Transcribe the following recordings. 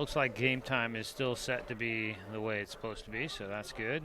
looks like game time is still set to be the way it's supposed to be, so that's good.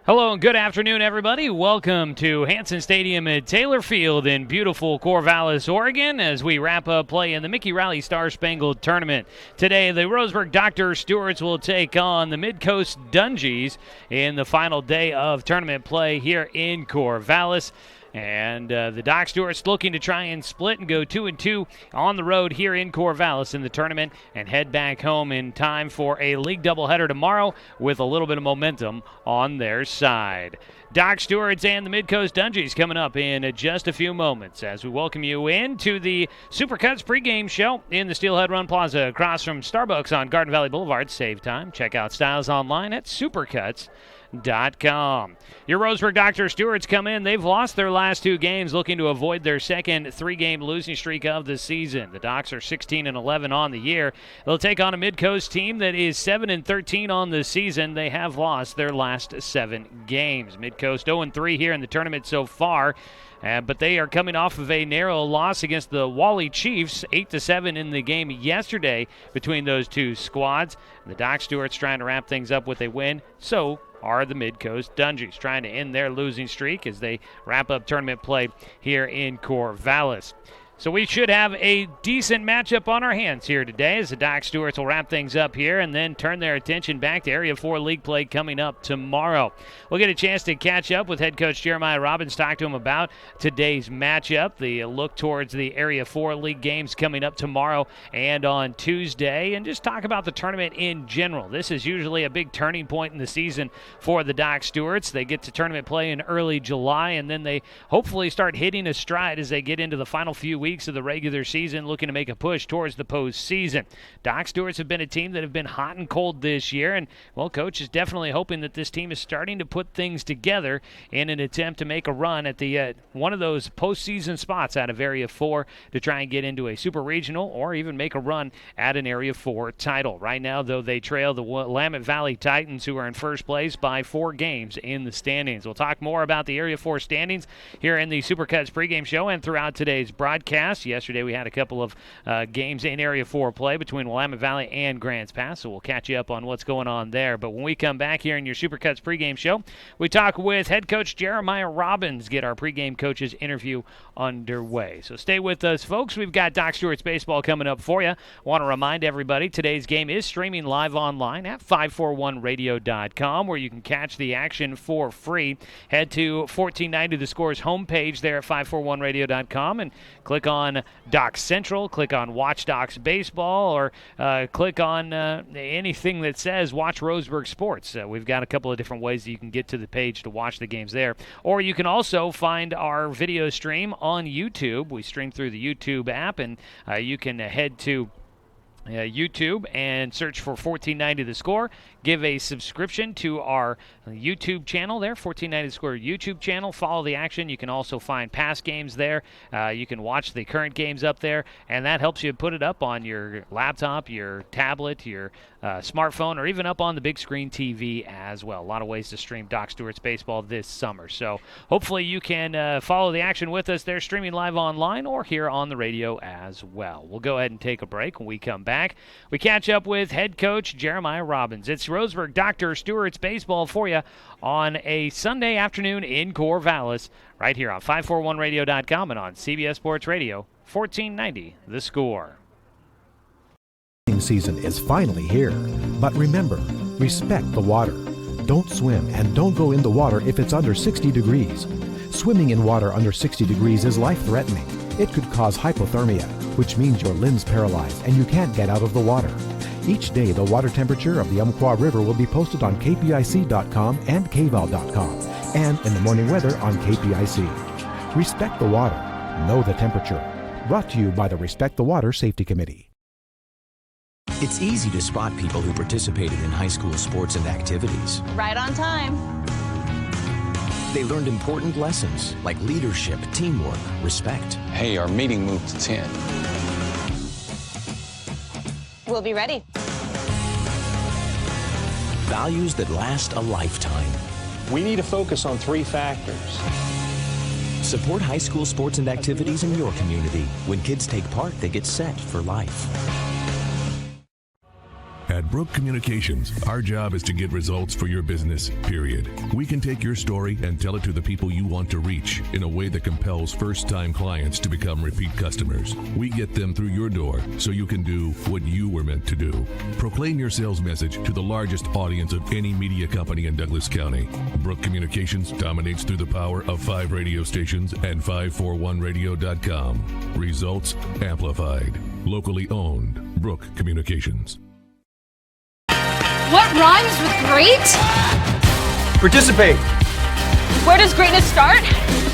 Hello and good afternoon, everybody. Welcome to Hanson Stadium at Taylor Field in beautiful Corvallis, Oregon, as we wrap up play in the Mickey Rally Star Spangled Tournament. Today, the Roseburg Dr. Stewarts will take on the Mid-Coast Dungies in the final day of tournament play here in Corvallis. And the Doc Stewarts looking to try and split and go 2-2 on the road here in Corvallis in the tournament and head back home in time for a league doubleheader tomorrow with a little bit of momentum on their side. Doc Stewarts and the Mid-Coast Dungies coming up in just a few moments as we welcome you into the Supercuts pregame show in the Steelhead Run Plaza across from Starbucks on Garden Valley Boulevard. Save time. Check out styles online at supercuts.com. Your Roseburg Dr. Stewarts come in. They've lost their last two games, looking to avoid their second three-game losing streak of the season. The Docs are 16-11 on the year. They'll take on a Mid-Coast team that is 7-13 on the season. They have lost their last 7 games. Mid-Coast 0-3 here in the tournament so far. But they are coming off of a narrow loss against the Wally Chiefs, 8-7 in the game yesterday between those two squads. The Doc Stewarts trying to wrap things up with a win. So are the Mid-Coast Dungies, trying to end their losing streak as they wrap up tournament play here in Corvallis. So we should have a decent matchup on our hands here today as the Doc Stewarts will wrap things up here and then turn their attention back to Area 4 League play coming up tomorrow. We'll get a chance to catch up with head coach Jeremiah Robbins, talk to him about today's matchup, the look towards the Area 4 League games coming up tomorrow and on Tuesday, and just talk about the tournament in general. This is usually a big turning point in the season for the Doc Stewarts. They get to tournament play in early July, and then they hopefully start hitting a stride as they get into the final few weeks of the regular season, looking to make a push towards the postseason. Doc Stewarts have been a team that have been hot and cold this year, and, well, Coach is definitely hoping that this team is starting to put things together in an attempt to make a run at the one of those postseason spots out of Area 4 to try and get into a super regional or even make a run at an Area 4 title. Right now, though, they trail the Willamette Valley Titans, who are in first place by 4 games in the standings. We'll talk more about the Area 4 standings here in the Supercuts pregame show and throughout today's broadcast. Yesterday we had a couple of games in Area 4 play between Willamette Valley and Grants Pass, so we'll catch you up on what's going on there. But when we come back here in your Supercuts pregame show, we talk with head coach Jeremiah Robbins, get our pregame coaches interview underway. So stay with us, folks. We've got Doc Stewarts baseball coming up for you. I want to remind everybody today's game is streaming live online at 541radio.com, where you can catch the action for free. Head to 1490 The Score's homepage there at 541radio.com and click on Doc Central, click on Watch Docs Baseball, or click on anything that says Watch Roseburg Sports. We've got a couple of different ways that you can get to the page to watch the games there. Or you can also find our video stream on YouTube. We stream through the YouTube app, and you can head to YouTube and search for 1490 The Score. Give a subscription to our YouTube channel there, 1490 The Score YouTube channel. Follow the action. You can also find past games there. You can watch the current games up there, and that helps you put it up on your laptop, your tablet, your smartphone, or even up on the big screen TV as well. A lot of ways to stream Doc Stewarts baseball this summer. So hopefully you can follow the action with us there, streaming live online or here on the radio as well. We'll go ahead and take a break. When we come back, we catch up with head coach Jeremiah Robbins. It's Roseburg Dr. Stewarts baseball for you on a Sunday afternoon in Corvallis, right here on 541radio.com and on CBS Sports Radio, 1490 The Score. Season is finally here, but remember, respect the water. Don't swim and don't go in the water if it's under 60 degrees. Swimming in water under 60 degrees is life-threatening. It could cause hypothermia, which means your limbs paralyzed and you can't get out of the water. Each day, the water temperature of the Umpqua River will be posted on kpic.com and kval.com, and in the morning weather on KPIC. Respect the water. Know the temperature. Brought to you by the Respect the Water Safety Committee. It's easy to spot people who participated in high school sports and activities. Right on time. They learned important lessons like leadership, teamwork, respect. Hey, our meeting moved to 10. We'll be ready. Values that last a lifetime. We need to focus on 3 factors. Support high school sports and activities in your community. When kids take part, they get set for life. At Brook Communications, our job is to get results for your business, period. We can take your story and tell it to the people you want to reach in a way that compels first-time clients to become repeat customers. We get them through your door so you can do what you were meant to do. Proclaim your sales message to the largest audience of any media company in Douglas County. Brook Communications dominates through the power of 5 radio stations and 541radio.com. Results amplified. Locally owned. Brook Communications. What rhymes with great? Participate. Where does greatness start?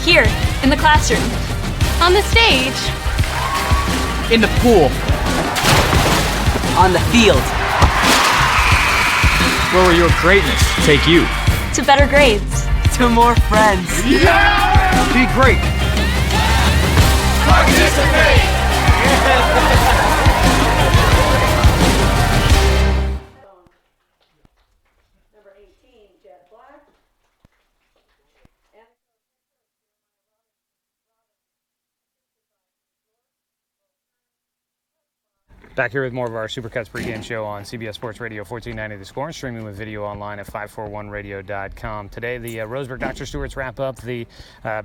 Here, in the classroom. On the stage. In the pool. On the field. Where will your greatness take you? To better grades. To more friends. Yeah! Be great. Participate! Back here with more of our Supercuts pregame show on CBS Sports Radio 1490 The Score, and streaming with video online at 541radio.com. Today, the Roseburg Dr. Stewarts wrap up the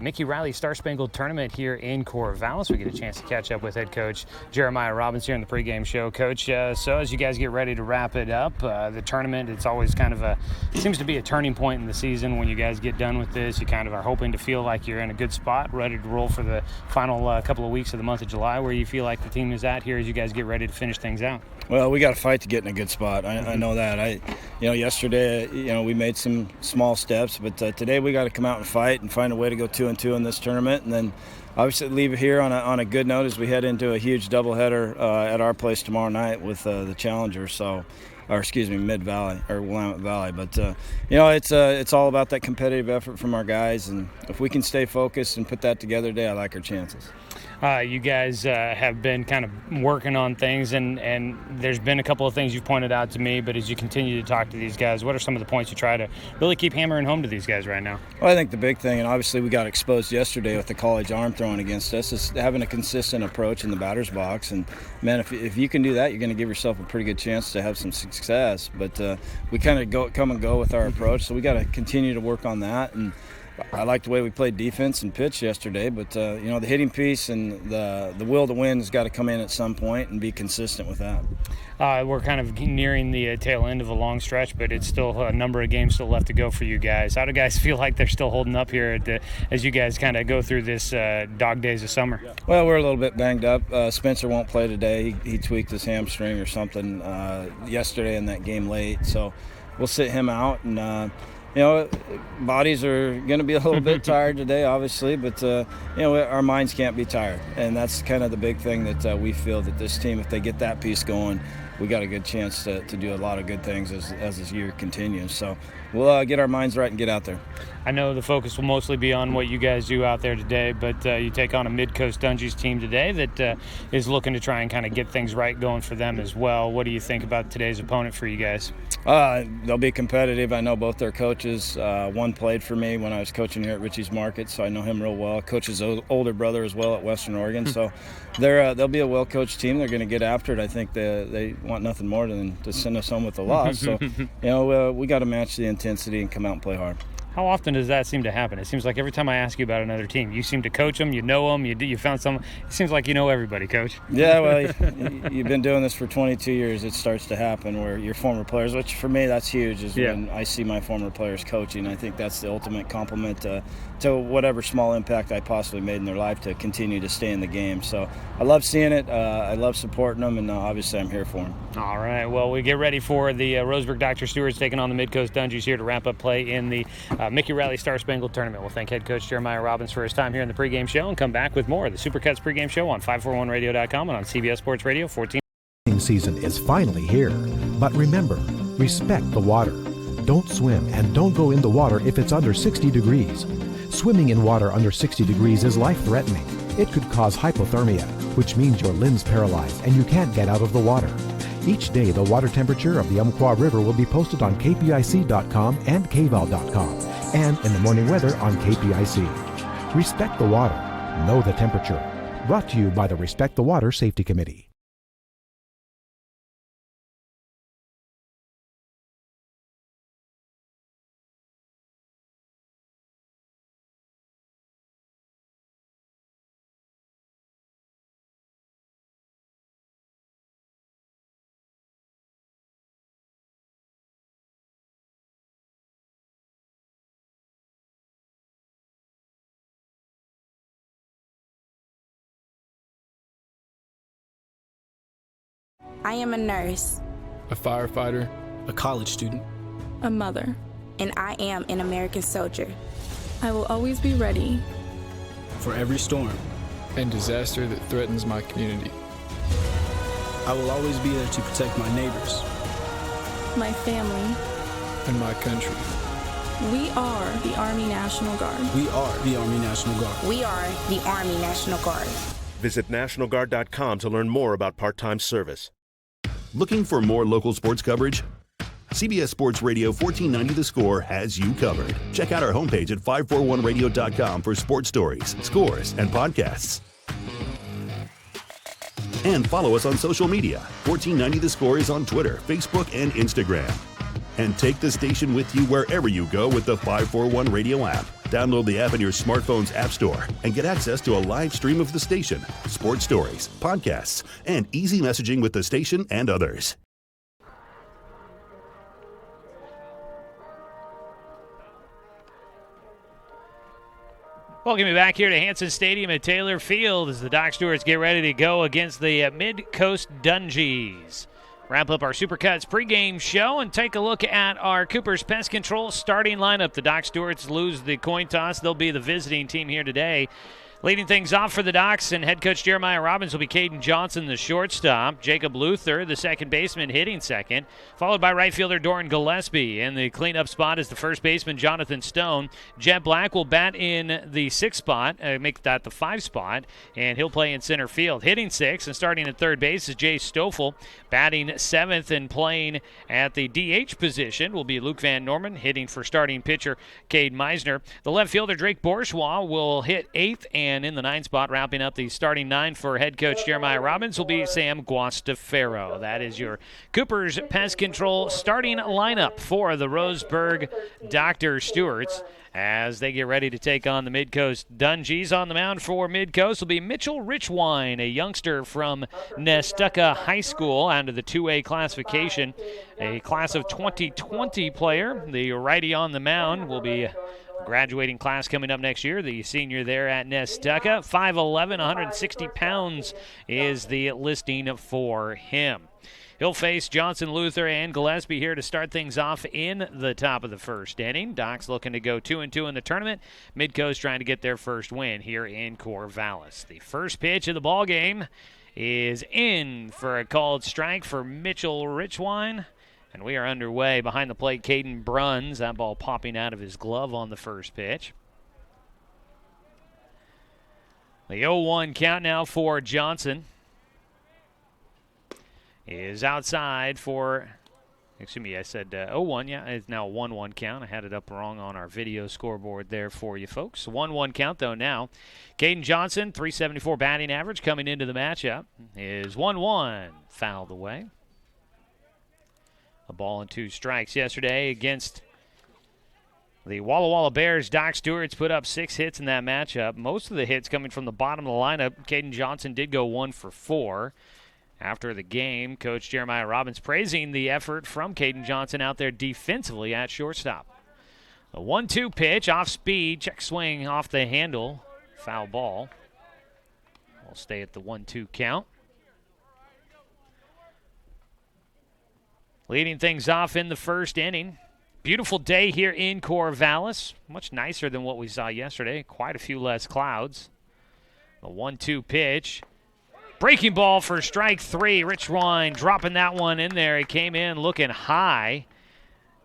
Mickey Riley Star Spangled Tournament here in Corvallis. We get a chance to catch up with head coach Jeremiah Robbins here in the pregame show. Coach, so as you guys get ready to wrap it up, the tournament, it's always kind of seems to be a turning point in the season when you guys get done with this. You kind of are hoping to feel like you're in a good spot, ready to roll for the final couple of weeks of the month of July. Where you feel like the team is at here as you guys get ready to finish things out? Well, we got to fight to get in a good spot. I know that. Yesterday, we made some small steps, but today we got to come out and fight and find a way to go 2-2 in this tournament, and then obviously leave it here on a good note as we head into a huge doubleheader at our place tomorrow night with the Challenger. Mid Valley or Willamette Valley. But it's all about that competitive effort from our guys, and if we can stay focused and put that together today, I like our chances. You guys have been kind of working on things, and there's been a couple of things you've pointed out to me, but as you continue to talk to these guys, what are some of the points you try to really keep hammering home to these guys right now? Well, I think the big thing, and obviously we got exposed yesterday with the college arm throwing against us, is having a consistent approach in the batter's box. And, man, if you can do that, you're going to give yourself a pretty good chance to have some success. But we kind of come and go with our approach, so we got to continue to work on that. And I like the way we played defense and pitch yesterday, but the hitting piece and the will to win has got to come in at some point and be consistent with that. We're kind of nearing the tail end of a long stretch, but it's still a number of games still left to go for you guys. How do guys feel like they're still holding up here as you guys kind of go through this dog days of summer? Well, we're a little bit banged up. Spencer won't play today. He tweaked his hamstring or something yesterday in that game late, so we'll sit him out. And bodies are going to be a little bit tired today, obviously, but, our minds can't be tired. And that's kind of the big thing that we feel that this team, if they get that piece going, we got a good chance to do a lot of good things as this year continues. So we'll get our minds right and get out there. I know the focus will mostly be on what you guys do out there today, but you take on a Mid-Coast Dungies team today that is looking to try and kind of get things right going for them as well. What do you think about today's opponent for you guys? They'll be competitive. I know both their coaches. One played for me when I was coaching here at Ritchie's Market, so I know him real well. Coach's older brother as well at Western Oregon. So they'll be a well-coached team. They're going to get after it. I think they want nothing more than to send us home with a loss. So, we got to match the intensity and come out and play hard. How often does that seem to happen? It seems like every time I ask you about another team, you seem to coach them, you know them, you found some. It seems like you know everybody, Coach. Yeah, well, you've been doing this for 22 years. It starts to happen where your former players, which for me that's huge, is when I see my former players coaching. I think that's the ultimate compliment to whatever small impact I possibly made in their life to continue to stay in the game. So I love seeing it. I love supporting them, and obviously I'm here for them. All right. Well, we get ready for the Roseburg Dr. Stewarts taking on the Mid-Coast Dungies here to wrap up play in the Mickey Riley Star Spangled Tournament. We'll thank head coach Jeremiah Robbins for his time here in the pregame show and come back with more of the Supercuts pregame show on 541radio.com and on CBS Sports Radio 14. Season is finally here, but remember, respect the water. Don't swim and don't go in the water if it's under 60 degrees. Swimming in water under 60 degrees is life-threatening. It could cause hypothermia, which means your limbs paralyzed and you can't get out of the water. Each day, the water temperature of the Umpqua River will be posted on kpic.com and kval.com, and in the morning weather on KPIC. Respect the water. Know the temperature. Brought to you by the Respect the Water Safety Committee. I am a nurse, a firefighter, a college student, a mother, and I am an American soldier. I will always be ready for every storm and disaster that threatens my community. I will always be there to protect my neighbors, my family, and my country. We are the Army National Guard. We are the Army National Guard. We are the Army National Guard. Visit nationalguard.com to learn more about part-time service. Looking for more local sports coverage? CBS Sports Radio 1490 The Score has you covered. Check out our homepage at 541radio.com for sports stories, scores, and podcasts. And follow us on social media. 1490 The Score is on Twitter, Facebook, and Instagram. And take the station with you wherever you go with the 541 Radio app. Download the app in your smartphone's app store and get access to a live stream of the station, sports stories, podcasts, and easy messaging with the station and others. Welcome back here to Hanson Stadium at Taylor Field as the Dock Stewarts get ready to go against the Mid-Coast Dungies. Wrap up our Supercuts pregame show and take a look at our Cooper's Pest Control starting lineup. The Dock Stewarts lose the coin toss. They'll be the visiting team here today. Leading things off for the Docks and head coach Jeremiah Robbins will be Caden Johnson, the shortstop. Jacob Luther, the second baseman, hitting second. Followed by right fielder Doran Gillespie. And the cleanup spot is the first baseman Jonathan Stone. Jet Black will bat in the sixth spot, make that the 5 spot, and he'll play in center field. Hitting sixth and starting at third base is Jay Stoffel. Batting seventh and playing at the DH position will be Luke Van Norman. Hitting for starting pitcher Cade Meisner. The left fielder Drake Bourgeois will hit eighth, and in the 9th spot, wrapping up the starting 9 for head coach Jeremiah Robbins will be Sam Guastafaro. That is your Cooper's Pest Control starting lineup for the Roseburg Dr. Stewarts as they get ready to take on the Mid-Coast Dungies. On the mound for Mid-Coast will be Mitchell Richwine, a youngster from Nestucca High School under the 2A classification, a class of 2020 player. The righty on the mound will be graduating class coming up next year, the senior there at Nestucca. 5'11", 160 pounds is the listing for him. He'll face Johnson, Luther, and Gillespie here to start things off in the top of the first inning. Doc's looking to go 2-2 in the tournament. Mid-Coast trying to get their first win here in Corvallis. The first pitch of the ball game is in for a called strike for Mitchell Richwine. And we are underway. Behind the plate, Caden Bruns. That ball popping out of his glove on the first pitch. The 0-1 count now for Johnson is outside for, excuse me, I said 0-1. Yeah, it's now a 1-1 count. I had it up wrong on our video scoreboard there for you folks. 1-1 count, though, now. Caden Johnson, 374 batting average coming into the matchup, is 1-1. Fouled away. A ball and 2 strikes yesterday against the Walla Walla Bears. Doc Stewart's put up 6 hits in that matchup. Most of the hits coming from the bottom of the lineup. Caden Johnson did go 1 for 4. After the game, Coach Jeremiah Robbins praising the effort from Caden Johnson out there defensively at shortstop. A 1-2 pitch, off speed, check swing off the handle, foul ball. We'll stay at the 1-2 count. Leading things off in the first inning. Beautiful day here in Corvallis. Much nicer than what we saw yesterday. Quite a few less clouds. The 1-2 pitch. Breaking ball for strike 3. Richwine dropping that one in there. It came in looking high.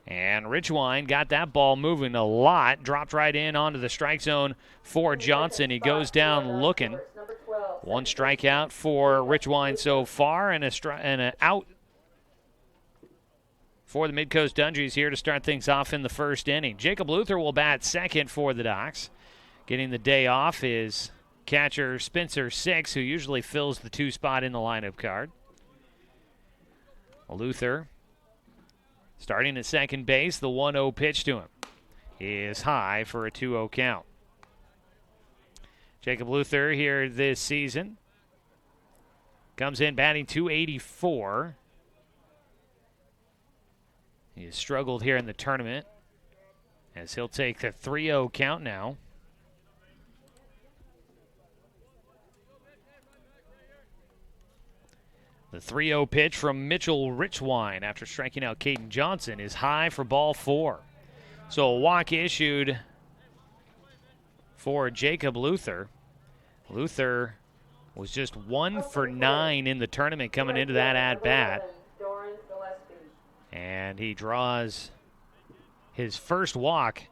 And Richwine got that ball moving a lot. Dropped right in onto the strike zone for Johnson. He goes down looking. 1 strikeout for Richwine so far, and an out for the Mid-Coast Dungies here to start things off in the first inning. Jacob Luther will bat second for the Docks. Getting the day off is catcher Spencer Six, who usually fills the 2 spot in the lineup card. Luther starting at second base. The 1-0 pitch to him is high for a 2-0 count. Jacob Luther here this season comes in batting .284. He has struggled here in the tournament as he'll take the 3-0 count now. The 3-0 pitch from Mitchell Richwine after striking out Caden Johnson is high for ball 4. So a walk issued for Jacob Luther. Luther was just 1 for 9 in the tournament coming into that at-bat. And he draws his first walk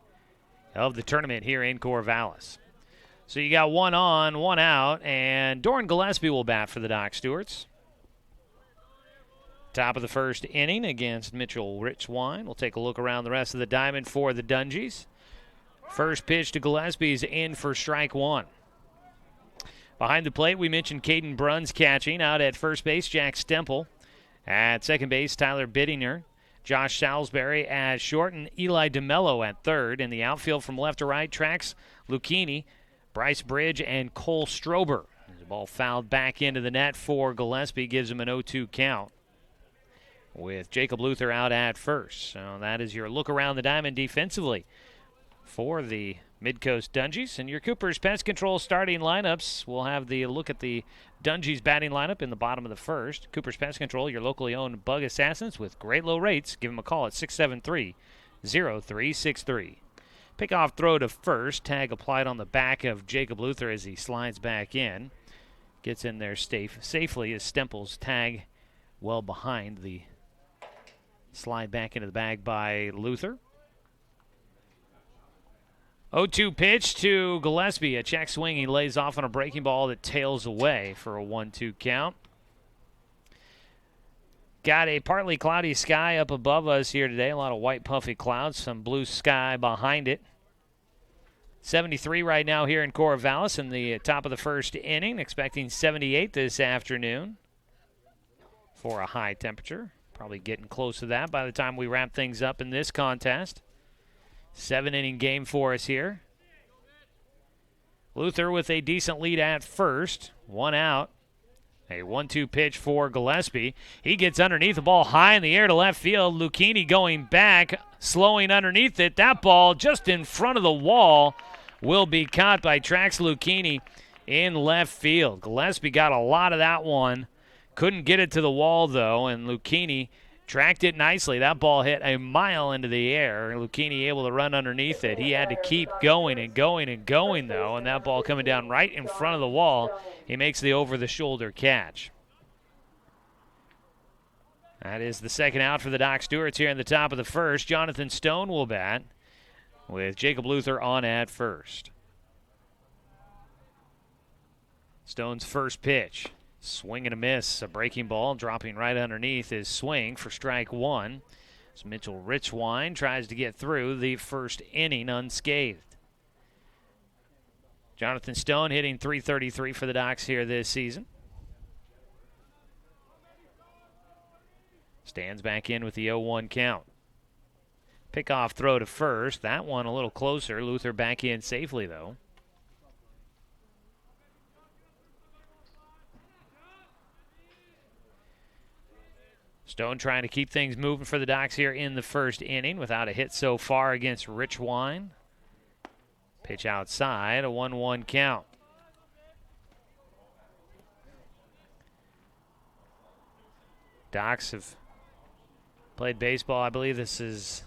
of the tournament here in Corvallis. So you got 1 on, 1 out, and Doran Gillespie will bat for the Doc Stewarts. Top of the first inning against Mitchell Richwine. We'll take a look around the rest of the diamond for the Dungies. First pitch to Gillespie is in for strike 1. Behind the plate, we mentioned Caden Bruns catching. Out at first base, Jack Stemple. At second base, Tyler Bittinger. Josh Salisbury at short, and Eli DeMello at third. In the outfield from left to right, Trax Lucchini, Bryce Bridge, and Cole Strober. The ball fouled back into the net for Gillespie, gives him an 0-2 count, with Jacob Luther out at first. So that is your look around the diamond defensively for the Midcoast Dungies. And your Cooper's Pest Control starting lineups. We'll have the look at the Dungies batting lineup in the bottom of the first. Cooper's Pest Control, your locally owned bug assassins with great low rates. Give them a call at 673-0363. Pickoff throw to first. Tag applied on the back of Jacob Luther as he slides back in. Gets in there safely as Stemple's tag well behind the slide back into the bag by Luther. 0-2 pitch to Gillespie. A check swing. He lays off on a breaking ball that tails away for a 1-2 count. Got a partly cloudy sky up above us here today. A lot of white puffy clouds. Some blue sky behind it. 73 right now here in Corvallis in the top of the first inning. Expecting 78 this afternoon for a high temperature. Probably getting close to that by the time we wrap things up in this contest. 7-inning game for us here. Luther with a decent lead at first. 1 out. A 1-2 pitch for Gillespie. He gets underneath the ball high in the air to left field. Lucchini going back, slowing underneath it. That ball just in front of the wall will be caught by Trax Lucchini in left field. Gillespie got a lot of that one. Couldn't get it to the wall, though, and Lucchini tracked it nicely. That ball hit a mile into the air. Lucchini able to run underneath it. He had to keep going and going and going, though, and that ball coming down right in front of the wall. He makes the over-the-shoulder catch. That is the second out for the Doc Stewarts here in the top of the first. Jonathan Stone will bat with Jacob Luther on at first. Stone's first pitch. Swing and a miss, a breaking ball, dropping right underneath his swing for strike 1. As Mitchell Richwine tries to get through the first inning unscathed. Jonathan Stone hitting .333 for the Docs here this season. Stands back in with the 0-1 count. Pickoff throw to first. That one a little closer. Luther back in safely, though. Stone trying to keep things moving for the Docs here in the first inning without a hit so far against Richwine. Pitch outside, a 1-1 count. Docs have played baseball. I believe this is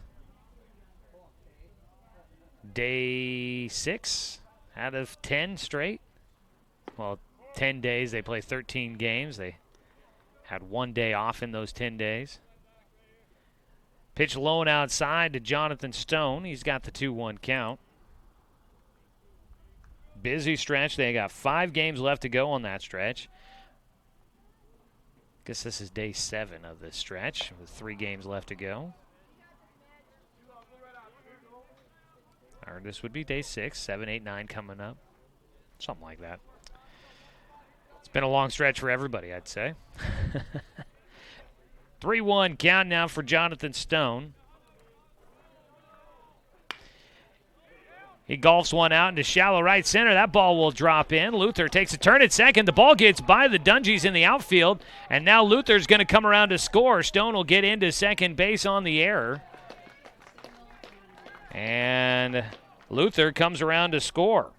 day 6 out of 10 straight. Well, 10 days. They play 13 games. They had 1 day off in those 10 days. Pitch low and outside to Jonathan Stone. He's got the 2-1 count. Busy stretch. They got 5 games left to go on that stretch. Guess this is day 7 of this stretch with 3 games left to go. Or this would be day 6, 7, 8, 9 coming up. Something like that. It's been a long stretch for everybody, I'd say. 3-1 count now for Jonathan Stone. He golfs one out into shallow right center. That ball will drop in. Luther takes a turn at second. The ball gets by the Dungies in the outfield, and now Luther's going to come around to score. Stone will get into second base on the error. And Luther comes around to score.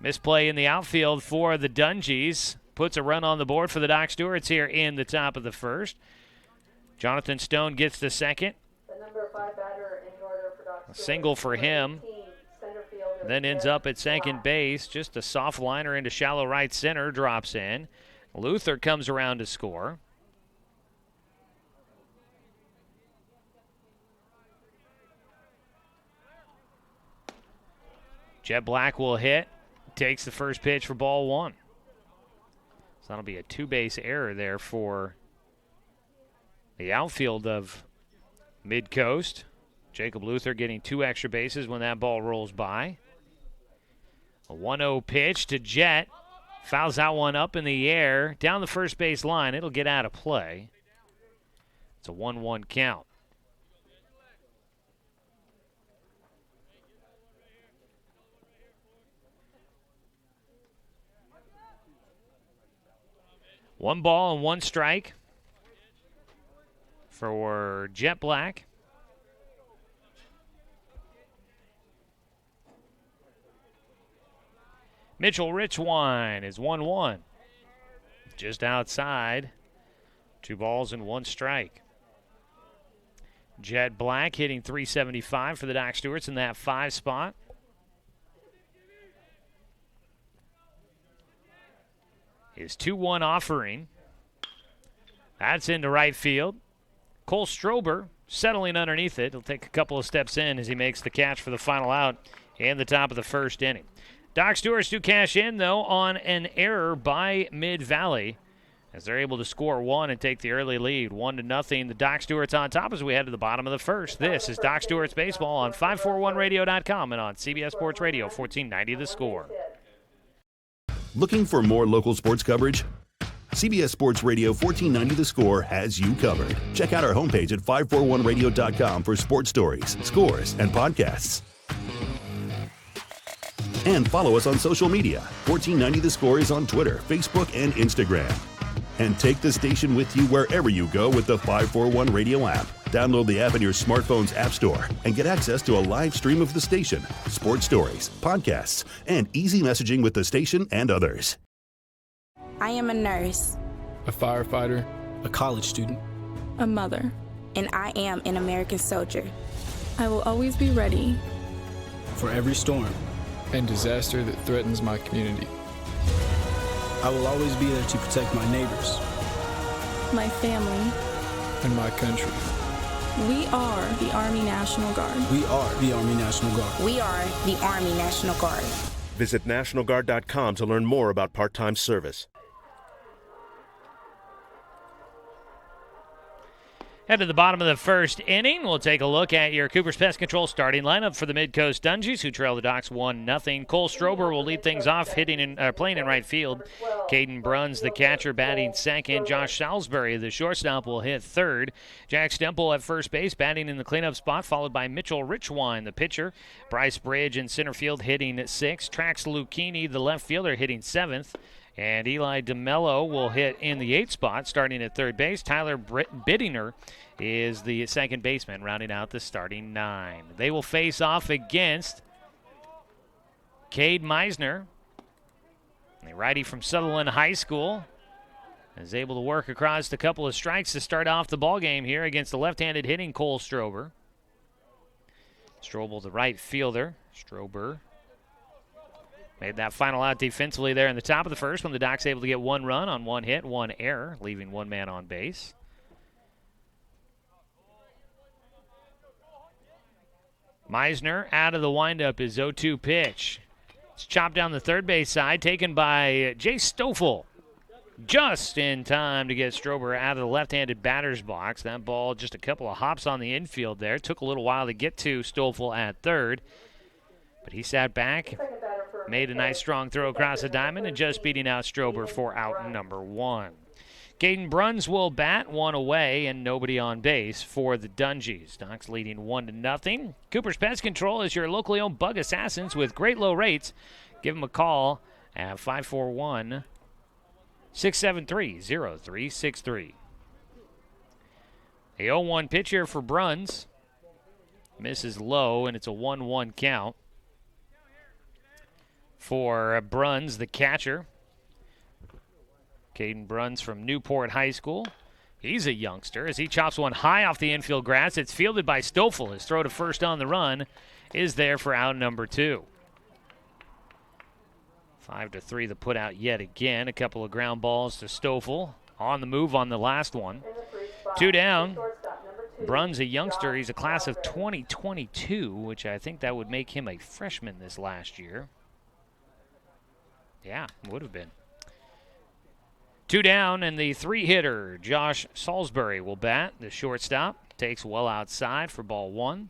Misplay in the outfield for the Dungies. puts a run on the board for the Doc Stewarts here in the top of the first. Jonathan Stone gets the second. A single for him. Then ends up at second base. Just a soft liner into shallow right center, drops in. Luther comes around to score. Jet Black will hit. Takes the first pitch for ball one. So that'll be a two-base error there for the outfield of Mid-Coast. Jacob Luther getting 2 extra bases when that ball rolls by. A 1-0 pitch to Jet. Fouls that one up in the air. Down the first base line. It'll get out of play. It's a 1-1 count. One ball and one strike for Jet Black. Mitchell Richwine is 1-1. Just outside. 2 balls and 1 strike. Jet Black hitting .375 for the Doc Stewarts in that 5 spot. His 2-1 offering. That's into right field. Cole Strober settling underneath it. He'll take a couple of steps in as he makes the catch for the final out in the top of the first inning. Doc Stewarts do cash in, though, on an error by Mid-Valley as they're able to score 1 and take the early lead. 1-0. The Doc Stewarts on top as we head to the bottom of the first. This is Doc Stewarts Baseball on 541radio.com and on CBS Sports Radio 1490 The Score. Looking for more local sports coverage? CBS Sports Radio 1490 The Score has you covered. Check out our homepage at 541radio.com for sports stories, scores, and podcasts. And follow us on social media. 1490 The Score is on Twitter, Facebook, and Instagram. And take the station with you wherever you go with the 541 Radio app. Download the app in your smartphone's app store and get access to a live stream of the station, sports stories, podcasts, and easy messaging with the station and others. I am a nurse, a firefighter, a college student, a mother, and I am an American soldier. I will always be ready for every storm and disaster that threatens my community. I will always be there to protect my neighbors, my family, and my country. We are the Army National Guard. We are the Army National Guard. We are the Army National Guard. Visit nationalguard.com to learn more about part-time service. Head to the bottom of the first inning. We'll take a look at your Cooper's Pest Control starting lineup for the Mid-Coast Dungies, who trail the Docs 1-0. Cole Strober will lead things off, playing in right field. Caden Bruns, the catcher, batting second. Josh Salisbury, the shortstop, will hit third. Jack Stemple at first base, batting in the cleanup spot, followed by Mitchell Richwine, the pitcher. Bryce Bridge in center field, hitting sixth. Trax Lucchini, the left fielder, hitting seventh. And Eli DeMello will hit in the 8th spot, starting at third base. Tyler Bittinger is the second baseman, rounding out the starting 9. They will face off against Cade Meisner, the righty from Sutherland High School. Is able to work across a couple of strikes to start off the ball game here against the left-handed hitting Cole Strober. Strobel, the right fielder. Strober made that final out defensively there in the top of the first when the Docs able to get 1 run on 1 hit, 1 error, leaving 1 man on base. Meisner out of the windup, his 0-2 pitch. It's chopped down the third base side, taken by Jay Stoffel. Just in time to get Strober out of the left-handed batter's box. That ball just a couple of hops on the infield there. Took a little while to get to Stoffel at third. But he sat back, made a nice strong throw across the diamond, and just beating out Strober for out number 1. Caden Bruns will bat, 1 away, and nobody on base for the Dungies. Docs leading 1-0. Cooper's Pest Control is your locally owned bug assassins with great low rates. Give them a call at 541-673-0363. A 0-1 pitch here for Bruns. Misses low, and it's a 1-1 count for Bruns, the catcher. Caden Bruns from Newport High School. He's a youngster as he chops one high off the infield grass. It's fielded by Stoffel. His throw to first on the run is there for out number 2. 5-3 the put out yet again. A couple of ground balls to Stoffel. On the move on the last one. 2 down. Bruns, a youngster. He's a class of 2022, which I think that would make him a freshman this last year. Yeah, would have been. 2 down, and the 3-hitter, Josh Salisbury, will bat. The shortstop takes well outside for ball 1.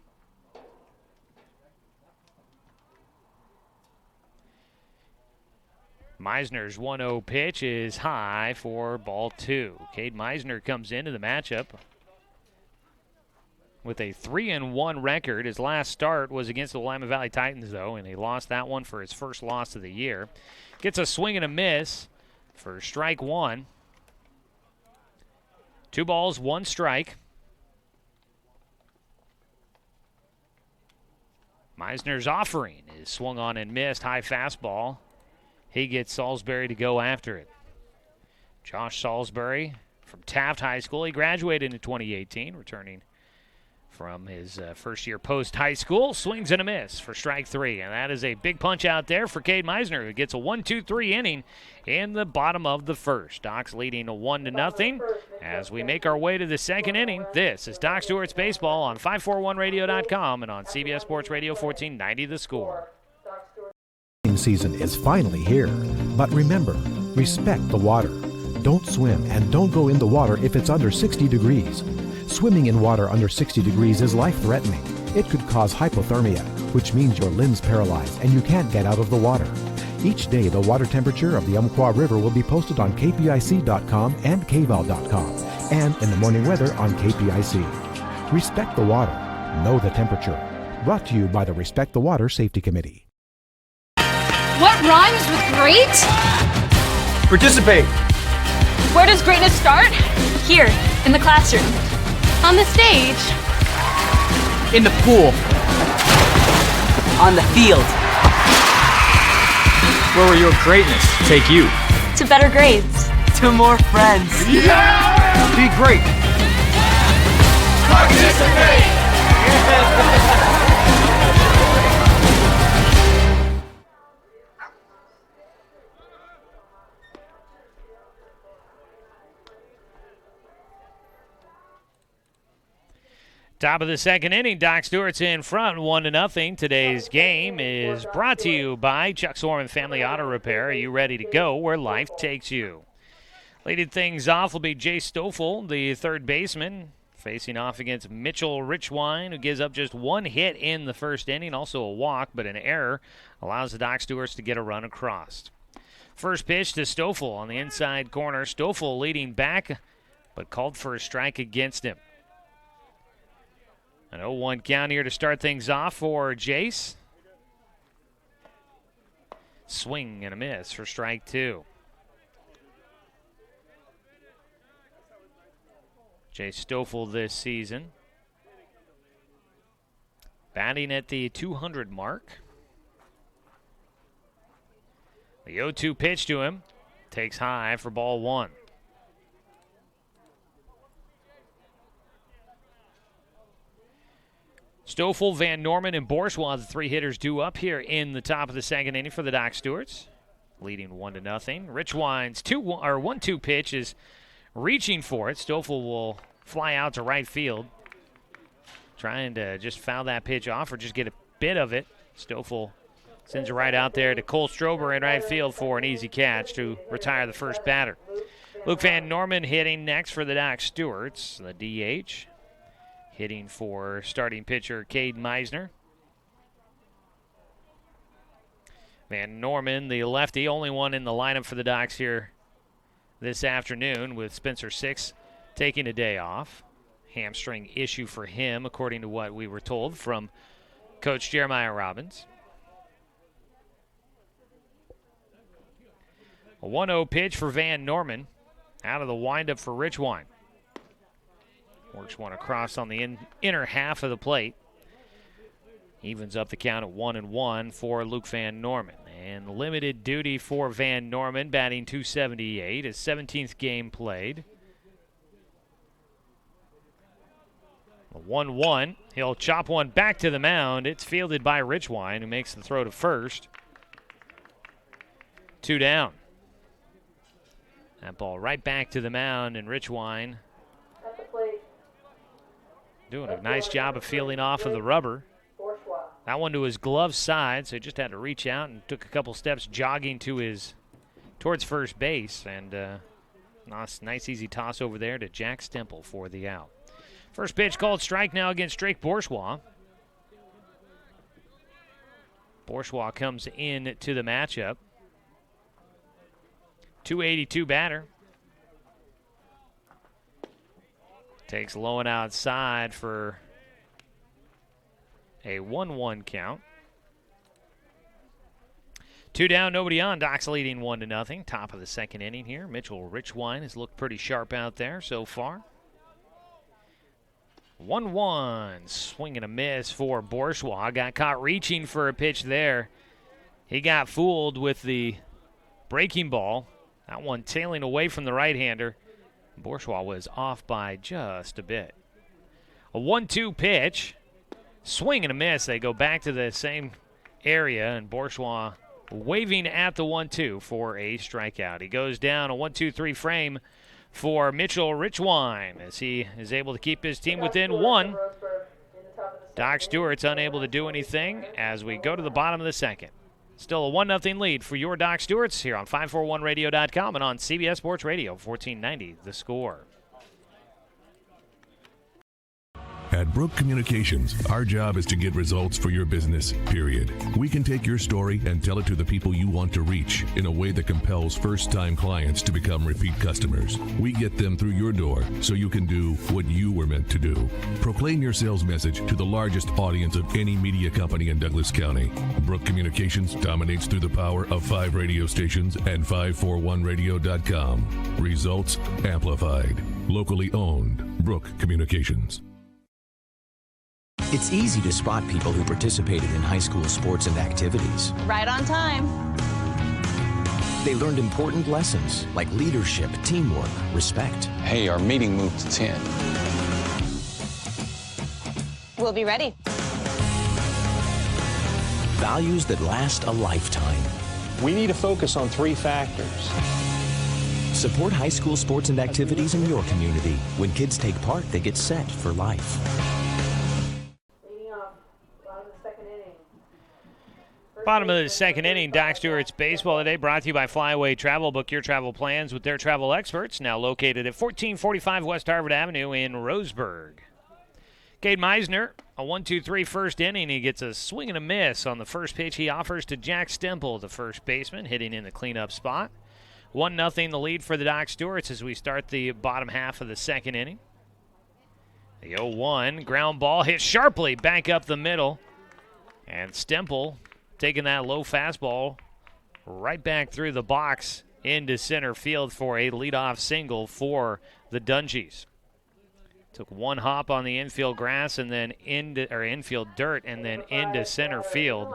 Meisner's 1-0 pitch is high for ball 2. Cade Meisner comes into the matchup with a 3-1 record. His last start was against the Willamette Valley Titans, though, and he lost that one for his first loss of the year. Gets a swing and a miss for strike 1. 2 balls, 1 strike. Meisner's offering is swung on and missed. High fastball. He gets Salisbury to go after it. Josh Salisbury from Taft High School. He graduated in 2018, returning from his first year post-high school. Swings and a miss for strike 3. And that is a big punch out there for Cade Meisner, who gets a 1-2-3 inning in the bottom of the first. Docs leading 1-0 as we make our way to the second inning. This is Doc Stewart's Baseball on 541radio.com and on CBS Sports Radio 1490 The Score. Season is finally here, but remember, respect the water. Don't swim and don't go in the water if it's under 60 degrees. Swimming in water under 60 degrees is life-threatening. It could cause hypothermia, which means your limbs paralyzed and you can't get out of the water. Each day, the water temperature of the Umpqua River will be posted on kpic.com and kval.com, and in the morning weather on KPIC. Respect the water. Know the temperature. Brought to you by the Respect the Water Safety Committee. What rhymes with great? Participate. Where does greatness start? Here, in the classroom. On the stage. In the pool. On the field. Where will your greatness take you? To better grades. To more friends. Yeah! Be great. Participate! Top of the second inning, Doc Stewart's in front, 1-0. Today's game is brought to you by Chuck Sorman Family Auto Repair. Are you ready to go where life takes you? Leading things off will be Jay Stoffel, the third baseman, facing off against Mitchell Richwine, who gives up just 1 hit in the first inning, also a walk, but an error allows the Doc Stewarts to get a run across. First pitch to Stoffel on the inside corner. Stoffel leading back, but called for a strike against him. An 0-1 count here to start things off for Jace. Swing and a miss for strike 2. Jace Stoffel this season, batting at the 200 mark. The 0-2 pitch to him takes high for ball 1. Stoffel, Van Norman, and Bourgeois, the 3 hitters due up here in the top of the second inning for the Doc Stewarts, leading 1-0. Richwine's 1-2 pitch is reaching for it. Stoffel will fly out to right field, trying to just foul that pitch off or just get a bit of it. Stoffel sends it right out there to Cole Strober in right field for an easy catch to retire the first batter. Luke Van Norman hitting next for the Doc Stewarts, the DH. Hitting for starting pitcher Cade Meisner. Van Norman, the lefty, only one in the lineup for the Docs here this afternoon, with Spencer Six taking a day off. Hamstring issue for him, according to what we were told from Coach Jeremiah Robbins. A 1-0 pitch for Van Norman. Out of the windup for Richwine. Works one across on the inner half of the plate. Evens up the count at 1-1 for Luke Van Norman. And limited duty for Van Norman, batting .278, his 17th game played. 1-1. He'll chop one back to the mound. It's fielded by Richwine, who makes the throw to first. 2 down. That ball right back to the mound, and Richwine doing a nice job of fielding off of the rubber. That one to his glove side, so he just had to reach out and took a couple steps jogging towards first base. And nice easy toss over there to Jack Stemple for the out. First pitch called strike now against Drake Bourgeois. Bourgeois comes in to the matchup. 282 batter. Takes low and outside for a 1-1 count. 2 down, nobody on. Doc's leading 1-0. Top of the second inning here. Mitchell Richwine has looked pretty sharp out there so far. 1-1. Swing and a miss for Bourgeois. Got caught reaching for a pitch there. He got fooled with the breaking ball. That one tailing away from the right-hander. Bourgeois was off by just a bit. A 1-2 pitch. Swing and a miss. They go back to the same area, and Bourgeois waving at the 1-2 for a strikeout. He goes down. A 1-2-3 frame for Mitchell Richwine as he is able to keep his team within 1. Doc Stewart's unable to do anything as we go to the bottom of the second. Still a 1-0 lead for your Doc Stewarts here on 541radio.com and on CBS Sports Radio 1490 The Score. At Brook Communications, our job is to get results for your business, period. We can take your story and tell it to the people you want to reach in a way that compels first-time clients to become repeat customers. We get them through your door so you can do what you were meant to do. Proclaim your sales message to the largest audience of any media company in Douglas County. Brook Communications dominates through the power of 5 radio stations and 541radio.com. Results amplified. Locally owned. Brook Communications. It's easy to spot people who participated in high school sports and activities. Right on time. They learned important lessons like leadership, teamwork, respect. Hey, our meeting moved to 10. We'll be ready. Values that last a lifetime. We need to focus on 3 factors. Support high school sports and activities in your community. When kids take part, they get set for life. Bottom of the second inning, Doc Stewart's Baseball Today brought to you by Flyaway Travel. Book your travel plans with their travel experts, now located at 1445 West Harvard Avenue in Roseburg. Cade Meisner, a 1-2-3 first inning. He gets a swing and a miss on the first pitch he offers to Jack Stemple, the first baseman, hitting in the cleanup spot. 1-0 the lead for the Doc Stewarts as we start the bottom half of the second inning. The 0-1 ground ball hit sharply back up the middle, and Stemple taking that low fastball right back through the box into center field for a leadoff single for the Dungies. Took one hop on the infield grass and then infield dirt and then into center field.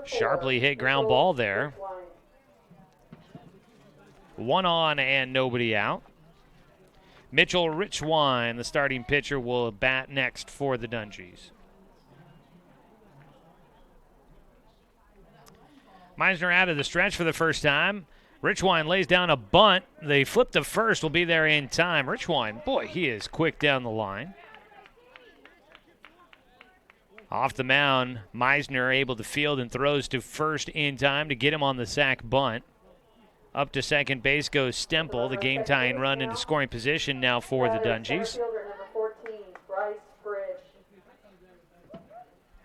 Sharply hit ground ball there. 1 on and nobody out. Mitchell Richwine, the starting pitcher, will bat next for the Dungies. Meisner out of the stretch for the first time. Richwine lays down a bunt. The flip to first will be there in time. Richwine, boy, he is quick down the line. Off the mound, Meisner able to field and throws to first in time to get him on the sac bunt. Up to second base goes Stemple, the game-tying run into scoring position now for the Dungies.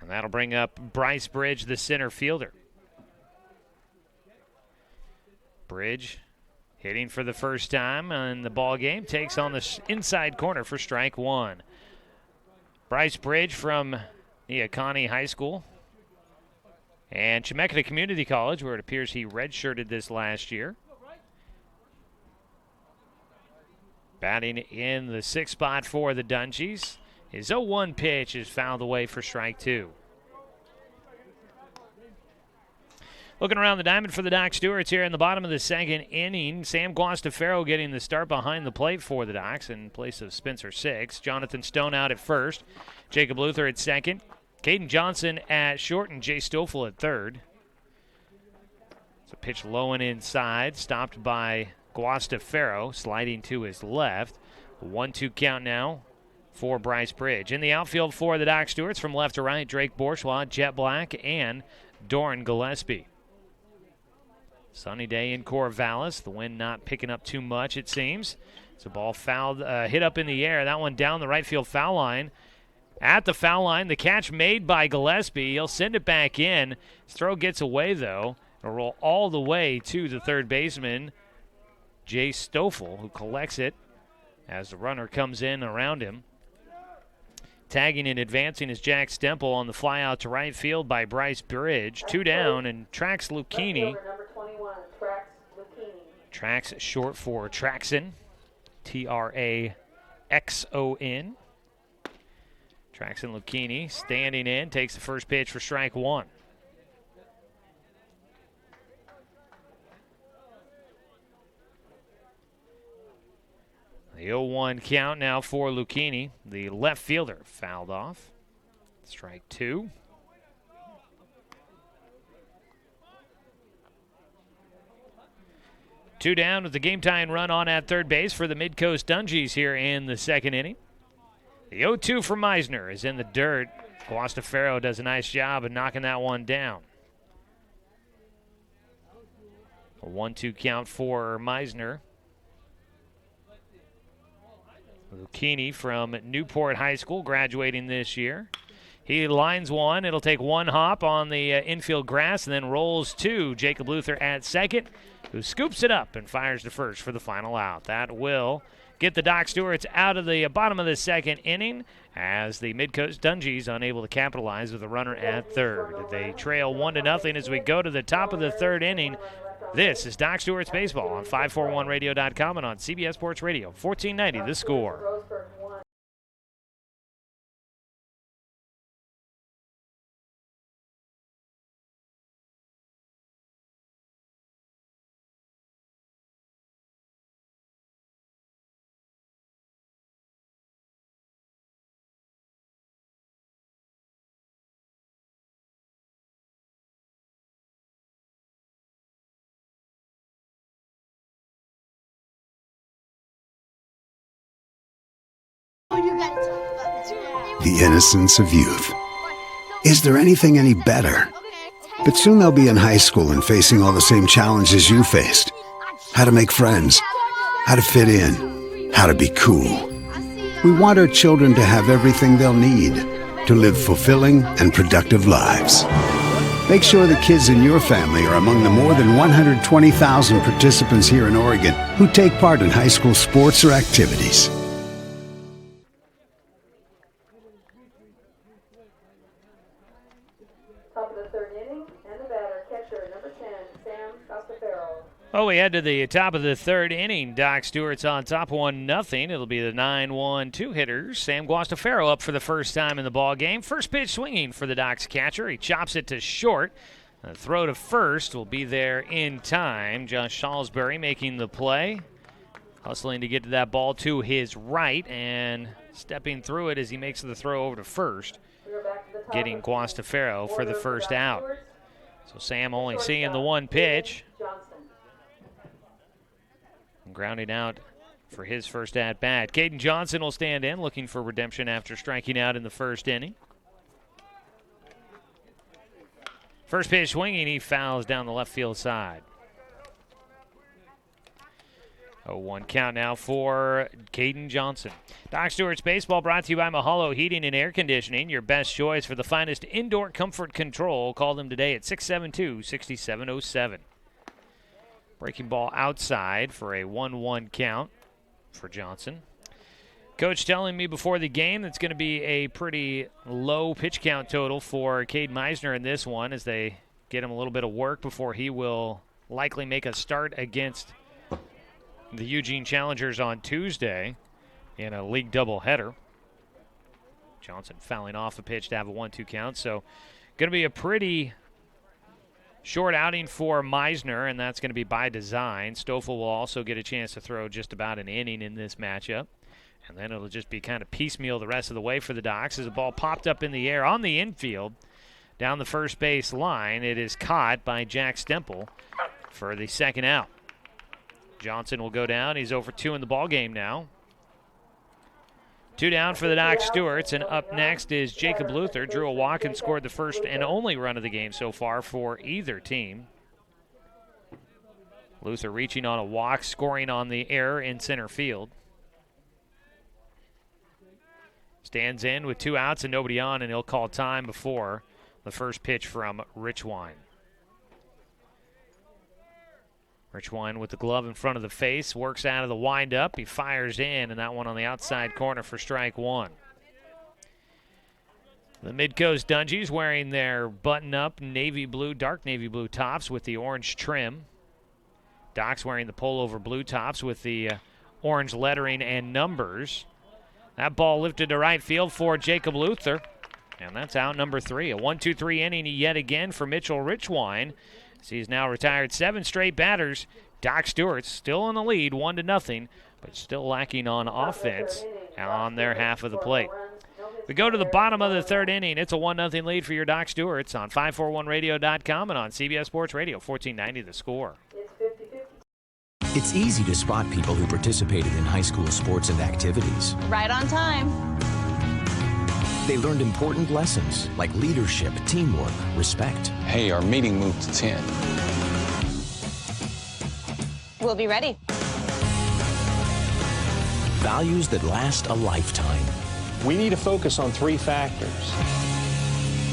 And that'll bring up Bryce Bridge, the center fielder. Bridge hitting for the first time in the ball game, takes on the inside corner for strike 1. Bryce Bridge from Neocani High School and Chemeketa Community College, where it appears he redshirted this last year. Batting in the 6th spot for the Dungies. His 0-1 pitch is fouled away for strike 2. Looking around the diamond for the Doc Stewarts here in the bottom of the second inning. Sam Guastafaro getting the start behind the plate for the Docs in place of Spencer Six. Jonathan Stone out at first. Jacob Luther at second. Caden Johnson at short and Jay Stoffel at third. It's a pitch low and inside, stopped by Guastafaro, sliding to his left. 1-2 count now for Bryce Bridge. In the outfield for the Doc Stewarts from left to right, Drake Bourgeois, Jet Black, and Doran Gillespie. Sunny day in Corvallis. The wind not picking up too much, it seems. It's a ball fouled, hit up in the air. That one down the right field foul line. At the foul line, the catch made by Gillespie. He'll send it back in. His throw gets away, though. It'll roll all the way to the third baseman, Jay Stoffel, who collects it as the runner comes in around him. Tagging and advancing is Jack Stemple on the fly out to right field by Bryce Bridge. 2 down and Trax Lucchini. Trax short for Traxon. Traxon. Traxon Lucchini standing in, takes the first pitch for strike one. The 0-1 count now for Lucchini. The left fielder fouled off. Strike two. Two down with the game-tying run on at third base for the Midcoast Dungies here in the second inning. The 0-2 for Meisner is in the dirt. Guastafaro does a nice job of knocking that one down. A 1-2 count for Meisner. Lucchini from Newport High School, graduating this year. He lines one. It'll take one hop on the infield grass and then rolls to Jacob Luther at second, who scoops it up and fires to first for the final out. That will get the Doc Stewarts out of the bottom of the second inning as the Midcoast Dungies unable to capitalize with a runner at third. They trail 1-0 as we go to the top of the third inning. This is Doc Stewart's Baseball on 541radio.com and on CBS Sports Radio, 1490 The Score. The innocence of youth. Is there anything any better? But soon they'll be in high school and facing all the same challenges you faced. How to make friends, how to fit in, how to be cool. We want our children to have everything they'll need to live fulfilling and productive lives. Make sure the kids in your family are among the more than 120,000 participants here in Oregon who take part in high school sports or activities. Oh, we head to the top of the third inning. Doc Stewart's on top 1-0. It'll be the 9-1 two-hitters. Sam Guastafaro up for the first time in the ball game. First pitch swinging for the Doc's catcher. He chops it to short. The throw to first will be there in time. Josh Salisbury making the play. Hustling to get to that ball to his right and stepping through it as he makes the throw over to first. Getting Guastafaro for the first out. So Sam only seeing the one pitch. Grounding out for his first at-bat. Caden Johnson will stand in, looking for redemption after striking out in the first inning. First pitch swinging, he fouls down the left field side. 0-1 count now for Caden Johnson. Doc Stewart's Baseball brought to you by Mahalo Heating and Air Conditioning, your best choice for the finest indoor comfort control. Call them today at 672-6707. Breaking ball outside for a 1-1 count for Johnson. Coach telling me before the game that's going to be a pretty low pitch count total for Cade Meisner in this one as they get him a little bit of work before he will likely make a start against the Eugene Challengers on Tuesday in a league doubleheader. Johnson fouling off a pitch to have a 1-2 count. So going to be a pretty Short outing for Meisner, and that's going to be by design. Stoffel will also get a chance to throw just about an inning in this matchup. And then it'll just be kind of piecemeal the rest of the way for the Docs as the ball popped up in the air on the infield. Down the first base line, it is caught by Jack Stemple for the second out. Johnson will go down. He's 0 for 2 in the ballgame now. 2 down for the Doc Stewarts, and up next is Jacob Luther. Drew a walk and scored the first and only run of the game so far for either team. Luther reaching on a walk, scoring on the error in center field. Stands in with 2 outs and nobody on, and he'll call time before the first pitch from Richwine. Richwine with the glove in front of the face, works out of the windup. He fires in, and that one on the outside corner for strike 1. The Midcoast Dungies wearing their button-up navy blue, dark navy blue tops with the orange trim. Doc's wearing the pullover blue tops with the orange lettering and numbers. That ball lifted to right field for Jacob Luther, and that's out number 3. A 1-2-3 inning yet again for Mitchell Richwine. He's now retired 7 straight batters. Doc Stewart still in the lead, 1-0, but still lacking on offense on their half of the plate. We go to the bottom of the 3rd inning. It's a 1-0 lead for your Doc Stewarts on 541radio.com and on CBS Sports Radio, 1490 The Score. It's easy to spot people who participated in high school sports and activities. Right on time. They learned important lessons like leadership, teamwork, respect. Hey, our meeting moved to 10. We'll be ready. Values that last a lifetime. We need to focus on 3 factors.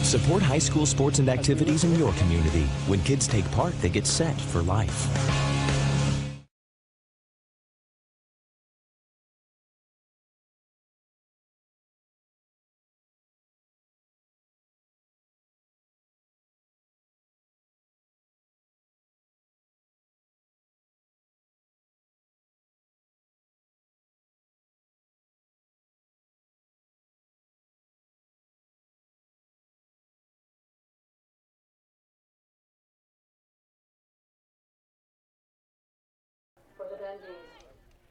Support high school sports and activities in your community. When kids take part, they get set for life.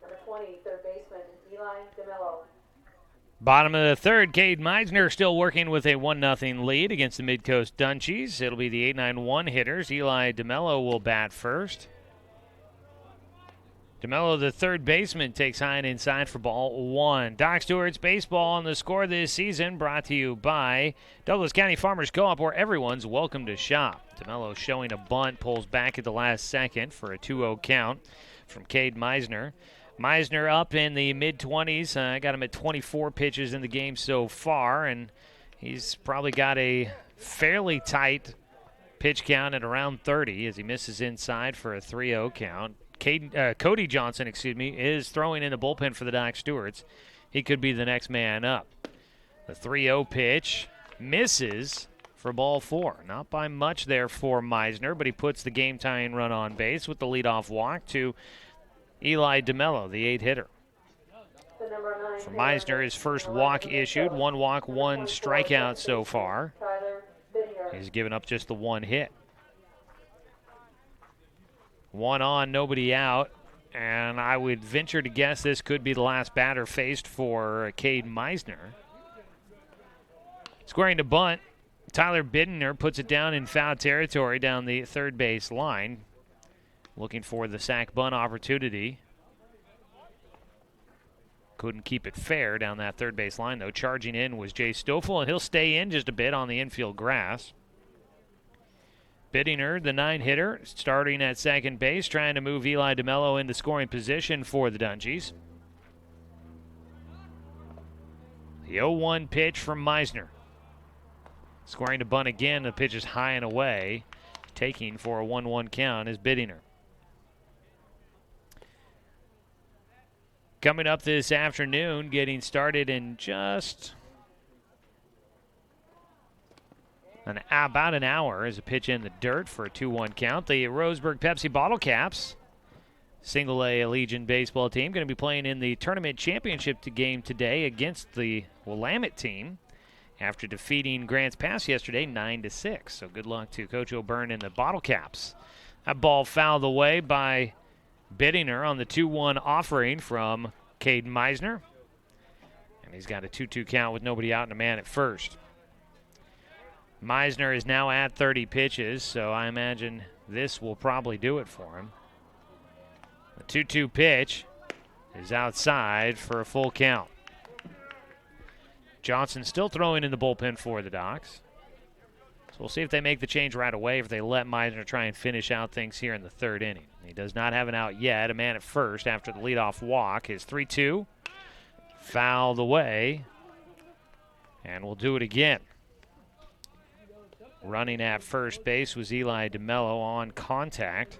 Number 20, third baseman, Eli DeMello. Bottom of the 3rd, Cade Meisner still working with a 1-0 lead against the Midcoast Dungies. It'll be the 8-9-1 hitters. Eli DeMello will bat first. DeMello, the 3rd baseman, takes high and inside for ball 1. Doc Stewart's baseball on the score this season brought to you by Douglas County Farmers Co-op, where everyone's welcome to shop. DeMello showing a bunt, pulls back at the last second for a 2-0 count from Cade Meisner. Meisner up in the mid-20s. I got him at 24 pitches in the game so far, and he's probably got a fairly tight pitch count at around 30 as he misses inside for a 3-0 count. Cody Johnson, is throwing in the bullpen for the Doc Stewarts. He could be the next man up. The 3-0 pitch misses for ball 4. Not by much there for Meisner, but he puts the game-tying run on base with the leadoff walk to Eli DeMello, the 8-hitter. For Meisner, his first walk issued. 1 walk, 1 strikeout so far. He's given up just the 1 hit. 1 on, nobody out, and I would venture to guess this could be the last batter faced for Cade Meisner. Squaring to bunt, Tyler Bittner puts it down in foul territory down the 3rd base line, looking for the sac bunt opportunity. Couldn't keep it fair down that 3rd base line, though. Charging in was Jay Stoffel, and he'll stay in just a bit on the infield grass. Bittner, the 9-hitter, starting at 2nd base, trying to move Eli DeMello into scoring position for the Dungies. The 0-1 pitch from Meisner. Squaring to bunt again, the pitch is high and away. Taking for a 1-1 count is Bittner. Coming up this afternoon, getting started in just about an hour as a pitch in the dirt for a 2-1 count. The Roseburg Pepsi Bottle Caps, Single A Legion baseball team, going to be playing in the tournament championship game today against the Willamette team after defeating Grants Pass yesterday 9-6. So good luck to Coach O'Byrne and the Bottle Caps. That ball fouled away by Bittinger on the 2-1 offering from Caden Meisner. And he's got a 2-2 count with nobody out and a man at first. Meisner is now at 30 pitches, so I imagine this will probably do it for him. The 2-2 pitch is outside for a full count. Johnson still throwing in the bullpen for the Docs. So we'll see if they make the change right away, if they let Meisner try and finish out things here in the third inning. He does not have an out yet. A man at first after the leadoff walk. His 3-2 fouled away, and we'll do it again. Running at first base was Eli DeMello on contact.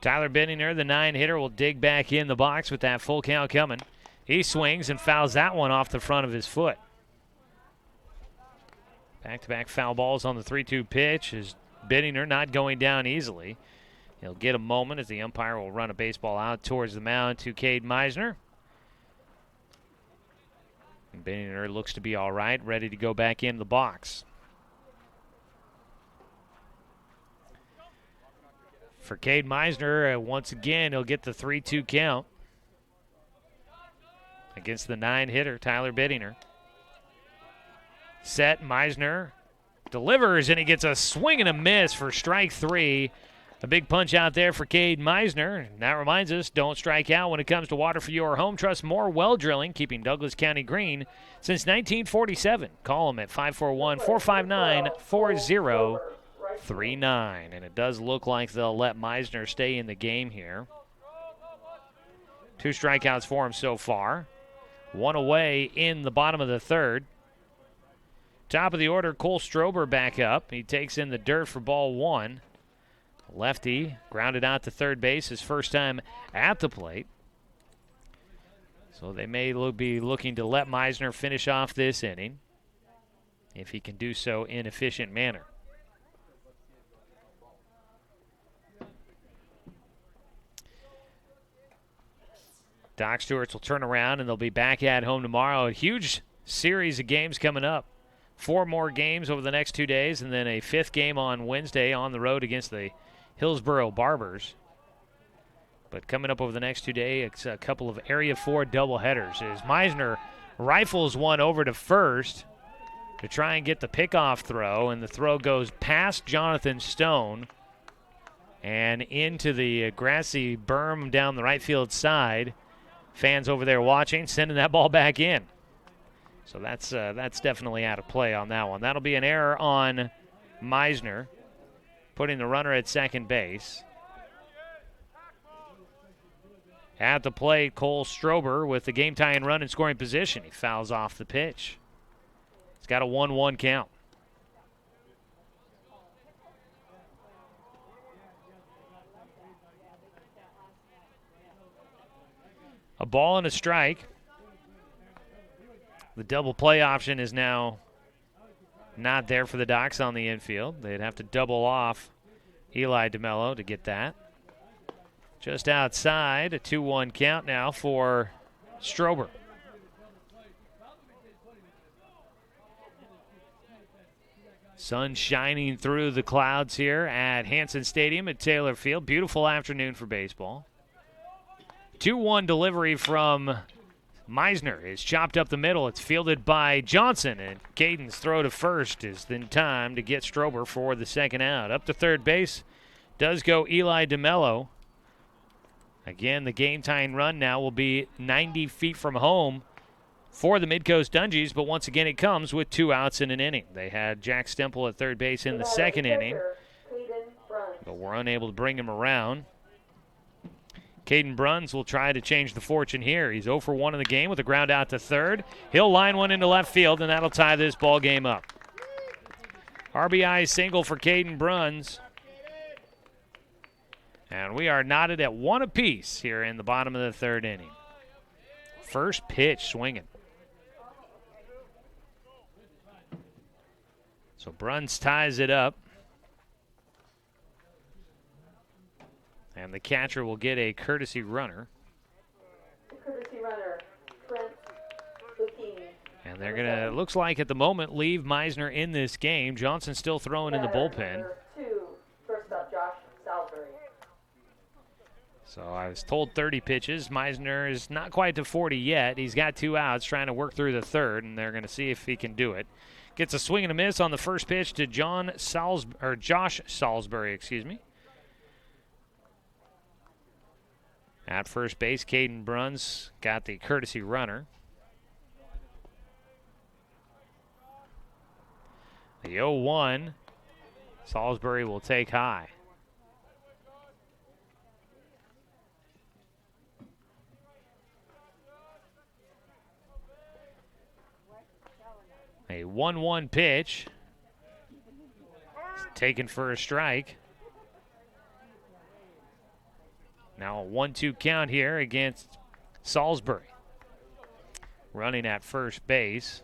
Tyler Bittinger, the 9-hitter, will dig back in the box with that full count coming. He swings and fouls that one off the front of his foot. Back-to-back foul balls on the 3-2 pitch as Bittinger not going down easily. He'll get a moment as the umpire will run a baseball out towards the mound to Cade Meisner. And Bittinger looks to be all right, ready to go back in the box. For Cade Meisner, once again, he'll get the 3-2 count against the 9-hitter, Tyler Bittinger. Set, Meisner delivers, and he gets a swing and a miss for strike 3. A big punch out there for Cade Meisner. And that reminds us, don't strike out when it comes to water for your home. Trust more well drilling, keeping Douglas County green since 1947. Call them at 541-459-4039. And it does look like they'll let Meisner stay in the game here. 2 strikeouts for him so far. 1 away in the bottom of the third. Top of the order, Cole Strober back up. He takes in the dirt for ball 1. Lefty grounded out to third base, his first time at the plate. So they may be looking to let Meisner finish off this inning if he can do so in efficient manner. Doc Stewarts will turn around and they'll be back at home tomorrow. A huge series of games coming up. 4 more games over the next 2 days, and then a 5th game on Wednesday on the road against the Hillsboro Barbers. But coming up over the next 2 days, it's a couple of Area 4 doubleheaders as Meisner rifles one over to first to try and get the pickoff throw, and the throw goes past Jonathan Stone and into the grassy berm down the right field side. Fans over there watching, sending that ball back in. So that's definitely out of play on that one. That'll be an error on Meisner, putting the runner at second base. At the plate, Cole Strober with the game-tying run in scoring position. He fouls off the pitch. He's got a 1-1 count. A ball and a strike. The double play option is now not there for the Docs on the infield. They'd have to double off Eli DeMello to get that. Just outside, a 2-1 count now for Strober. Sun shining through the clouds here at Hanson Stadium at Taylor Field. Beautiful afternoon for baseball. 2-1 delivery from Meisner is chopped up the middle. It's fielded by Johnson, and Caden's throw to first is then time to get Strober for the second out. Up to third base does go Eli DeMello. Again, the game-tying run now will be 90 feet from home for the Midcoast Dungies, but once again it comes with 2 outs in an inning. They had Jack Stemple at third base in the second inning, but were unable to bring him around. Caden Bruns will try to change the fortune here. He's 0 for 1 in the game with a ground out to third. He'll line one into left field, and that'll tie this ball game up. RBI single for Caden Bruns. And we are knotted at 1 apiece here in the bottom of the third inning. First pitch swinging. So Bruns ties it up. And the catcher will get a courtesy runner. Courtesy runner, Trent Zucchini. And they're going to, looks like at the moment, leave Meisner in this game. Johnson still throwing in the bullpen. Number 2, shortstop Josh Salisbury. So I was told 30 pitches. Meisner is not quite to 40 yet. He's got 2 outs trying to work through the third, and they're going to see if he can do it. Gets a swing and a miss on the first pitch to Josh Salisbury, excuse me. At first base, Caden Bruns got the courtesy runner. The 0-1, Salisbury will take high. A 1-1 pitch. It's taken for a strike. Now a 1-2 count here against Salisbury. Running at first base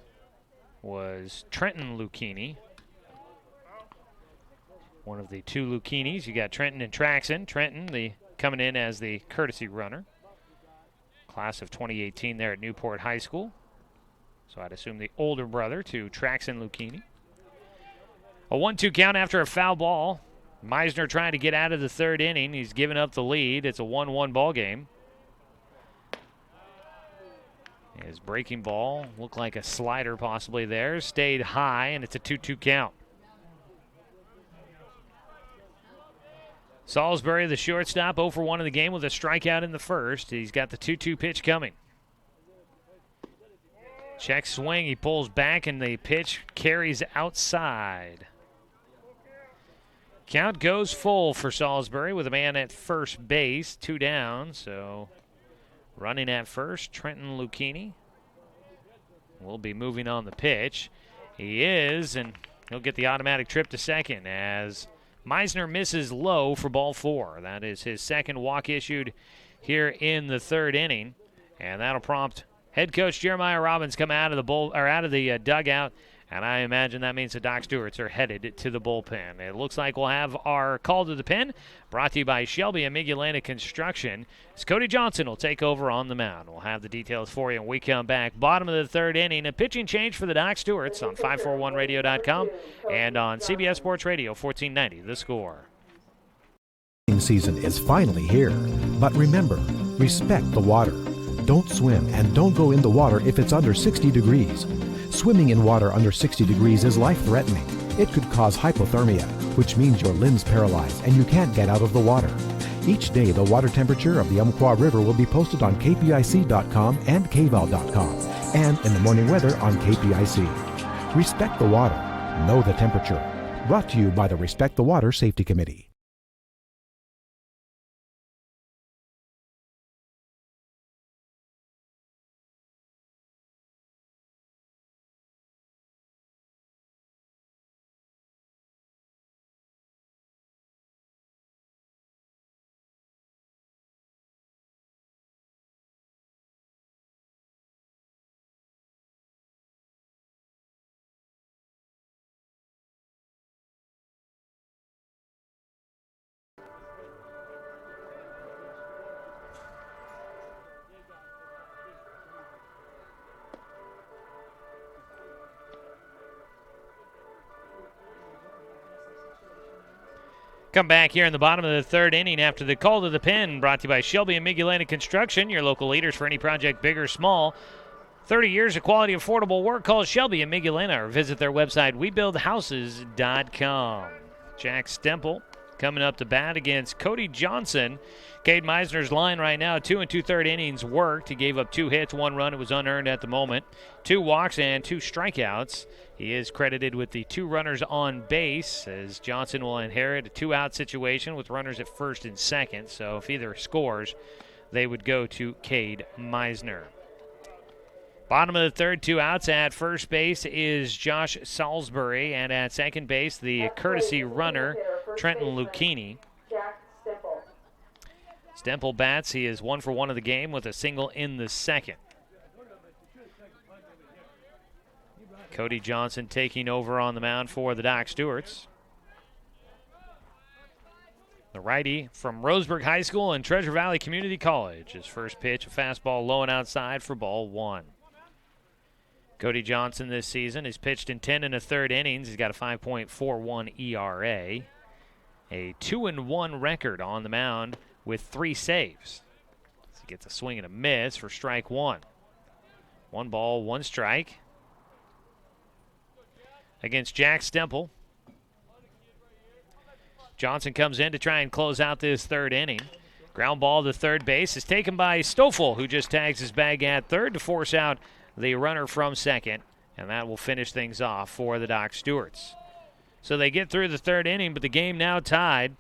was Trenton Lucchini. One of the 2 Lucchinis. You got Trenton and Traxon. Trenton coming in as the courtesy runner. Class of 2018 there at Newport High School. So I'd assume the older brother to Traxon Lucchini. A 1-2 count after a foul ball. Meisner trying to get out of the third inning. He's given up the lead. It's a 1-1 ball game. His breaking ball looked like a slider possibly there. Stayed high, and it's a 2-2 count. Salisbury, the shortstop, 0 for 1 in the game with a strikeout in the first. He's got the 2-2 pitch coming. Check swing, he pulls back, and the pitch carries outside. Count goes full for Salisbury with a man at first base, 2 down. So running at first, Trenton Lucchini will be moving on the pitch. He is, and he'll get the automatic trip to second as Meisner misses low for ball 4. That is his second walk issued here in the third inning, and that'll prompt head coach Jeremiah Robbins come out of the dugout, and I imagine that means the Doc Stewarts are headed to the bullpen. It looks like we'll have our call to the pen brought to you by Shelby and Migulana Construction. As Cody Johnson will take over on the mound. We'll have the details for you when we come back. Bottom of the third inning, a pitching change for the Doc Stewarts on 541radio.com and on CBS Sports Radio 1490, The Score. Season is finally here, but remember, respect the water. Don't swim and don't go in the water if it's under 60 degrees. Swimming in water under 60 degrees is life-threatening. It could cause hypothermia, which means your limbs paralyze and you can't get out of the water. Each day, the water temperature of the Umpqua River will be posted on kpic.com and kval.com, and in the morning weather on KPIC. Respect the water. Know the temperature. Brought to you by the Respect the Water Safety Committee. Come back here in the bottom of the third inning after the call to the pen, brought to you by Shelby and Migulana Construction, your local leaders for any project, big or small. 30 years of quality, affordable work. Call Shelby and Migulana or visit their website, webuildhouses.com. Jack Stempel coming up to bat against Cody Johnson. Cade Meisner's line right now, 2 2/3 innings worked. He gave up 2 hits, 1 run. It was unearned at the moment. 2 walks and 2 strikeouts. He is credited with the 2 runners on base, as Johnson will inherit a 2-out situation with runners at first and second. So if either scores, they would go to Cade Meisner. Bottom of the third, 2 outs. At first base is Josh Salisbury, and at second base, the courtesy runner, Trenton Lucchini. Stempel bats. He is 1 for 1 of the game with a single in the second. Cody Johnson taking over on the mound for the Doc Stewarts. The righty from Roseburg High School and Treasure Valley Community College. His first pitch, a fastball low and outside for ball 1. Cody Johnson this season has pitched in 10 1/3 innings. He's got a 5.41 ERA. A 2-1 record on the mound with 3 saves. So he gets a swing and a miss for strike 1. 1 ball, 1 strike. Against Jack Stemple. Johnson comes in to try and close out this 3rd inning. Ground ball to third base is taken by Stoffel, who just tags his bag at third to force out the runner from second, and that will finish things off for the Doc Stewarts. So they get through the 3rd inning, but the game now tied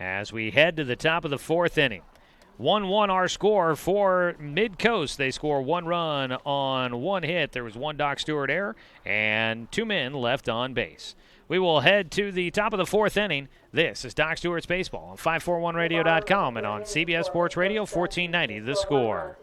as we head to the top of the 4th inning. 1-1 our score for Mid-Coast. They score 1 run on 1 hit. There was 1 Doc Stewart error and 2 men left on base. We will head to the top of the 4th inning. This is Doc Stewart's Baseball on 541radio.com and on CBS Sports Radio 1490 The Score.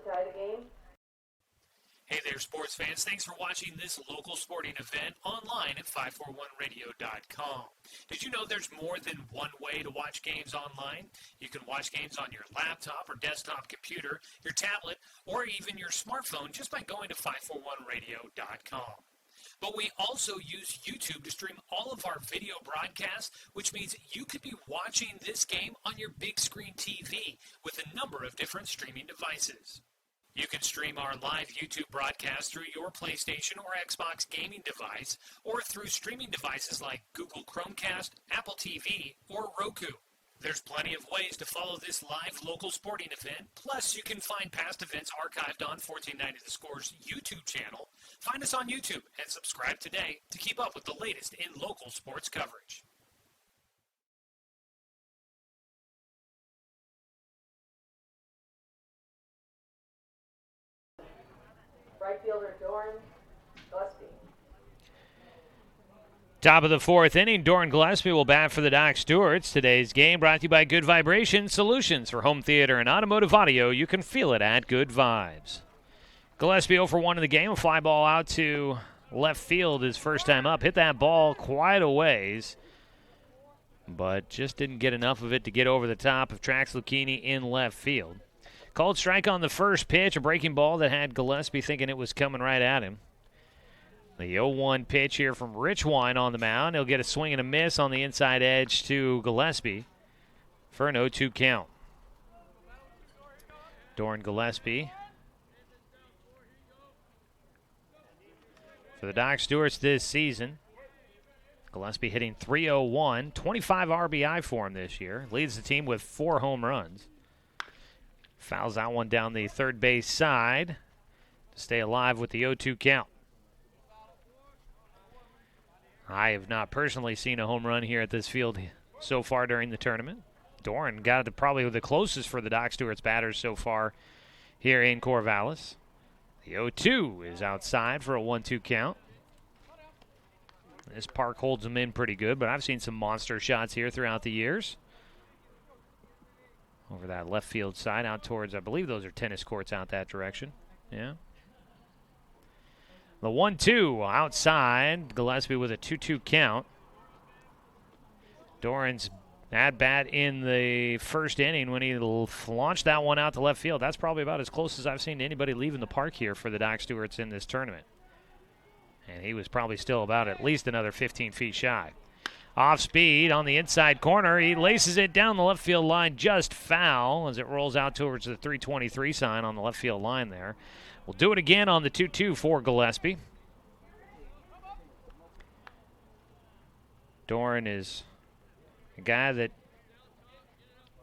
Hey there, sports fans. Thanks for watching this local sporting event online at 541radio.com. Did you know there's more than one way to watch games online? You can watch games on your laptop or desktop computer, your tablet, or even your smartphone just by going to 541radio.com. But we also use YouTube to stream all of our video broadcasts, which means you could be watching this game on your big screen TV with a number of different streaming devices. You can stream our live YouTube broadcast through your PlayStation or Xbox gaming device, or through streaming devices like Google Chromecast, Apple TV, or Roku. There's plenty of ways to follow this live local sporting event. Plus, you can find past events archived on 1490 The Score's YouTube channel. Find us on YouTube and subscribe today to keep up with the latest in local sports coverage. Right fielder Tourn, Gillespie. Top of the 4th inning, Doran Gillespie will bat for the Doc Stewarts. Today's game brought to you by Good Vibration Solutions for home theater and automotive audio. You can feel it at Good Vibes. Gillespie 0 for 1 in the game. A fly ball out to left field his first time up. Hit that ball quite a ways, but just didn't get enough of it to get over the top of Trax Lucchini in left field. Called strike on the first pitch, a breaking ball that had Gillespie thinking it was coming right at him. The 0-1 pitch here from Rich Wine on the mound. He'll get a swing and a miss on the inside edge to Gillespie for an 0-2 count. Doran Gillespie for the Doc Stewarts this season. Gillespie hitting .301, 25 RBI for him this year. Leads the team with 4 home runs. Fouls that one down the third base side to stay alive with the 0-2 count. I have not personally seen a home run here at this field so far during the tournament. Doran got it probably the closest for the Doc Stewart's batters so far here in Corvallis. The 0-2 is outside for a 1-2 count. This park holds them in pretty good, but I've seen some monster shots here throughout the years. Over that left field side out towards, I believe those are tennis courts out that direction. Yeah. The 1-2 outside. Gillespie with a 2-2 count. Doran's at bat in the first inning when he launched that one out to left field. That's probably about as close as I've seen anybody leaving the park here for the Doc Stewarts in this tournament. And he was probably still about at least another 15 feet shy. Off speed on the inside corner. He laces it down the left field line, just foul as it rolls out towards the 323 sign on the left field line there. We'll do it again on the 2-2 for Gillespie. Doran is a guy that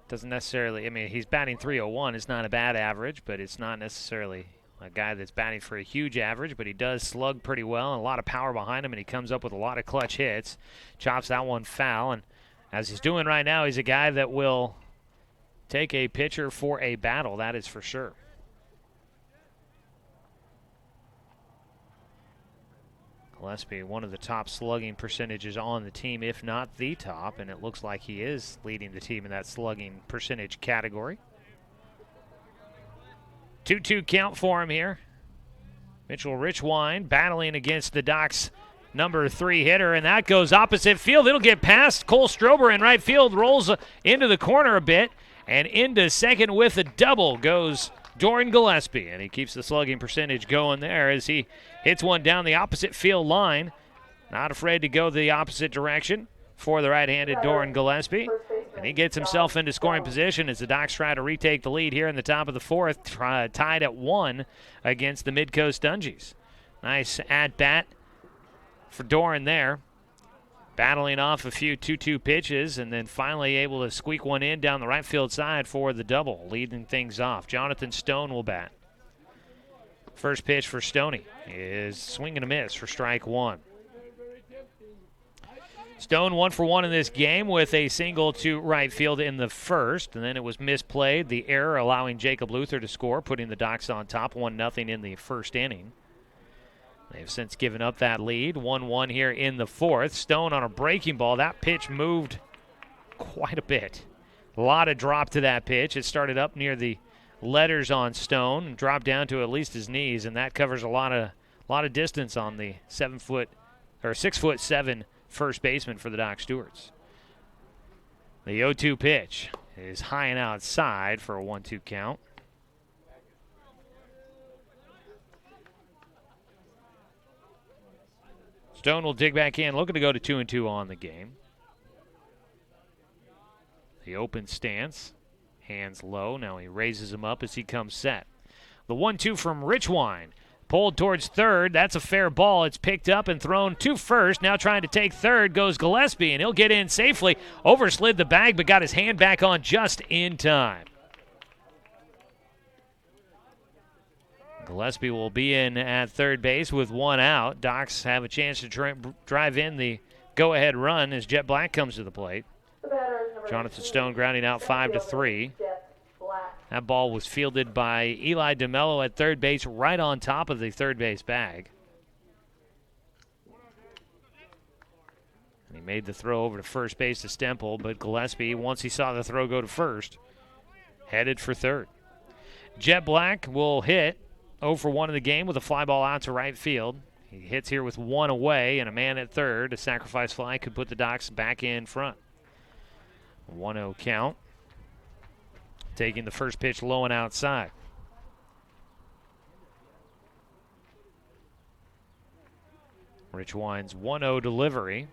doesn't necessarily, I mean, he's batting .301. It's not a bad average, but it's not necessarily a guy that's batting for a huge average, but he does slug pretty well and a lot of power behind him, and he comes up with a lot of clutch hits. Chops that one foul, and as he's doing right now, he's a guy that will take a pitcher for a battle, that is for sure. Gillespie, one of the top slugging percentages on the team, if not the top, and it looks like he is leading the team in that slugging percentage category. 2-2 count for him here. Mitchell Richwine battling against the Doc's number 3 hitter, and that goes opposite field. It'll get past Cole Strober in right field, rolls into the corner a bit, and into second with a double goes Tourn Gillespie, and he keeps the slugging percentage going there as he hits one down the opposite field line. Not afraid to go the opposite direction for the right-handed Tourn Gillespie. And he gets himself into scoring position as the Docs try to retake the lead here in the top of the 4th, tied at 1 against the Midcoast Dungies. Nice at-bat for Tourn there, battling off a few 2-2 pitches and then finally able to squeak one in down the right field side for the double, leading things off. Jonathan Stone will bat. First pitch for Stoney is swing and a miss for strike 1. Stone 1 for 1 in this game with a single to right field in the first, and then it was misplayed. The error allowing Jacob Luther to score, putting the Docs on top 1-0 in the first inning. They've since given up that lead. 1-1 here in the 4th. Stone on a breaking ball. That pitch moved quite a bit. A lot of drop to that pitch. It started up near the letters on Stone and dropped down to at least his knees, and that covers a lot of distance on the 6'7" first baseman for the Doc Stewarts. The 0-2 pitch is high and outside for a 1-2 count. Stone will dig back in, looking to go to 2-2 on the game. The open stance, hands low. Now he raises them up as he comes set. The 1-2 from Richwine. Pulled towards third. That's a fair ball. It's picked up and thrown to first. Now trying to take third goes Gillespie, and he'll get in safely. Overslid the bag, but got his hand back on just in time. Gillespie will be in at third base with 1 out. Docs have a chance to drive in the go-ahead run as Jet Black comes to the plate. Jonathan Stone grounding out 5-3. That ball was fielded by Eli DeMello at third base, right on top of the third base bag. And he made the throw over to first base to Stemple, but Gillespie, once he saw the throw go to first, headed for third. Jet Black will hit 0 for 1 in the game with a fly ball out to right field. He hits here with 1 away and a man at third. A sacrifice fly could put the Docs back in front. 1-0 count. Taking the first pitch low and outside. Rich Wine's 1-0 delivery.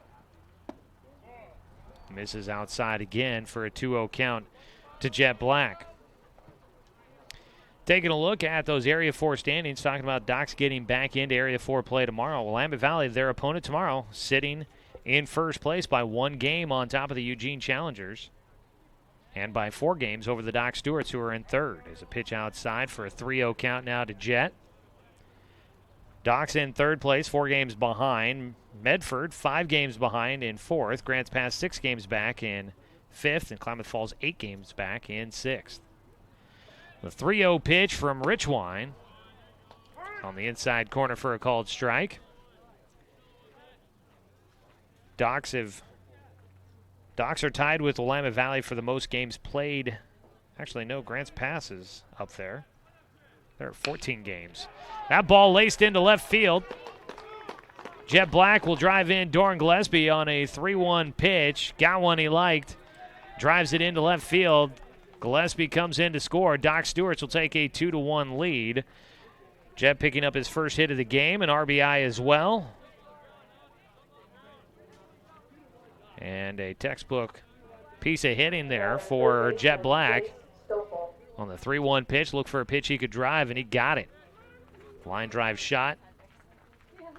Misses outside again for a 2-0 count to Jet Black. Taking a look at those Area 4 standings, talking about Docs getting back into Area 4 play tomorrow. Willamette Valley, their opponent tomorrow, sitting in first place by 1 game on top of the Eugene Challengers. And by 4 games over the Doc Stewarts, who are in third. There's a pitch outside for a 3-0 count now to Jet. Docs in third place, 4 games behind. Medford, 5 games behind in fourth. Grants Pass, 6 games back in fifth. And Klamath Falls, 8 games back in sixth. The 3-0 pitch from Richwine on the inside corner for a called strike. Docs are tied with Willamette Valley for the most games played. Actually, no, Grants Pass is up there. They're at 14 games. That ball laced into left field. Jet Black will drive in Tourn Gillespie on a 3-1 pitch. Got one he liked. Drives it into left field. Gillespie comes in to score. Doc Stewarts will take a 2-1 lead. Jet picking up his first hit of the game, an RBI as well. And a textbook piece of hitting there for Jet Black. On the 3-1 pitch, look for a pitch he could drive, and he got it. Line drive shot.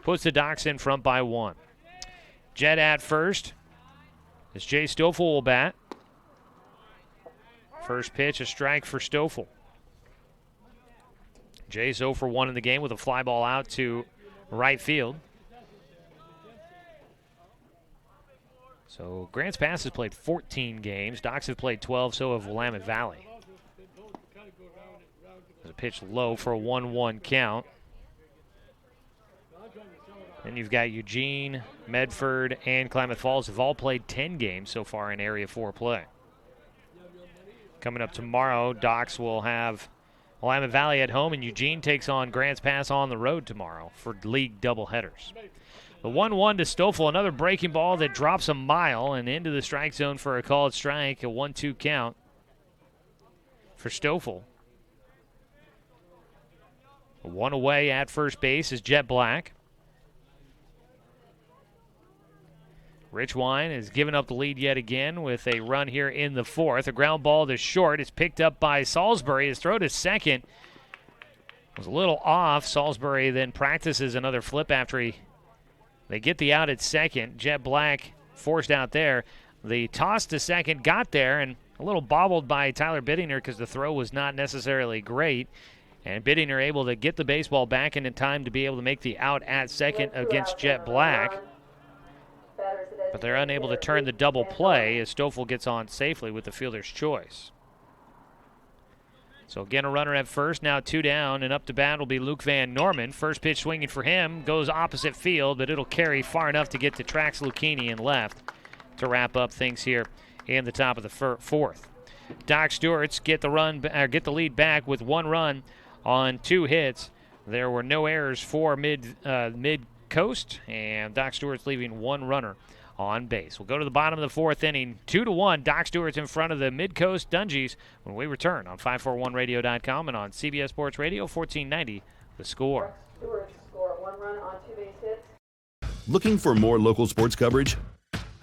Puts the Docs in front by 1. Jet at first. As Jay Stoffel will bat. First pitch, a strike for Stoffel. Jay's 0 for 1 in the game with a fly ball out to right field. So Grants Pass has played 14 games. Docs have played 12, so have Willamette Valley. There's a pitch low for a 1-1 count. Then you've got Eugene, Medford, and Klamath Falls have all played 10 games so far in Area 4 play. Coming up tomorrow, Docs will have Willamette Valley at home, and Eugene takes on Grants Pass on the road tomorrow for league doubleheaders. The 1-1 to Stoffel, another breaking ball that drops a mile and into the strike zone for a called strike, a 1-2 count for Stoffel. One away at first base is Jet Black. Richwine has given up the lead yet again with a run here in the fourth. A ground ball to short is picked up by Salisbury. His throw to second was a little off. Salisbury then practices another flip after they get the out at second. Jet Black forced out there. The toss to second got there and a little bobbled by Tyler Bittinger because the throw was not necessarily great. And Bittinger able to get the baseball back in time to be able to make the out at second against Jet Black. But they're unable to turn the double play as Stoffel gets on safely with the fielder's choice. So again, a runner at first, now 2 down, and up to bat will be Luke Van Norman. First pitch swinging for him, goes opposite field, but it'll carry far enough to get to Trax Lucchini and left to wrap up things here in the top of the fourth. Doc Stewart's get the lead back with 1 run on 2 hits. There were no errors for mid-coast, and Doc Stewart's leaving 1 runner on base. We'll go to the bottom of the fourth inning. 2-1. Doc Stewart's in front of the Mid-Coast Dungies when we return on 541radio.com and on CBS Sports Radio 1490. The Score. Stewart score 1 run on 2 base hits. Looking for more local sports coverage?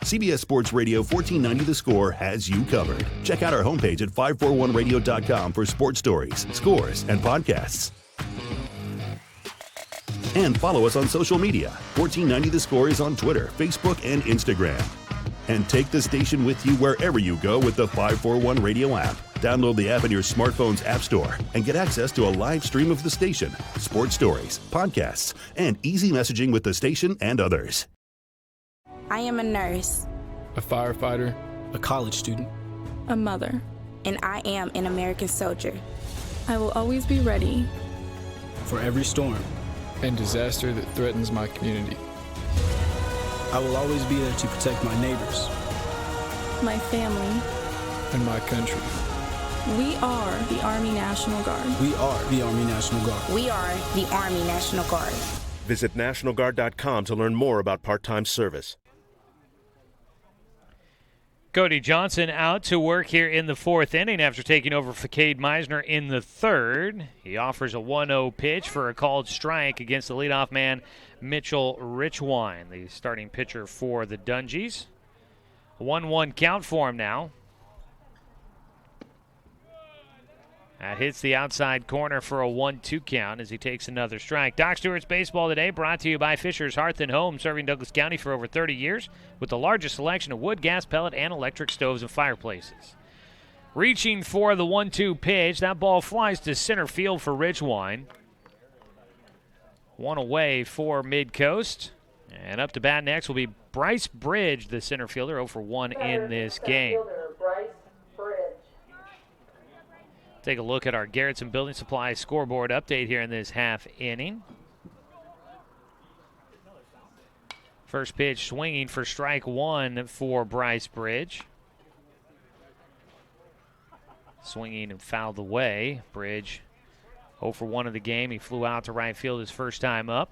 CBS Sports Radio 1490 The Score has you covered. Check out our homepage at 541radio.com for sports stories, scores, and podcasts. And follow us on social media. 1490 The Score is on Twitter, Facebook, and Instagram. And take the station with you wherever you go with the 541 Radio app. Download the app in your smartphone's app store and get access to a live stream of the station, sports stories, podcasts, and easy messaging with the station and others. I am a nurse, a firefighter, a college student, a mother, and I am an American soldier. I will always be ready for every storm and disaster that threatens my community. I will always be there to protect my neighbors, my family, and my country. We are the Army National Guard. We are the Army National Guard. We are the Army National Guard. Visit nationalguard.com to learn more about part-time service. Cody Johnson out to work here in the fourth inning after taking over for Cade Meisner in the third. He offers a 1-0 pitch for a called strike against the leadoff man, Mitchell Richwine, the starting pitcher for the Dungies. A 1-1 count for him now. That hits the outside corner for a 1-2 count as he takes another strike. Doc Stewart's Baseball Today brought to you by Fisher's Hearth and Home, serving Douglas County for over 30 years with the largest selection of wood, gas, pellet, and electric stoves and fireplaces. Reaching for the 1-2 pitch. That ball flies to center field for Richwine. 1 away for Mid-Coast. And up to bat next will be Bryce Bridge, the center fielder, 0 for 1 in this game. Take a look at our Garrettson Building Supply scoreboard update here in this half inning. First pitch swinging for strike 1 for Bryce Bridge. Swinging and fouled away. Bridge 0 for 1 of the game. He flew out to right field his first time up.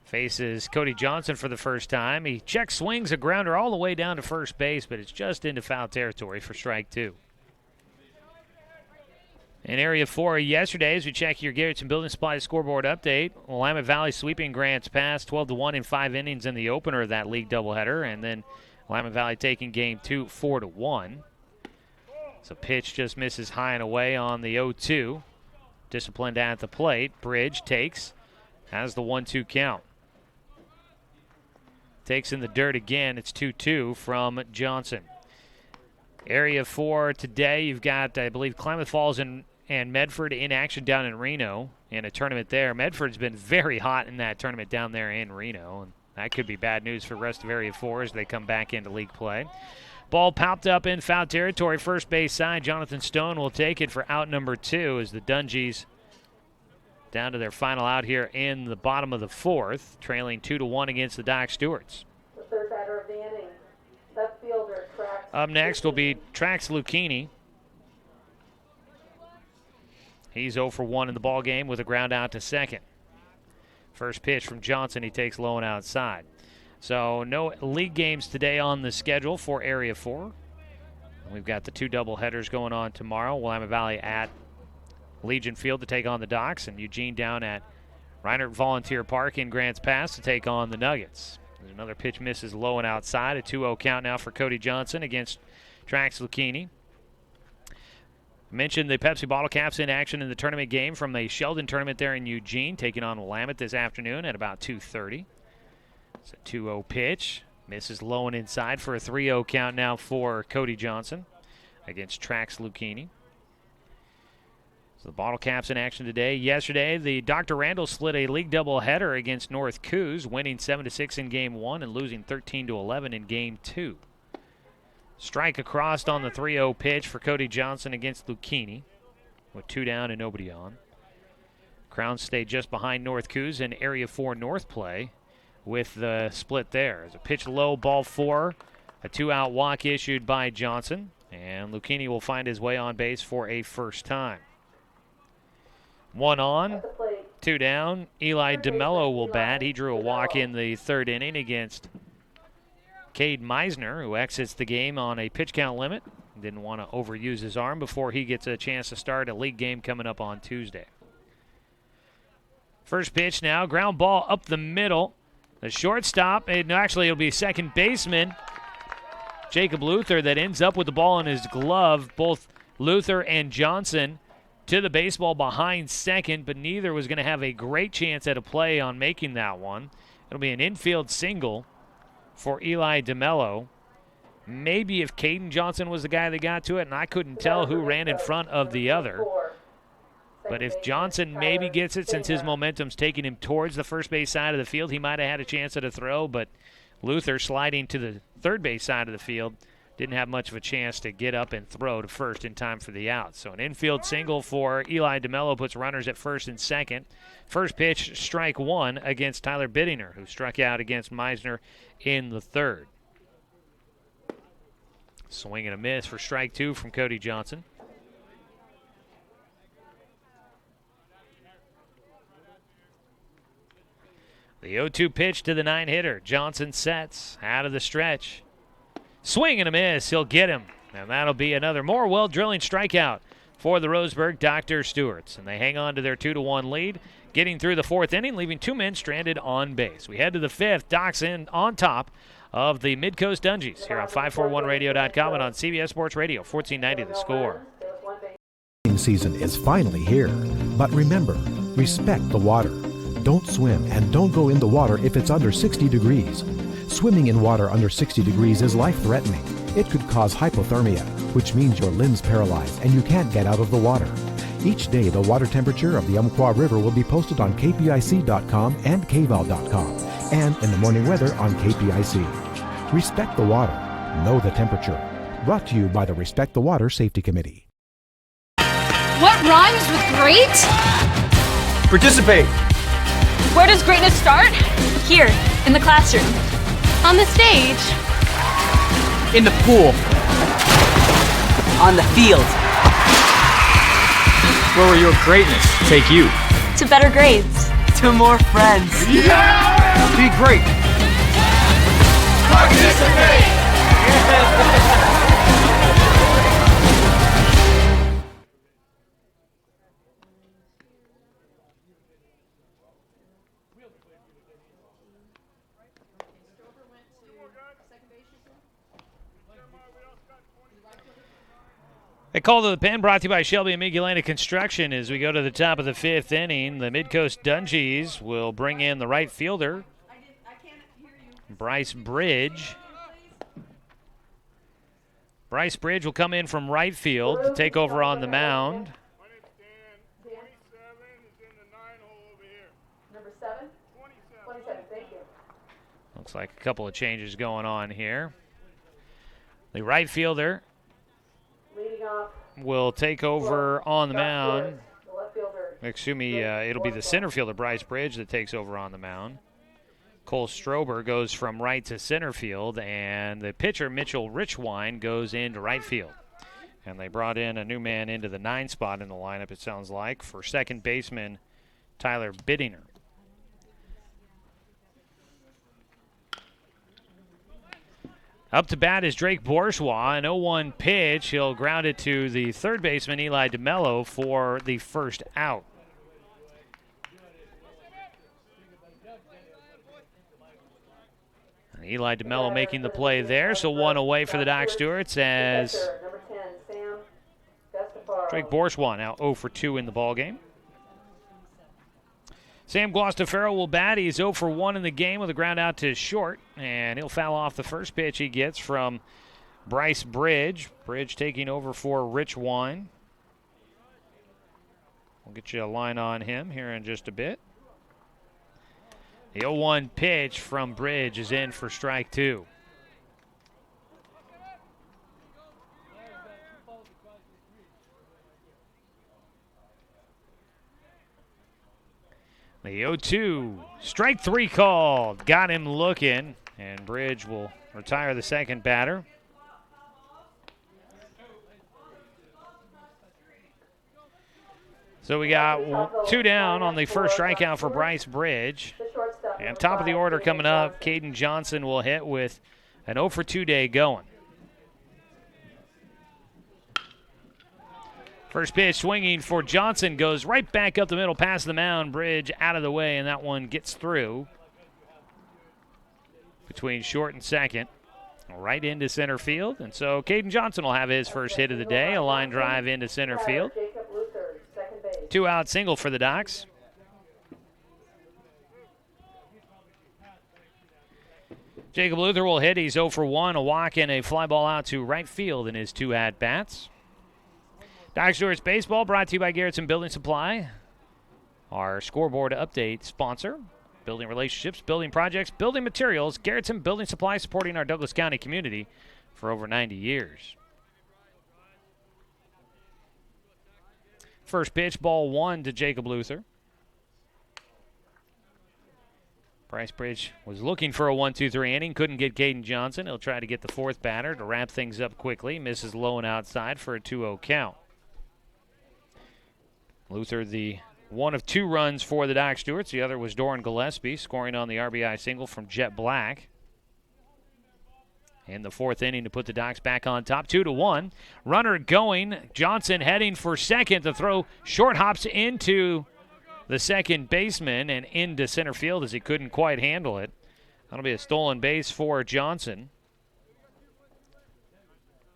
Faces Cody Johnson for the first time. He checks swings a grounder all the way down to first base, but it's just into foul territory for strike 2. In Area 4 yesterday, as we check your Garrettson Building Supply scoreboard update, Willamette Valley sweeping Grants Pass 12-1 in 5 innings in the opener of that league doubleheader, and then Willamette Valley taking game 2 4-1. So pitch just misses high and away on the 0-2. Disciplined at the plate. Bridge takes, has the 1-2 count. Takes in the dirt again. It's 2-2 from Johnson. Area 4 today, you've got, I believe, Klamath Falls and Medford in action down in Reno in a tournament there. Medford's been very hot in that tournament down there in Reno, and that could be bad news for the rest of Area 4 as they come back into league play. Ball popped up in foul territory, first base side. Jonathan Stone will take it for out number 2 as the Dungies down to their final out here in the bottom of the fourth, trailing 2-1 against the Doc Stewarts. The third batter of the inning, left fielder Trax. Up next will be Trax Lucchini. He's 0 for 1 in the ball game with a ground out to second. First pitch from Johnson, he takes low and outside. So no league games today on the schedule for Area 4. We've got the 2 doubleheaders going on tomorrow. Willamette Valley at Legion Field to take on the Docks, and Eugene down at Reinhardt Volunteer Park in Grants Pass to take on the Nuggets. There's another pitch misses low and outside. A 2-0 count now for Cody Johnson against Trax Lucchini. Mentioned the Pepsi bottle caps in action in the tournament game from the Sheldon tournament there in Eugene, taking on Willamette this afternoon at about 2:30. It's a 2-0 pitch. Misses low and inside for a 3-0 count now for Cody Johnson against Trax Lucchini. So the bottle caps in action today. Yesterday, the Dr. Randall slid a league doubleheader against North Coos, winning 7-6 in Game 1 and losing 13-11 in Game 2. Strike across on the 3-0 pitch for Cody Johnson against Lucchini with 2 down and nobody on. Crowns stay just behind North Coos in Area 4 North play with the split there. There's a pitch low, ball 4, a 2-out walk issued by Johnson, and Lucchini will find his way on base for a first time. 1 on, 2 down. Eli DeMello will bat. He drew a walk in the 3rd inning against Cade Meisner, who exits the game on a pitch count limit. Didn't want to overuse his arm before he gets a chance to start a league game coming up on Tuesday. First pitch now, ground ball up the middle. The shortstop, it'll be second baseman Jacob Luther that ends up with the ball in his glove. Both Luther and Johnson to the baseball behind second, but neither was going to have a great chance at a play on making that one. It'll be an infield single for Eli DeMello. Maybe if Caden Johnson was the guy that got to it, and I couldn't tell who ran in front of the other. But if Johnson maybe gets it, since his momentum's taking him towards the first base side of the field, he might have had a chance at a throw, but Luther sliding to the third base side of the field didn't have much of a chance to get up and throw to first in time for the out. So an infield single for Eli DeMello puts runners at first and second. First pitch, strike 1 against Tyler Bittinger, who struck out against Meisner in the 3rd. Swing and a miss for strike 2 from Cody Johnson. The 0-2 pitch to the 9-hitter. Johnson sets out of the stretch. Swing and a miss. He'll get him. And that'll be another more well-drilling strikeout for the Roseburg Dr. Stewarts. And they hang on to their 2-1 lead, getting through the 4th inning, leaving 2 men stranded on base. We head to the 5th. Doc's in on top of the Midcoast Dungies here on 541radio.com and on CBS Sports Radio, 1490 The Score. Season is finally here. But remember, respect the water. Don't swim and don't go in the water if it's under 60 degrees. Swimming in water under 60 degrees is life-threatening. It could cause hypothermia, which means your limbs paralyzed and you can't get out of the water. Each day, the water temperature of the Umpqua River will be posted on kpic.com and kval.com, and in the morning weather on KPIC. Respect the water. Know the temperature. Brought to you by the Respect the Water Safety Committee. What rhymes with great? Participate. Where does greatness start? Here, in the classroom. On the stage. In the pool. On the field. Where will your greatness take you? To better grades. To more friends. Yeah! Be great. Participate! A call to the pen brought to you by Shelby and Migulena Construction as we go to the top of the 5th inning. The Midcoast Dungies will bring in the right fielder, Bryce Bridge. Bryce Bridge will come in from right field to take over on the mound. Number 7? 27, thank you. Looks like a couple of changes going on here. The right fielder will take over on the mound. Excuse me, it'll be the center fielder, Bryce Bridge, that takes over on the mound. Cole Strober goes from right to center field, and the pitcher, Mitchell Richwine, goes into right field. And they brought in a new man into the 9 spot in the lineup, it sounds like, for second baseman Tyler Bittinger. Up to bat is Drake Bourgeois, an 0-1 pitch. He'll ground it to the third baseman, Eli DeMello, for the first out. And Eli DeMello making the play there, so one away for the Doc Stewarts as Drake Bourgeois now 0 for 2 in the ballgame. Sam Guastafaro will bat. He's 0 for 1 in the game with a ground out to short, and he'll foul off the first pitch he gets from Bryce Bridge. Bridge taking over for Rich Wine. We'll get you a line on him here in just a bit. The 0-1 pitch from Bridge is in for strike 2. The 0-2, strike 3 called. Got him looking, and Bridge will retire the second batter. So we got 2 down on the first strikeout for Bryce Bridge. And top of the order coming up, Caden Johnson will hit with an 0 for 2 day going. First pitch swinging for Johnson goes right back up the middle past the mound. Bridge out of the way, and that one gets through between short and second, right into center field. And so Caden Johnson will have his first hit of the day, a line drive into center field. 2-out single for the Docs. Jacob Luther will hit. He's 0 for 1, a walk and a fly ball out to right field in his 2 at-bats. Doc Stewart's Baseball brought to you by Garrettson Building Supply, our scoreboard update sponsor. Building relationships, building projects, building materials. Garrettson Building Supply supporting our Douglas County community for over 90 years. First pitch, ball 1 to Jacob Luther. Bryce Bridge was looking for a 1-2-3 inning, couldn't get Caden Johnson. He'll try to get the fourth batter to wrap things up quickly. Misses low and outside for a 2-0 count. Luther, the one of 2 runs for the Doc Stewarts. The other was Doran Gillespie, scoring on the RBI single from Jet Black. In the 4th inning to put the Docs back on top, 2-1. Runner going, Johnson heading for second. The throw short hops into the second baseman and into center field as he couldn't quite handle it. That'll be a stolen base for Johnson.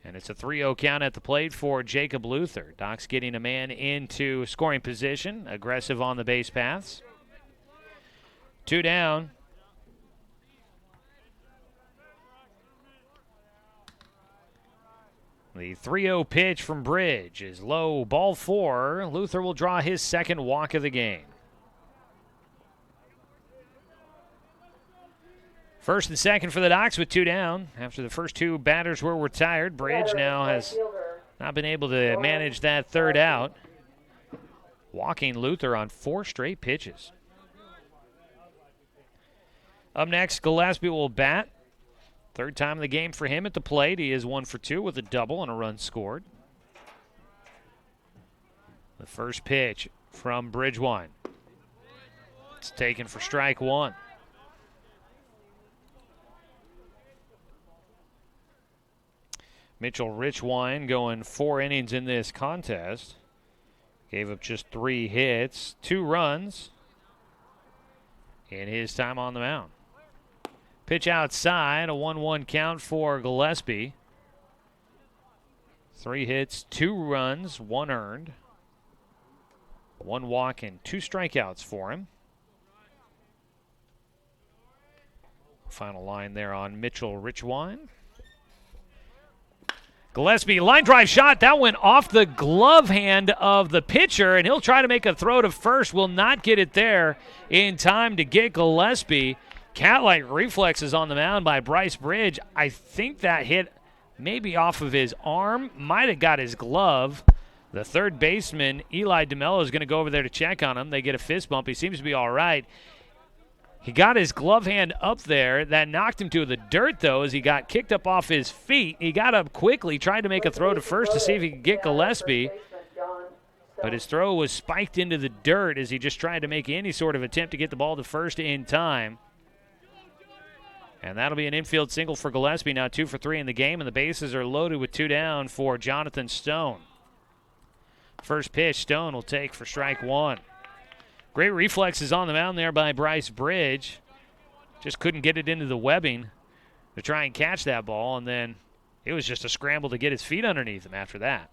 And it's a 3-0 count at the plate for Jacob Luther. Docs getting a man into scoring position, aggressive on the base paths. 2 down. The 3-0 pitch from Bridge is low, ball 4. Luther will draw his second walk of the game. First and second for the Docs with 2 down. After the first 2 batters were retired, Bridge now has not been able to manage that third out. Walking Luther on 4 straight pitches. Up next, Gillespie will bat. Third time of the game for him at the plate. He is 1 for 2 with a double and a run scored. The first pitch from Bridgewine. It's taken for strike 1. Mitchell Richwine going 4 innings in this contest. Gave up just 3 hits, 2 runs in his time on the mound. Pitch outside, a 1-1 count for Gillespie. 3 hits, 2 runs, 1 earned. 1 walk and 2 strikeouts for him. Final line there on Mitchell Richwine. Gillespie, line drive shot. That went off the glove hand of the pitcher, and he'll try to make a throw to first. Will not get it there in time to get Gillespie. Cat-like reflexes on the mound by Bryce Bridge. I think that hit maybe off of his arm. Might have got his glove. The third baseman, Eli DeMello, is going to go over there to check on him. They get a fist bump. He seems to be all right. He got his glove hand up there. That knocked him to the dirt, though, as he got kicked up off his feet. He got up quickly, tried to make a throw to first to see if he could get Gillespie. But his throw was spiked into the dirt as he just tried to make any sort of attempt to get the ball to first in time. And that'll be an infield single for Gillespie, now 2 for 3 in the game, and the bases are loaded with 2 down for Jonathan Stone. First pitch, Stone will take for strike 1. Great reflexes on the mound there by Bryce Bridge. Just couldn't get it into the webbing to try and catch that ball, and then it was just a scramble to get his feet underneath him after that.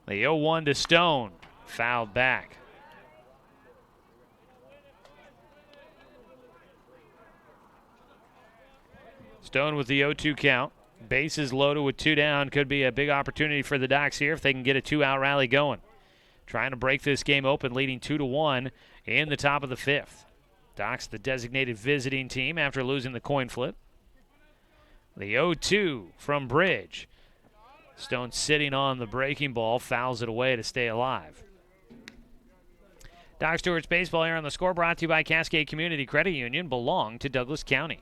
The 0-1 to Stone, fouled back. Stone with the 0-2 count. Bases loaded with 2 down. Could be a big opportunity for the Docs here if they can get a 2-out rally going. Trying to break this game open, leading 2-1 in the top of the 5th. Docs, the designated visiting team after losing the coin flip. The 0-2 from Bridge. Stone sitting on the breaking ball, fouls it away to stay alive. Doc Stewart's baseball here on the score, brought to you by Cascade Community Credit Union, belong to Douglas County.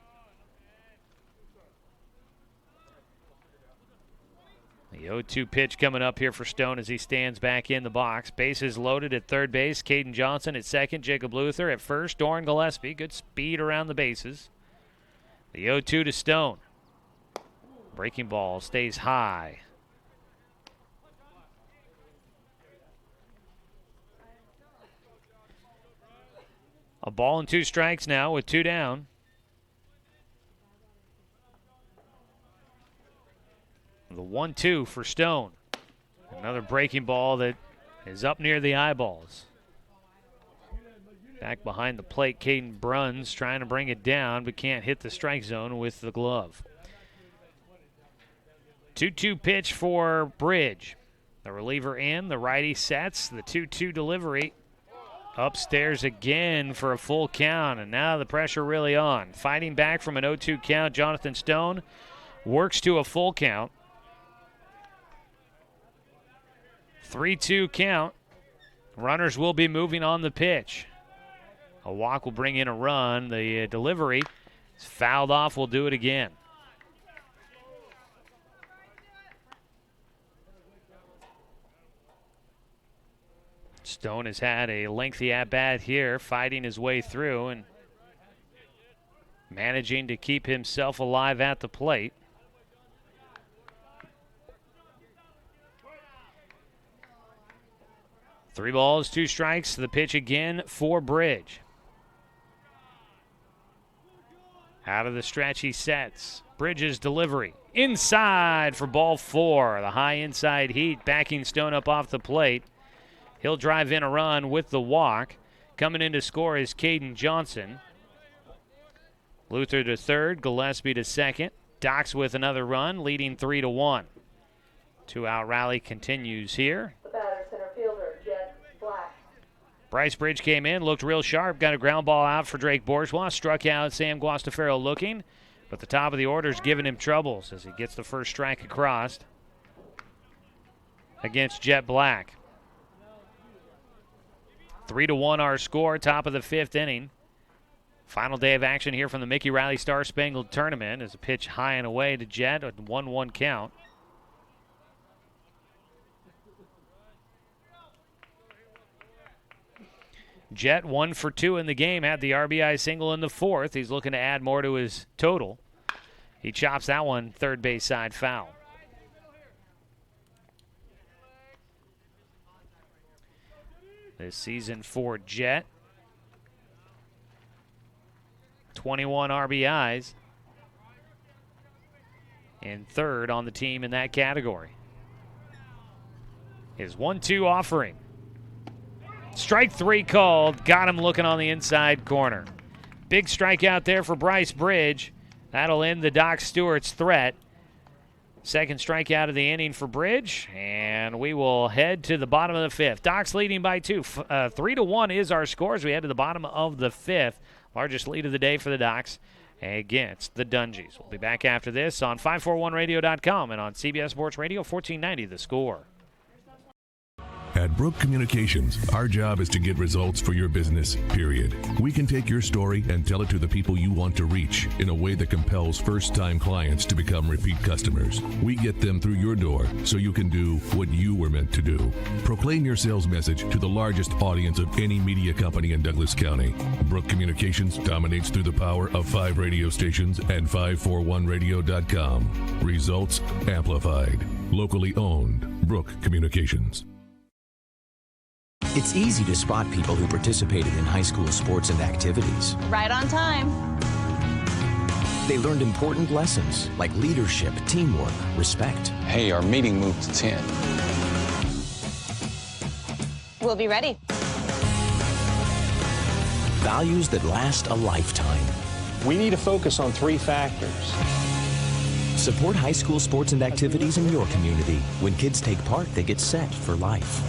The 0-2 pitch coming up here for Stone as he stands back in the box. Bases loaded at third base. Caden Johnson at second. Jacob Luther at first. Tourn Gillespie. Good speed around the bases. The 0-2 to Stone. Breaking ball stays high. A ball and 2 strikes now with 2 down. The 1-2 for Stone. Another breaking ball that is up near the eyeballs. Back behind the plate, Caden Bruns trying to bring it down, but can't hit the strike zone with the glove. 2-2 pitch for Bridge. The reliever in, the righty sets, the 2-2 delivery. Upstairs again for a full count, and now the pressure really on. Fighting back from an 0-2 count, Jonathan Stone works to a full count. 3-2 count. Runners will be moving on the pitch. A walk will bring in a run. The delivery is fouled off. We'll do it again. Stone has had a lengthy at-bat here, fighting his way through and managing to keep himself alive at the plate. Three balls, 2 strikes. The pitch again for Bridge. Out of the stretch he sets. Bridge's delivery. Inside for ball 4. The high inside heat backing Stone up off the plate. He'll drive in a run with the walk. Coming in to score is Caden Johnson. Luther to third, Gillespie to second. Docs with another run, leading 3-1. 2-out rally continues here. The batter, center fielder, Jet Black. Bryce Bridge came in, looked real sharp, got a ground ball out for Drake Bourgeois, struck out Sam Guastafaro looking, but the top of the order's giving him troubles as he gets the first strike across against Jet Black. 3-1 our score, top of the 5th inning. Final day of action here from the Mickey Riley Star Spangled Tournament as a pitch high and away to Jet, a 1-1 count. Jet 1 for 2 in the game, had the RBI single in the 4th. He's looking to add more to his total. He chops that one third base side foul. This season for Jet, 21 RBIs and 3rd on the team in that category. His 1-2 offering. Strike 3 called. Got him looking on the inside corner. Big strikeout there for Bryce Bridge. That'll end the Doc Stewart's threat. Second strikeout of the inning for Bridge, and we will head to the bottom of the 5th. Docs leading by 2. 3-1 is our score as we head to the bottom of the 5th. Largest lead of the day for the Docs against the Dungies. We'll be back after this on 541radio.com and on CBS Sports Radio 1490 The Score. At Brook Communications, our job is to get results for your business, period. We can take your story and tell it to the people you want to reach in a way that compels first-time clients to become repeat customers. We get them through your door so you can do what you were meant to do. Proclaim your sales message to the largest audience of any media company in Douglas County. Brook Communications dominates through the power of 5 radio stations and 541radio.com. Results amplified. Locally owned. Brook Communications. It's easy to spot people who participated in high school sports and activities. Right on time. They learned important lessons like leadership, teamwork, respect. Hey, our meeting moved to 10. We'll be ready. Values that last a lifetime. We need to focus on 3 factors. Support high school sports and activities in your community. When kids take part, they get set for life.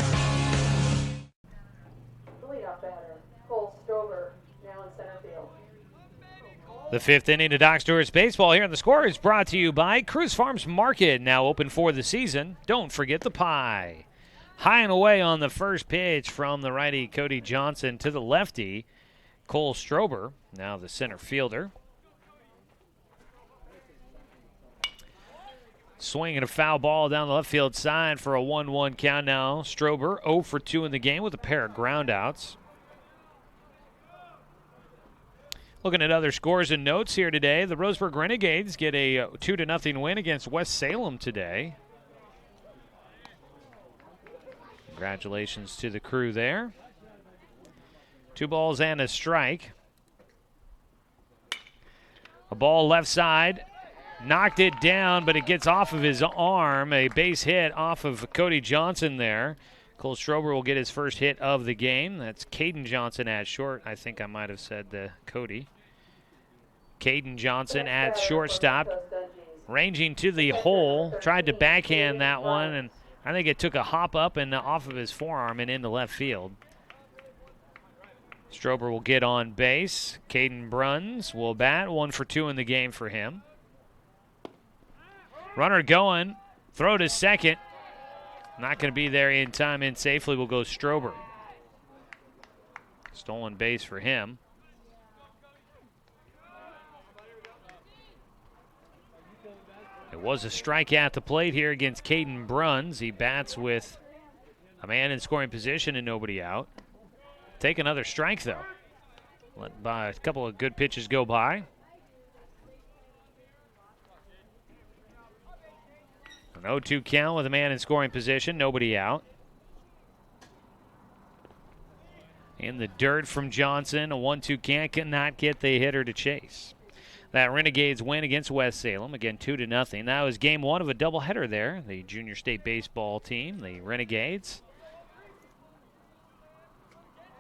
The 5th inning of Doc Stewart's baseball here on The Score is brought to you by Cruise Farms Market, now open for the season. Don't forget the pie. High and away on the first pitch from the righty Cody Johnson to the lefty Cole Strober, now the center fielder. Swinging a foul ball down the left field side for a 1-1 count now. Strober 0 for 2 in the game with a pair of groundouts. Looking at other scores and notes here today, the Roseburg Renegades get a 2-0 win against West Salem today. Congratulations to the crew there. 2 balls and a strike. A ball left side. Knocked it down, but it gets off of his arm. A base hit off of Cody Johnson there. Cole Strober will get his first hit of the game. That's Caden Johnson at short. I think I might have said Cody. Caden Johnson at shortstop. Ranging to the hole. Tried to backhand that one, and I think it took a hop up and off of his forearm and into left field. Strober will get on base. Caden Bruns will bat. 1 for 2 in the game for him. Runner going. Throw to second. Not going to be there in time and safely will go Strober. Stolen base for him. It was a strike at the plate here against Caden Bruns. He bats with a man in scoring position and nobody out. Take another strike, though. Let a couple of good pitches go by. An 0-2 count with a man in scoring position, nobody out. In the dirt from Johnson, a 1-2 count, cannot get the hitter to chase. That Renegades win against West Salem, again 2-0. That was game 1 of a doubleheader there. The junior state baseball team, the Renegades.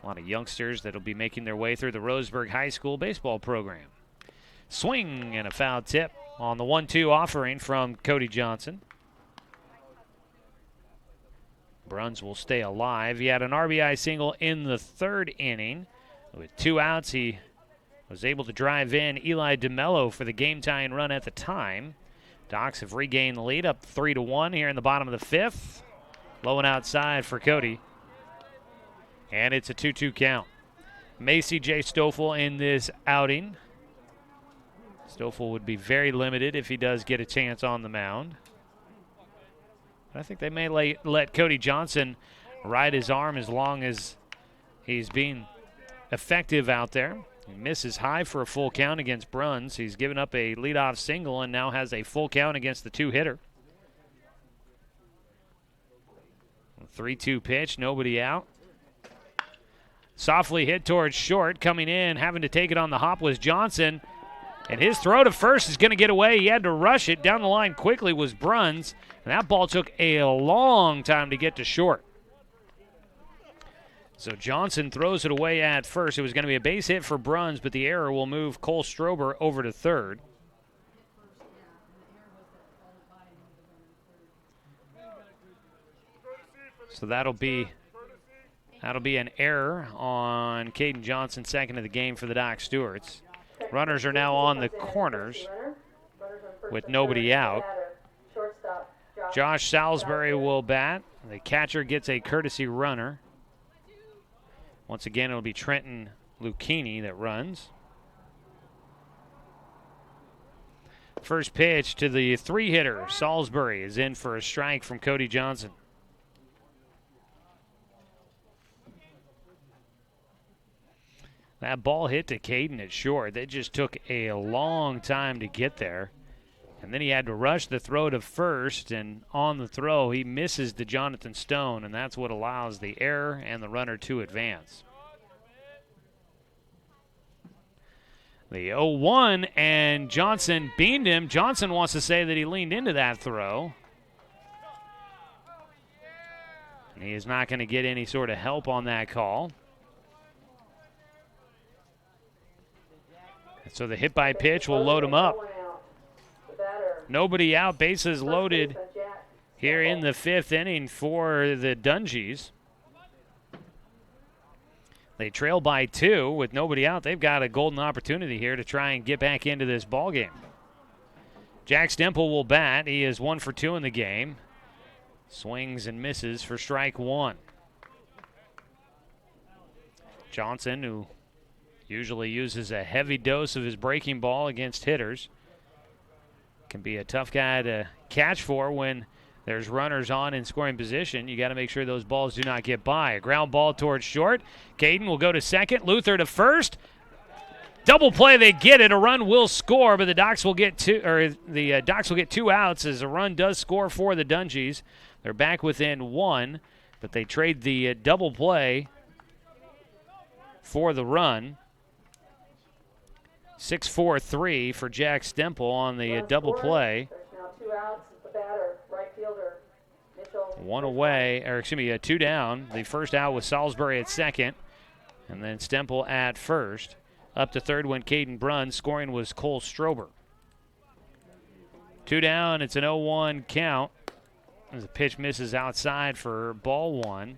A lot of youngsters that will be making their way through the Roseburg High School baseball program. Swing and a foul tip on the 1-2 offering from Cody Johnson. Bruns will stay alive. He had an RBI single in the 3rd inning. With 2 outs, he was able to drive in Eli DeMello for the game-tying run at the time. Docs have regained the lead, up 3-1 here in the bottom of the 5th. Low and outside for Cody. And it's a 2-2 count. Macy J. Stoffel in this outing. Stoffel would be very limited if he does get a chance on the mound. I think they may let Cody Johnson ride his arm as long as he's being effective out there. He misses high for a full count against Bruns. He's given up a leadoff single and now has a full count against the 2-hitter. 3-2 pitch, nobody out. Softly hit towards short. Coming in, having to take it on the hop was Johnson. And his throw to first is going to get away. He had to rush it. Down the line quickly was Bruns. And that ball took a long time to get to short. So Johnson throws it away at first. It was going to be a base hit for Bruns, but the error will move Cole Strober over to third. So that'll be an error on Caden Johnson, second of the game for the Doc Stewarts. Runners are now on the corners with nobody out. Josh Salisbury will bat. The catcher gets a courtesy runner. Once again, it'll be Trenton Lucchini that runs. First pitch to the 3-hitter, Salisbury, is in for a strike from Cody Johnson. That ball hit to Caden at short. They just took a long time to get there. And then he had to rush the throw to first, and on the throw, he misses to Jonathan Stone, and that's what allows the error and the runner to advance. The 0-1, and Johnson beamed him. Johnson wants to say that he leaned into that throw. And he is not going to get any sort of help on that call. So the hit by pitch will load him up. Nobody out, bases loaded here in the 5th inning for the Dungies. They trail by 2 with nobody out. They've got a golden opportunity here to try and get back into this ball game. Jack Stemple will bat. He is 1 for 2 in the game. Swings and misses for strike 1. Johnson, who usually uses a heavy dose of his breaking ball against hitters, can be a tough guy to catch for when there's runners on in scoring position. You got to make sure those balls do not get by. A ground ball towards short. Caden will go to second. Luther to first. Double play, they get it. A run will score, but the Docs will get two outs as a run does score for the Dungies. They're back within 1, but they trade the double play for the run. 6-4-3 for Jack Stemple on the double play. One away, or excuse me, 2 down. The first out was Salisbury at second, and then Stemple at first. Up to third went Caden Brunn. Scoring was Cole Strober. 2 down, it's an 0-1 count. As the pitch misses outside for ball 1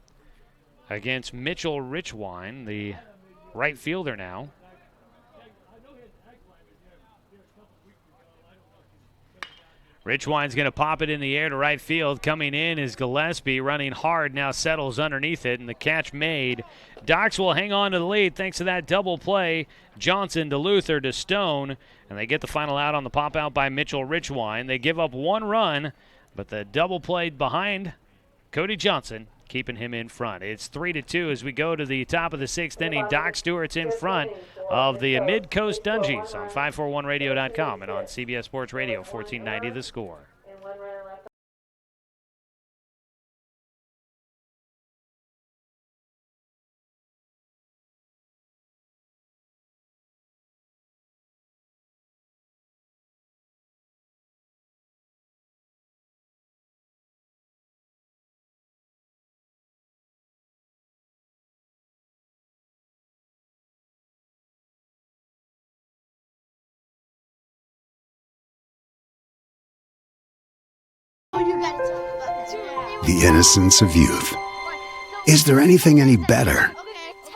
against Mitchell Richwine, the right fielder now. Richwine's going to pop it in the air to right field. Coming in is Gillespie, running hard, now settles underneath it, and the catch made. Docs will hang on to the lead thanks to that double play. Johnson to Luther to Stone, and they get the final out on the pop out by Mitchell Richwine. They give up 1 run, but the double play behind Cody Johnson, keeping him in front. It's 3-2 as we go to the top of the 6th inning. Doc Stewart's in front of the Mid-Coast Dungies on 541radio.com and on CBS Sports Radio 1490 The Score. The innocence of youth. Is there anything any better?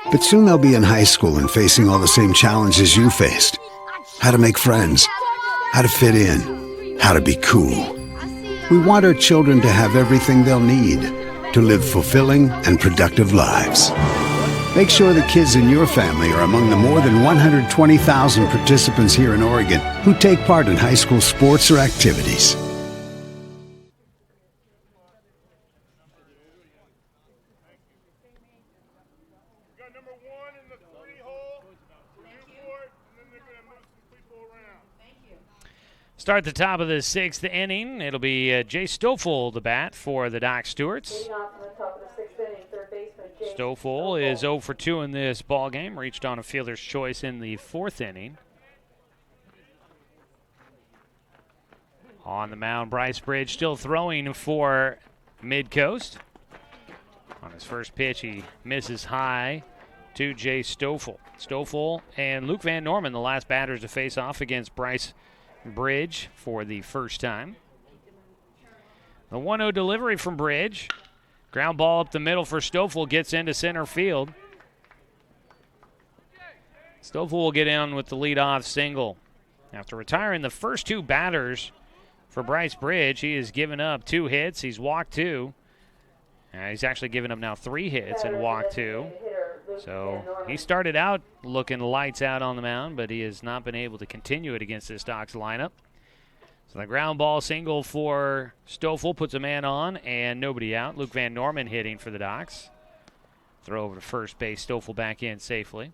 But soon they'll be in high school and facing all the same challenges you faced. How to make friends, how to fit in, how to be cool. We want our children to have everything they'll need to live fulfilling and productive lives. Make sure the kids in your family are among the more than 120,000 participants here in Oregon who take part in high school sports or activities. Start the top of the 6th inning. It'll be Jay Stoffel to bat for the Doc Stewarts. Stoffel is 0 for 2 in this ball game. Reached on a fielder's choice in the 4th inning. On the mound, Bryce Bridge still throwing for Mid-Coast. On his first pitch, he misses high to Jay Stoffel. Stoffel and Luke Van Norman, the last batters to face off against Bryce Bridge for the first time. The 1-0 delivery from Bridge. Ground ball up the middle for Stoffel, gets into center field. Stoffel will get in with the leadoff single. After retiring the first 2 batters for Bryce Bridge, he has given up 2 hits. He's walked 2. He's actually given up now 3 hits and walked 2. So he started out looking lights out on the mound, but he has not been able to continue it against this Docs lineup. So the ground ball single for Stoffel puts a man on and nobody out. Luke Van Norman hitting for the Docs. Throw over to first base. Stoffel back in safely.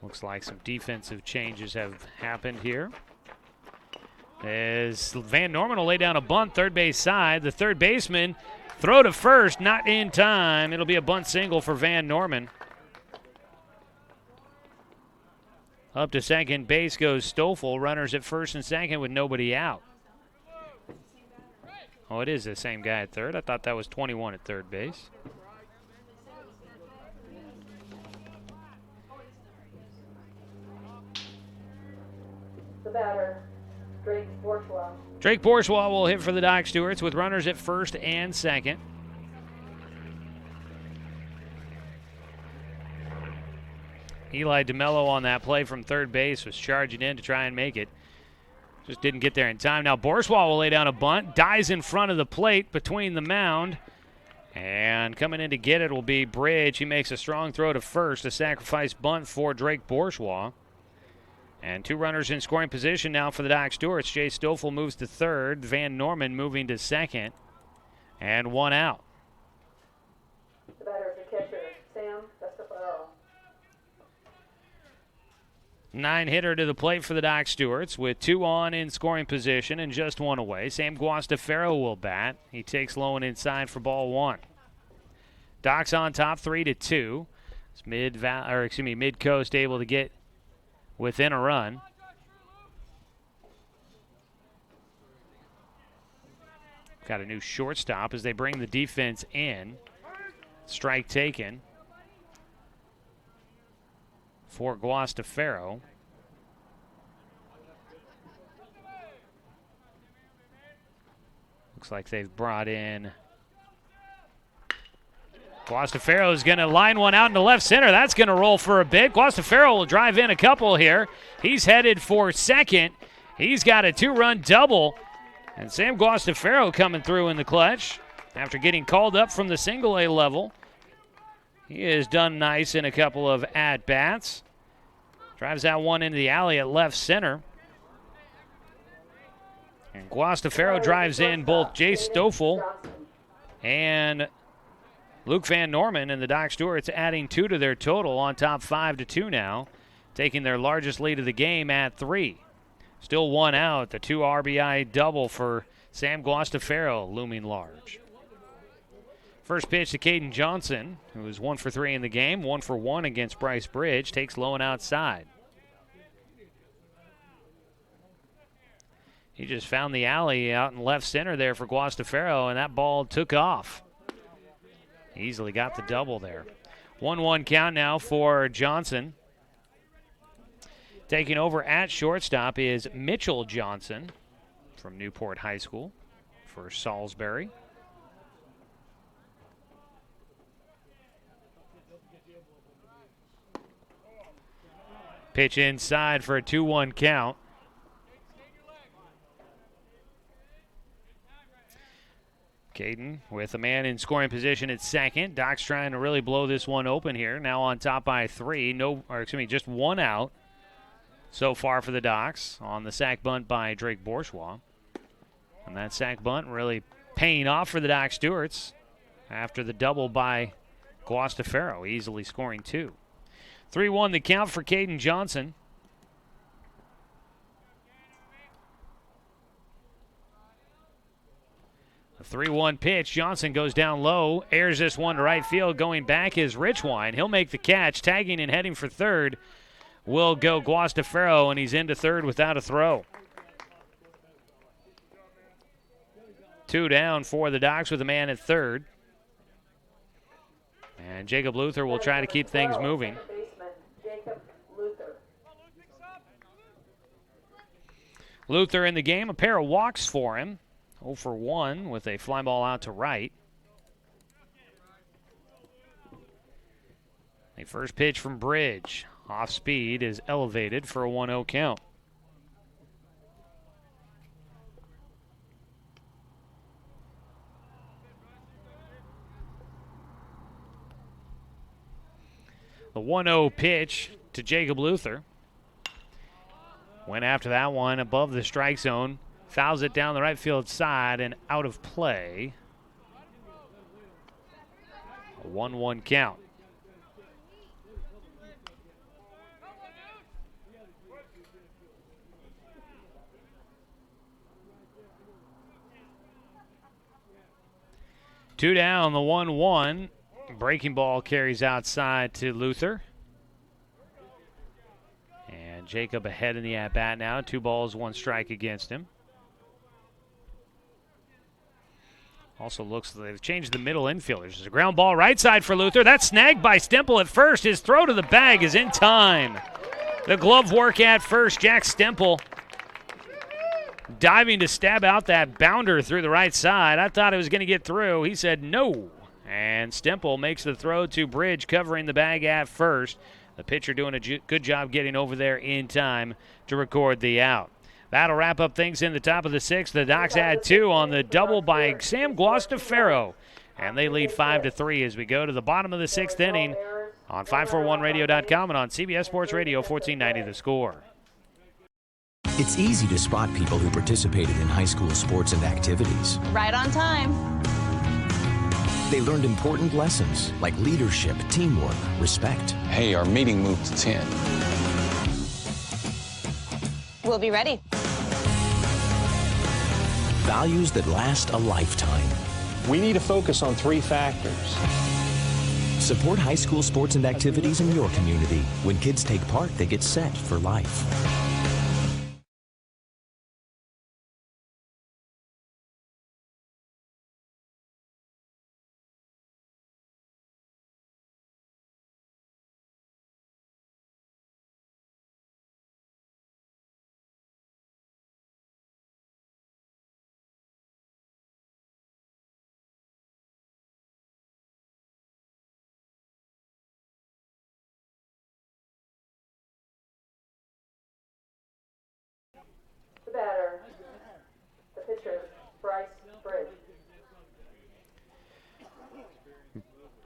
Looks like some defensive changes have happened here. As Van Norman will lay down a bunt, third base side. The third baseman throw to first, not in time. It'll be a bunt single for Van Norman. Up to second base goes Stoffel. Runners at first and second with nobody out. Oh, it is the same guy at third. I thought that was 21 at third base. The batter, Drake Bourgeois. Drake Bourgeois will hit for the Doc Stewarts with runners at first and second. Eli DeMello on that play from third base was charging in to try and make it. Just didn't get there in time. Now Bourgeois will lay down a bunt, dies in front of the plate between the mound. And coming in to get it will be Bridge. He makes a strong throw to first, a sacrifice bunt for Drake Bourgeois. And 2 runners in scoring position now for the Doc Stewarts. Jay Stoffel moves to third. Van Norman moving to second. And 1 out. The batter is the catcher, Sam Vestafaro. 9-hitter to the plate for the Doc Stewarts with 2 on in scoring position and just 1 away. Sam Guastafaro will bat. He takes low and inside for ball 1. Docs on top 3-2. It's Mid-Coast able to get within a run. Got a new shortstop as they bring the defense in. Strike taken for Guastafaro. Looks like they've brought in Guastafaro is going to line one out into left center. That's going to roll for a bit. Guastafaro will drive in a couple here. He's headed for second. He's got a 2-run double. And Sam Guastafaro coming through in the clutch after getting called up from the single-A level. He has done nice in a couple of at-bats. Drives that one into the alley at left center. And Guastafaro drives in both Jay Stoffel and Luke Van Norman, and the Doc Stewarts adding 2 to their total on top 5-2 now, taking their largest lead of the game at 3. Still 1 out. The 2 RBI double for Sam Guastafaro looming large. First pitch to Caden Johnson, who was 1 for 3 in the game, 1 for 1 against Bryce Bridge, takes low and outside. He just found the alley out in left center there for Guastafaro, and that ball took off. Easily got the double there. 1-1 count now for Johnson. Taking over at shortstop is Mitchell Johnson from Newport High School for Salisbury. Pitch inside for a 2-1 count. Caden with a man in scoring position at second. Doc's trying to really blow this one open here. Now on top by 3. Just 1 out so far for the Docs on the sac bunt by Drake Bourgeois. And that sac bunt really paying off for the Doc Stewarts after the double by Guastafaro, easily scoring 2. 3-1 the count for Caden Johnson. A 3-1 pitch. Johnson goes down low, airs this one to right field. Going back is Richwine. He'll make the catch. Tagging and heading for third will go Guastafaro, and he's into third without a throw. 2 down for the Docs with a man at third. And Jacob Luther will try to keep things moving. Luther in the game, a pair of walks for him. 0 for 1 with a fly ball out to right. A first pitch from Bridge. Off speed is elevated for a 1-0 count. The 1-0 pitch to Jacob Luther. Went after that one above the strike zone. Fouls it down the right field side and out of play. A 1-1 count. Two down, the 1-1. Breaking ball carries outside to Luther. And Jacob ahead in the at-bat now. 2 balls, 1 strike against him. Also looks like they've changed the middle infielders. There's a ground ball right side for Luther. That's snagged by Stempel at first. His throw to the bag is in time. The glove work at first. Jack Stempel diving to stab out that bounder through the right side. I thought it was going to get through. He said no. And Stempel makes the throw to Bridge, covering the bag at first. The pitcher doing a good job getting over there in time to record the out. That'll wrap up things in the top of the 6th. The Docs add 2 on the double by Sam Guastafaro. And they lead 5-3 as we go to the bottom of the 6th inning on 541radio.com and on CBS Sports Radio 1490 The Score. It's easy to spot people who participated in high school sports and activities. Right on time. They learned important lessons like leadership, teamwork, respect. Hey, our meeting moved to 10. We'll be ready. Values that last a lifetime. We need to focus on 3 factors. Support high school sports and activities in your community. When kids take part, they get set for life. The batter, the pitcher, Bryce Bridge.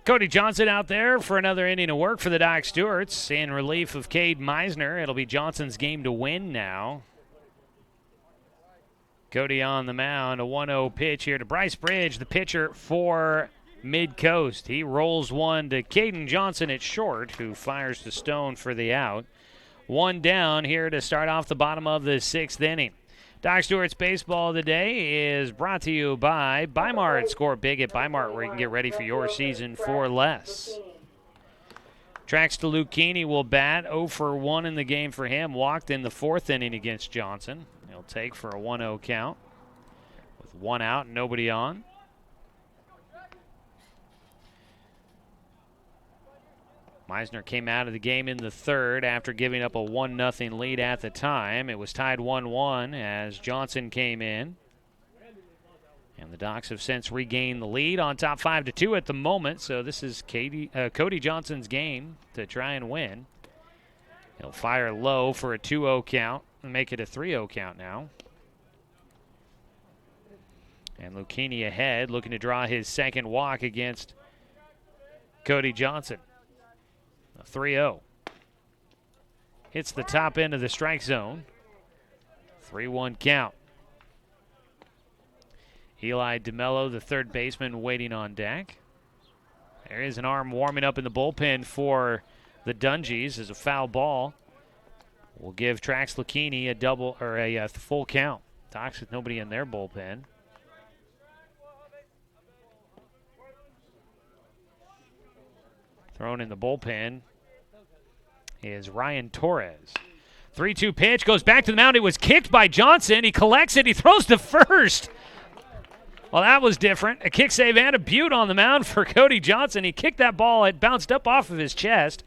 Cody Johnson out there for another inning of work for the Doc Stewarts in relief of Cade Meisner. It'll be Johnson's game to win now. Cody on the mound, a 1-0 pitch here to Bryce Bridge, the pitcher for Mid-Coast. He rolls one to Caden Johnson at short, who fires to Stone for the out. 1 down here to start off the bottom of the 6th inning. Doc Stewart's Baseball of the Day is brought to you by Bimart. Score big at Bimart, where you can get ready for your season for less. Tracks to Lucchini will bat 0 for 1 in the game for him. Walked in the 4th inning against Johnson. He'll take for a 1-0 count with 1 out and nobody on. Meisner came out of the game in the 3rd after giving up a 1-0 lead at the time. It was tied 1-1 as Johnson came in. And the Docs have since regained the lead on top 5-2 at the moment. So this is Cody Johnson's game to try and win. He'll fire low for a 2-0 count and make it a 3-0 count now. And Lucchini ahead, looking to draw his 2nd walk against Cody Johnson. A 3-0. Hits the top end of the strike zone. 3-1 count. Eli DeMello, the 3rd baseman, waiting on deck. There is an arm warming up in the bullpen for the Dungies as a foul ball will give Trax Lucchini a double or a full count. Docs with nobody in their bullpen. Thrown in the bullpen is Ryan Torres. 3-2 pitch, goes back to the mound. It was kicked by Johnson. He collects it. He throws to first. Well, that was different. A kick save and a butte on the mound for Cody Johnson. He kicked that ball. It bounced up off of his chest.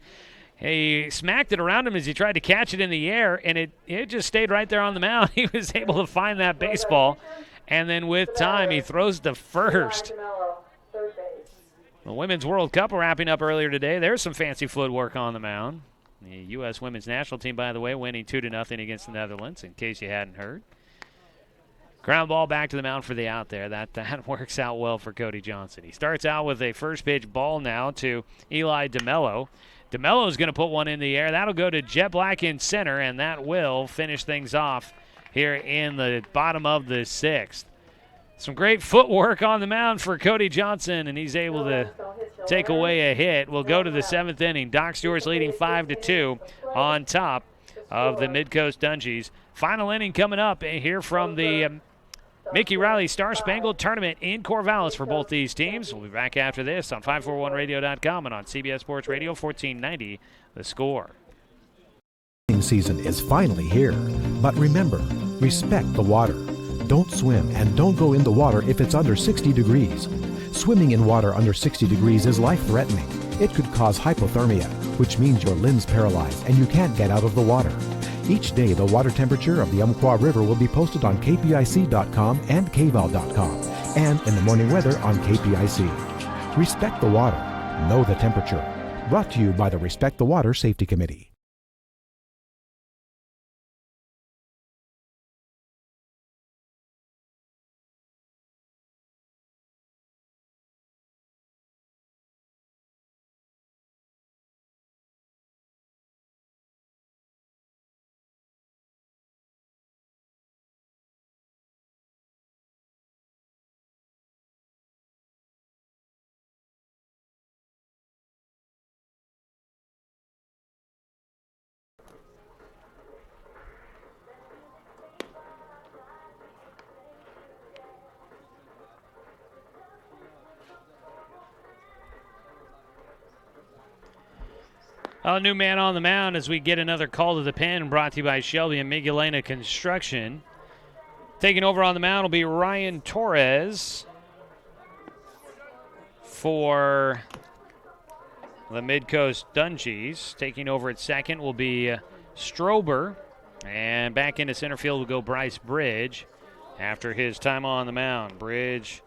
He smacked it around him as he tried to catch it in the air, and it just stayed right there on the mound. He was able to find that baseball. And then with time, he throws to first. The Women's World Cup wrapping up earlier today. There's some fancy footwork on the mound. The U.S. Women's National Team, by the way, winning 2-0 against the Netherlands, in case you hadn't heard. Ground ball back to the mound for the out there. That works out well for Cody Johnson. He starts out with a first pitch ball now to Eli DeMello. DeMello's going to put one in the air. That'll go to Jet Black in center, and that will finish things off here in the bottom of the sixth. Some great footwork on the mound for Cody Johnson, and he's able to take away a hit. We'll go to the seventh inning. Doc Stewart's leading 5-2 on top of the Midcoast Dungies. Final inning coming up here from the Mickey Riley Star Spangled Tournament in Corvallis for both these teams. We'll be back after this on 541radio.com and on CBS Sports Radio 1490, The Score. Season is finally here, but remember, respect the water. Don't swim and don't go in the water if it's under 60 degrees. Swimming in water under 60 degrees is life-threatening. It could cause hypothermia, which means your limbs paralyzed and you can't get out of the water. Each day, the water temperature of the Umpqua River will be posted on kpic.com and kval.com, and in the morning weather on KPIC. Respect the water. Know the temperature. Brought to you by the Respect the Water Safety Committee. A new man on the mound as we get another call to the pen, brought to you by Shelby and Miguelena Construction. Taking over on the mound will be Ryan Torres for the Midcoast Dungies. Taking over at second will be Strober. And back into center field will go Bryce Bridge after his time on the mound. Bridge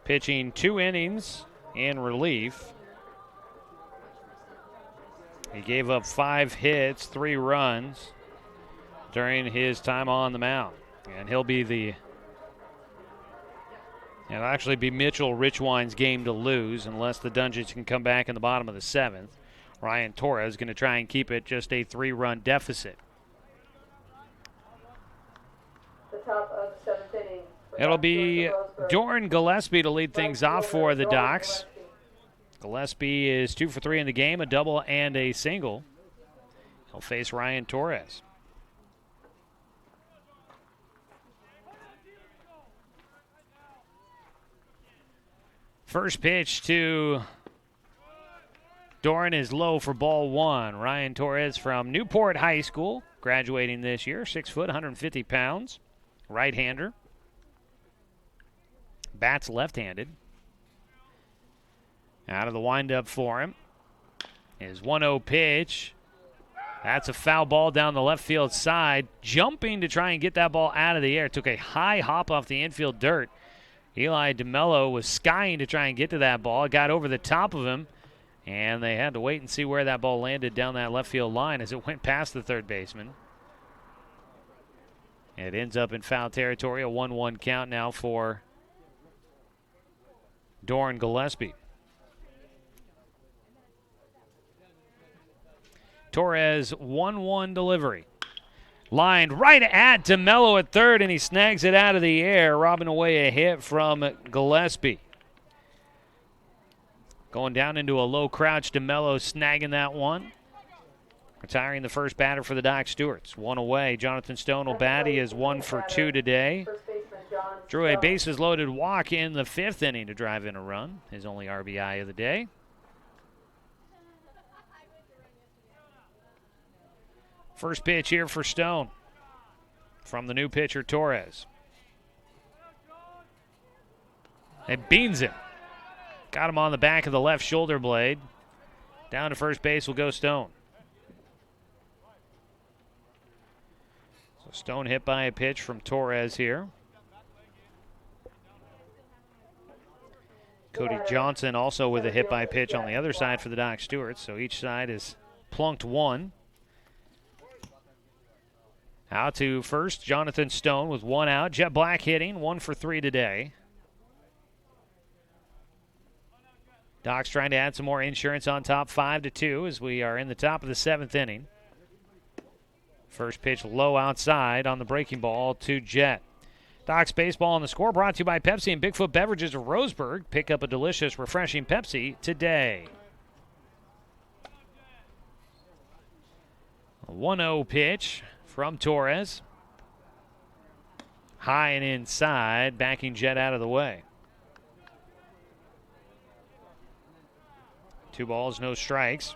pitching 2 innings in relief. He gave up 5 hits, 3 runs during his time on the mound. And he'll be it'll actually be Mitchell Richwine's game to lose unless the Dungeons can come back in the bottom of the 7th. Ryan Torres going to try and keep it just a 3-run deficit. The top of the 7th inning. It'll be Tourn Gillespie to lead things off for the Docs. Gillespie is 2 for 3 in the game, a double and a single. He'll face Ryan Torres. First pitch to Doran is low for ball 1. Ryan Torres from Newport High School, graduating this year, 6 foot, 150 pounds, right-hander. Bats left-handed. Out of the windup for him is 1-0 pitch. That's a foul ball down the left field side. Jumping to try and get that ball out of the air. Took a high hop off the infield dirt. Eli DeMello was skying to try and get to that ball. It got over the top of him, and they had to wait and see where that ball landed down that left field line as it went past the third baseman. It ends up in foul territory. A 1-1 count now for Doran Gillespie. Torres, 1-1 delivery. Lined right at DeMello at third, and he snags it out of the air, robbing away a hit from Gillespie. Going down into a low crouch, DeMello snagging that one. Retiring the first batter for the Doc Stewarts. 1 away. Jonathan Stone will bat. He is 1 for 2 today. Drew a bases loaded walk in the 5th inning to drive in a run. His only RBI of the day. First pitch here for Stone from the new pitcher, Torres. It beans him. Got him on the back of the left shoulder blade. Down to first base will go Stone. So Stone hit by a pitch from Torres here. Cody Johnson also with a hit by pitch on the other side for the Doc Stewarts, so each side is plunked one. Out to first, Jonathan Stone with one out. Jet Black hitting, 1 for 3 today. Doc's trying to add some more insurance on top, 5-2, as we are in the top of the 7th inning. First pitch low outside on the breaking ball to Jet. Doc's baseball on the score brought to you by Pepsi and Bigfoot Beverages of Roseburg. Pick up a delicious, refreshing Pepsi today. A 1-0 pitch from Torres. High and inside, backing Jet out of the way. 2 balls, no strikes.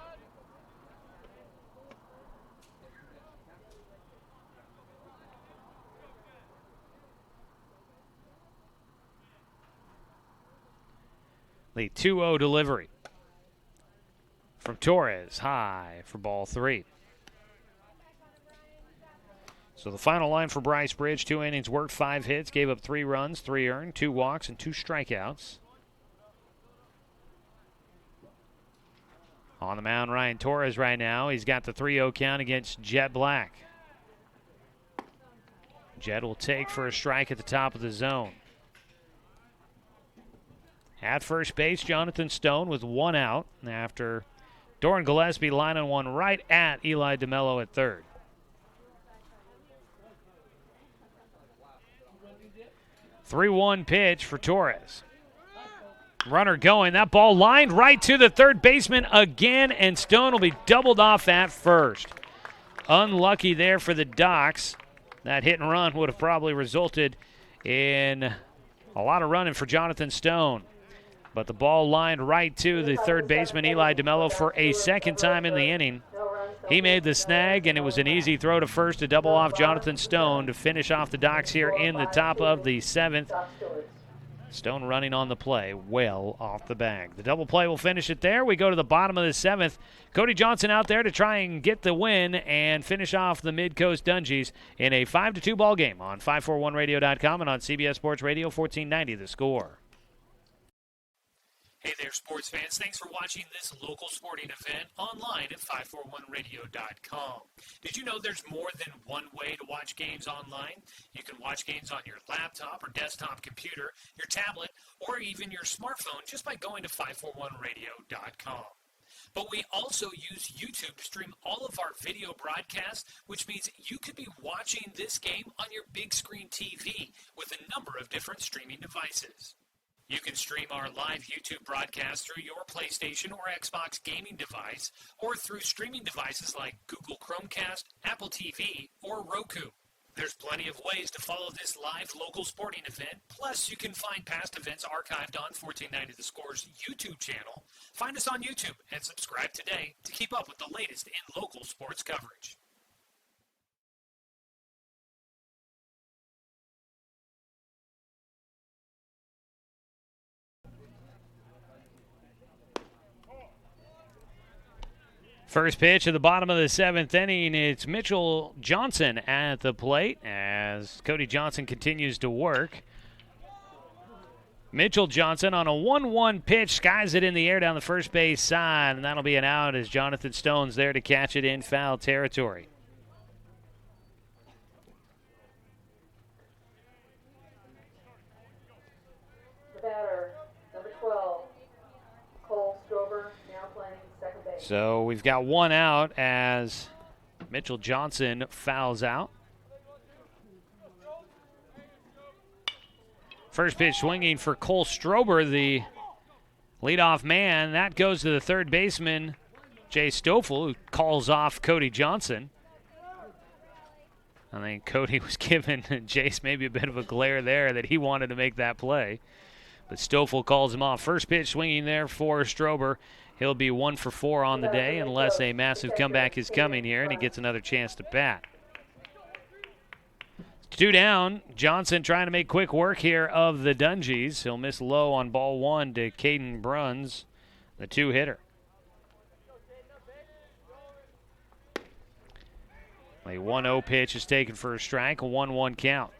The 2-0 delivery from Torres, high for ball 3. So the final line for Bryce Bridge, 2 innings worked, 5 hits, gave up 3 runs, 3 earned, 2 walks, and 2 strikeouts. On the mound, Ryan Torres right now. He's got the 3-0 count against Jet Black. Jet will take for a strike at the top of the zone. At first base, Jonathan Stone with 1 out after Doran Gillespie lining one right at Eli DeMello at third. The 3-1 pitch for Torres. Runner going. That ball lined right to the third baseman again, and Stone will be doubled off at first. Unlucky there for the Docs. That hit and run would have probably resulted in a lot of running for Jonathan Stone. But the ball lined right to the third baseman, Eli DeMello, for a second time in the inning. He made the snag, and it was an easy throw to first to double off Jonathan Stone to finish off the Docs here in the top of the 7th. Stone running on the play, well off the bag. The double play will finish it there. We go to the bottom of the 7th. Cody Johnson out there to try and get the win and finish off the Mid-Coast Dungies in a 5-2 ball game on 541radio.com and on CBS Sports Radio 1490 The Score. Hey there, sports fans. Thanks for watching this local sporting event online at 541radio.com. Did you know there's more than one way to watch games online? You can watch games on your laptop or desktop computer, your tablet, or even your smartphone just by going to 541radio.com. But we also use YouTube to stream all of our video broadcasts, which means you could be watching this game on your big screen TV with a number of different streaming devices. You can stream our live YouTube broadcast through your PlayStation or Xbox gaming device or through streaming devices like Google Chromecast, Apple TV, or Roku. There's plenty of ways to follow this live local sporting event. Plus, you can find past events archived on 1490 The Score's YouTube channel. Find us on YouTube and subscribe today to keep up with the latest in local sports coverage. First pitch at the bottom of the 7th inning. It's Mitchell Johnson at the plate as Cody Johnson continues to work. Mitchell Johnson on a 1-1 pitch skies it in the air down the first base side, and that'll be an out as Jonathan Stone's there to catch it in foul territory. The batter, number 12, Cole Stover, now playing second base. So we've got 1 out as Mitchell Johnson fouls out. First pitch swinging for Cole Strober, the leadoff man. That goes to the third baseman, Jay Stoffel, who calls off Cody Johnson. I think Cody was giving Jace maybe a bit of a glare there that he wanted to make that play. But Stoffel calls him off. First pitch swinging there for Strober. He'll be 1 for 4 on the day unless a massive comeback is coming here and he gets another chance to bat. 2 down. Johnson trying to make quick work here of the Dungies. He'll miss low on ball 1 to Caden Bruns, the 2-hitter. A 1-0 pitch is taken for a strike, a 1-1 count.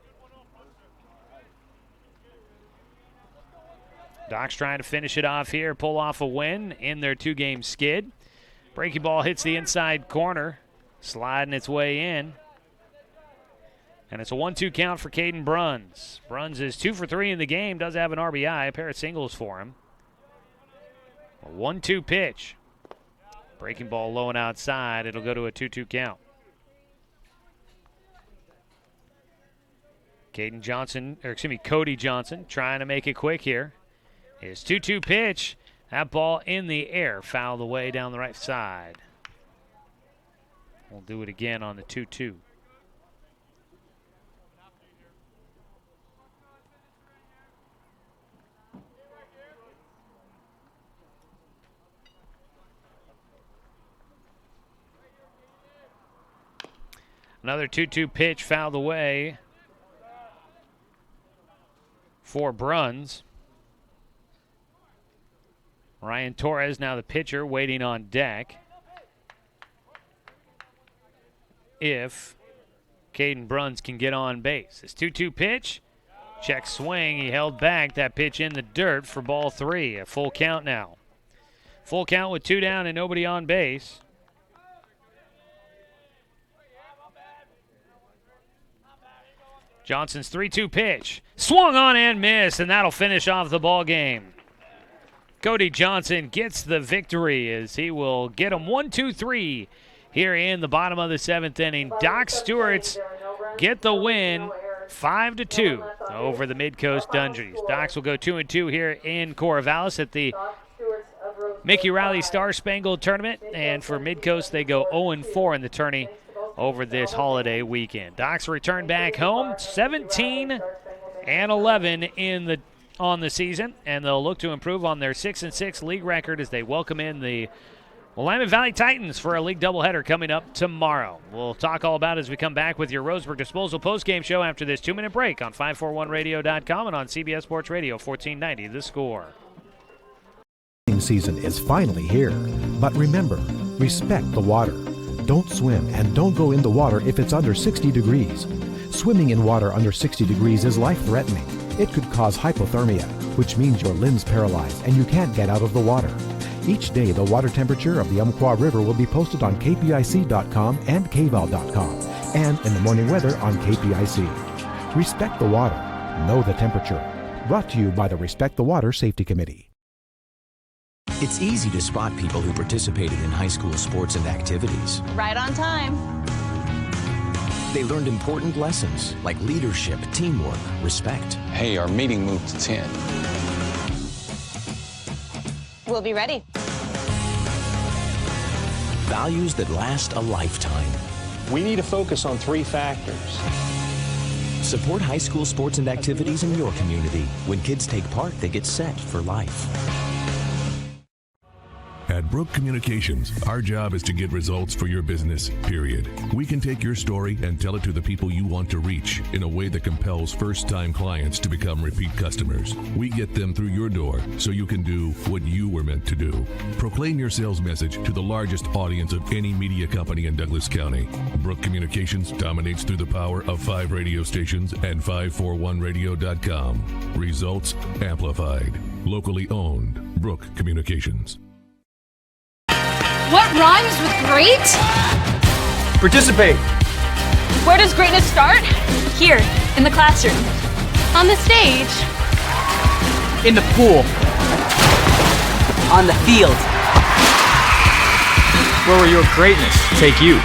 Doc's trying to finish it off here, pull off a win in their 2-game skid. Breaking ball hits the inside corner, sliding its way in. And it's a 1-2 count for Caden Bruns. Bruns is 2 for 3 in the game, does have an RBI, a pair of singles for him. A 1-2 pitch. Breaking ball low and outside. It'll go to a 2-2 count. Cody Johnson trying to make it quick here. His 2-2 pitch. That ball in the air, fouled away down the right side. We'll do it again on the 2-2. Another 2-2 pitch fouled away for Bruns. Ryan Torres now the pitcher waiting on deck. If Caden Bruns can get on base. This 2-2 pitch, check swing. He held back that pitch in the dirt for ball 3. A full count now. Full count with 2 down and nobody on base. Johnson's 3-2 pitch. Swung on and missed, and that'll finish off the ball game. Cody Johnson gets the victory as he will get them 1-2-3 here in the bottom of the 7th inning. Doc Stewart's get the win 5-2 over the Midcoast Dungies. Docs will go 2-2 here in Corvallis at the Mickey Riley Star Spangled Tournament, and for Midcoast they go 0-4 in the tourney over this holiday weekend. Docs return back home 17-11 on the season, and they'll look to improve on their 6-6 league record as they welcome in the Willamette Valley Titans for a league doubleheader coming up tomorrow. We'll talk all about it as we come back with your Roseburg Disposal postgame show after this 2-minute break on 541radio.com and on CBS Sports Radio 1490 The Score. Season is finally here, but remember, respect the water. Don't swim and don't go in the water if it's under 60 degrees. Swimming in water under 60 degrees is life-threatening. It could cause hypothermia, which means your limbs paralyzed and you can't get out of the water. Each day, the water temperature of the Umpqua River will be posted on kpic.com and kval.com, and in the morning weather on KPIC. Respect the water. Know the temperature. Brought to you by the Respect the Water Safety Committee. It's easy to spot people who participated in high school sports and activities. Right on time. They learned important lessons like leadership, teamwork, respect. Hey, our meeting moved to 10. We'll be ready. Values that last a lifetime. We need to focus on 3 factors. Support high school sports and activities in your community. When kids take part, they get set for life. At Brook Communications, our job is to get results for your business, period. We can take your story and tell it to the people you want to reach in a way that compels first-time clients to become repeat customers. We get them through your door so you can do what you were meant to do. Proclaim your sales message to the largest audience of any media company in Douglas County. Brook Communications dominates through the power of 5 radio stations and 541radio.com. Results amplified. Locally owned. Brook Communications. What rhymes with great? Participate. Where does greatness start? Here, in the classroom. On the stage. In the pool. On the field. Where will your greatness take you?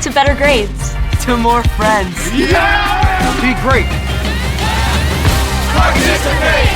To better grades. To more friends. Yeah! Be great. Participate!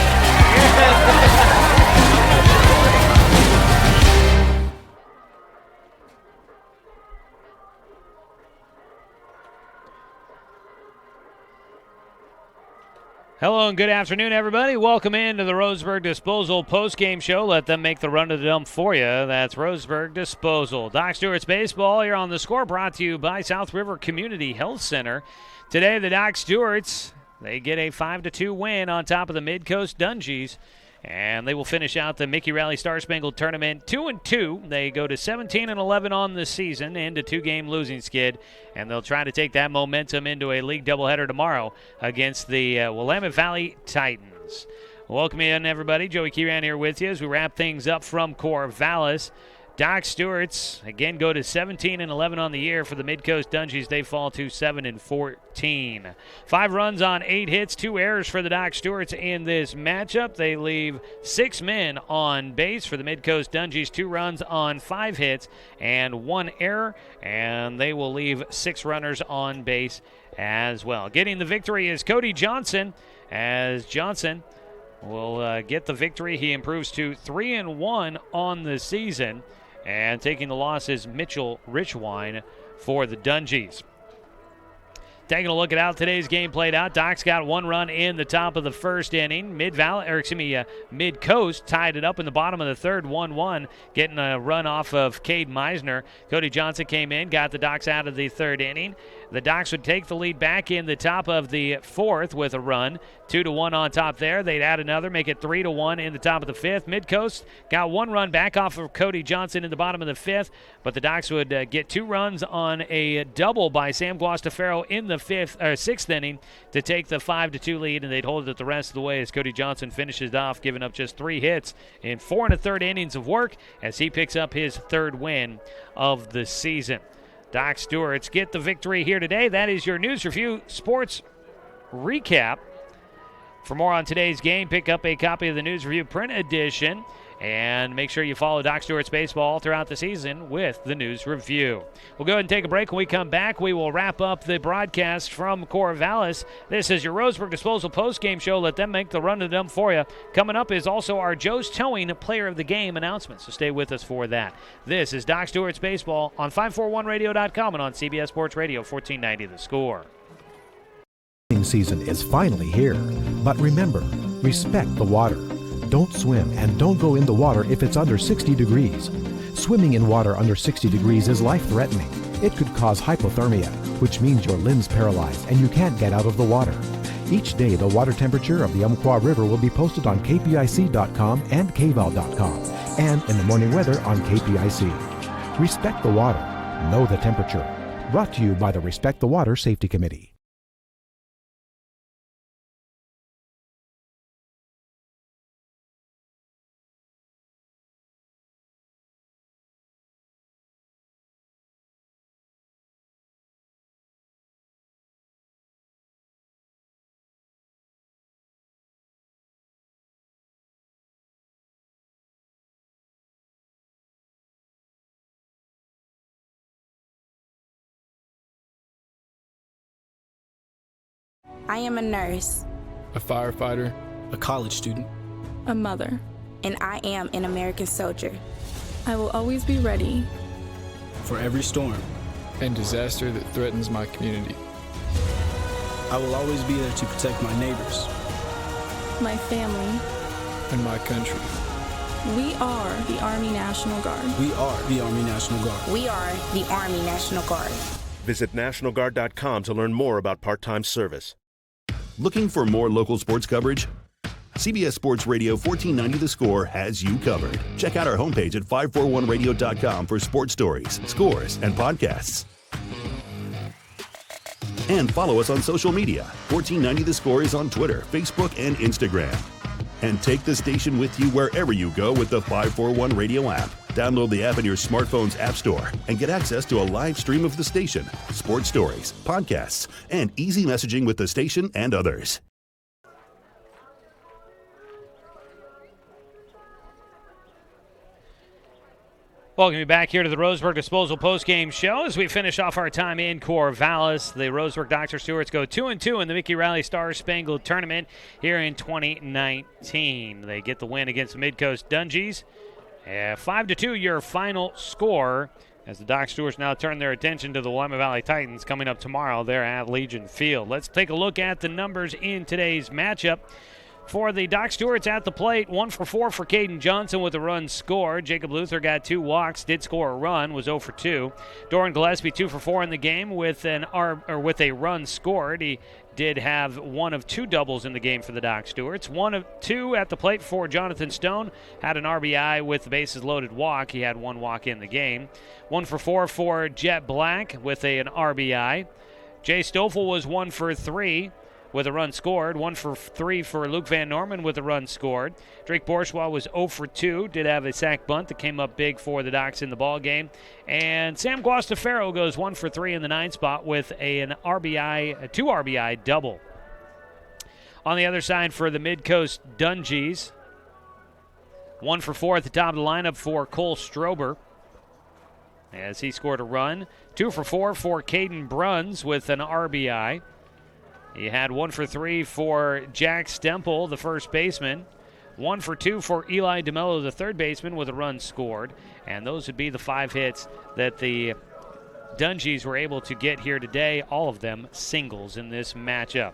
Hello and good afternoon, everybody. Welcome into the Roseburg Disposal postgame show. Let them make the run to the dump for you. That's Roseburg Disposal. Doc Stewart's Baseball here on The Score, brought to you by South River Community Health Center. Today, the Doc Stewarts, they get a 5-2 win on top of the Midcoast Dungies, and they will finish out the Mickey Riley Star Spangled Tournament 2-2. They go to 17-11 on the season, into 2-game losing skid, and they'll try to take that momentum into a league doubleheader tomorrow against the Willamette Valley Titans. Welcome in, everybody. Joey Kieran here with you as we wrap things up from Corvallis. Doc Stewart's, again, go to 17-11 on the year for the Midcoast Dungies. They fall to 7-14. 5 runs on 8 hits, 2 errors for the Doc Stewarts in this matchup. They leave 6 men on base for the Midcoast Dungies, 2 runs on 5 hits and 1 error, and they will leave 6 runners on base as well. Getting the victory is Cody Johnson, as Johnson will get the victory. He improves to 3-1 on the season. And taking the loss is Mitchell Richwine for the Dungies. Taking a look at how today's game played out. Doc's got 1 run in the top of the first inning. Mid-Coast tied it up in the bottom of the third, 1-1, getting a run off of Cade Meisner. Cody Johnson came in, got the Docs out of the third inning. The Docs would take the lead back in the top of the fourth with a run. 2-1 on top there. They'd add another, make it 3-1 in the top of the fifth. Mid-Coast got 1 run back off of Cody Johnson in the bottom of the fifth, but the Docs would get 2 runs on a double by Sam Guastafaro in the sixth inning to take the 5-2 lead, and they'd hold it the rest of the way as Cody Johnson finishes off, giving up just 3 hits in 4 1/3 innings of work as he picks up his 3rd win of the season. Doc Stewart's get the victory here today. That is your News Review Sports Recap. For more on today's game, pick up a copy of the News Review print edition and make sure you follow Doc Stewart's baseball throughout the season with the News Review. We'll go ahead and take a break. When we come back, we will wrap up the broadcast from Corvallis. This is your Roseburg Disposal postgame show. Let them make the run of them for you. Coming up is also our Joe's Towing Player of the Game announcement, so stay with us for that. This is Doc Stewart's Baseball on 541radio.com and on CBS Sports Radio 1490 The Score. Season is finally here, but remember, respect the water. Don't swim and don't go in the water if it's under 60 degrees. Swimming in water under 60 degrees is life-threatening. It could cause hypothermia, which means your limbs paralyzed and you can't get out of the water. Each day, the water temperature of the Umpqua River will be posted on kpic.com and kval.com, and in the morning weather on KPIC. Respect the water. Know the temperature. Brought to you by the Respect the Water Safety Committee. I am a nurse, a firefighter, a college student, a mother, and I am an American soldier. I will always be ready for every storm and disaster that threatens my community. I will always be there to protect my neighbors, my family, and my country. We are the Army National Guard. We are the Army National Guard. We are the Army National Guard. Visit nationalguard.com to learn more about part-time service. Looking for more local sports coverage? CBS Sports Radio 1490 The Score has you covered. Check out our homepage at 541radio.com for sports stories, scores, and podcasts. And follow us on social media. 1490 The Score is on Twitter, Facebook, and Instagram. And take the station with you wherever you go with the 541 Radio app. Download the app in your smartphone's app store and get access to a live stream of the station, sports stories, podcasts, and easy messaging with the station and others. Welcome you back here to the Roseburg Disposal postgame show as we finish off our time in Corvallis. The Roseburg Dr. Stewarts go 2-2 in the Mickey Riley Star Spangled Tournament here in 2019. They get the win against the Midcoast Dungies. 5-2 your final score as the Doc Stewarts now turn their attention to the Willamette Valley Titans coming up tomorrow there at Legion Field. Let's take a look at the numbers in today's matchup. For the Doc Stewarts at the plate, 1 for 4 for Caden Johnson with a run scored. Jacob Luther got 2 walks, did score a run, was 0 for 2. Doran Gillespie 2 for 4 in the game with a run scored. He did have 1 of 2 doubles in the game for the Doc Stewarts. 1 of 2 at the plate for Jonathan Stone. Had an RBI with the bases loaded walk. He had 1 walk in the game. 1 for 4 for Jet Black with an RBI. Jay Stoffel was 1 for 3 with a run scored. 1 for 3 for Luke Van Norman with a run scored. Drake Bourgeois was 0 for 2. Did have a sack bunt that came up big for the Docs in the ball game. And Sam Guastafaro goes 1 for 3 in the 9 spot with a 2 RBI double. On the other side for the Mid-Coast Dungies, 1 for 4 at the top of the lineup for Cole Strober, as he scored a run. 2 for 4 for Caden Bruns with an RBI. He had 1 for 3 for Jack Stemple, the first baseman. 1 for 2 for Eli DeMello, the third baseman, with a run scored. And those would be the 5 hits that the Dungies were able to get here today, all of them singles in this matchup.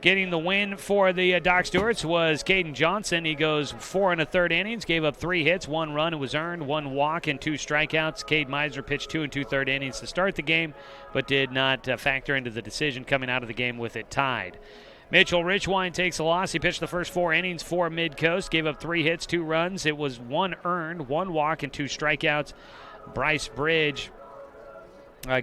Getting the win for the Doc Stewarts was Caden Johnson. He goes 4 1/3 innings, gave up 3 hits, 1 run was earned, 1 walk, and 2 strikeouts. Cade Meisner pitched 2 2/3 innings to start the game, but did not factor into the decision coming out of the game with it tied. Mitchell Richwine takes a loss. He pitched the first 4 innings for Mid-Coast, gave up 3 hits, 2 runs. It was 1 earned, 1 walk, and 2 strikeouts. Bryce Bridge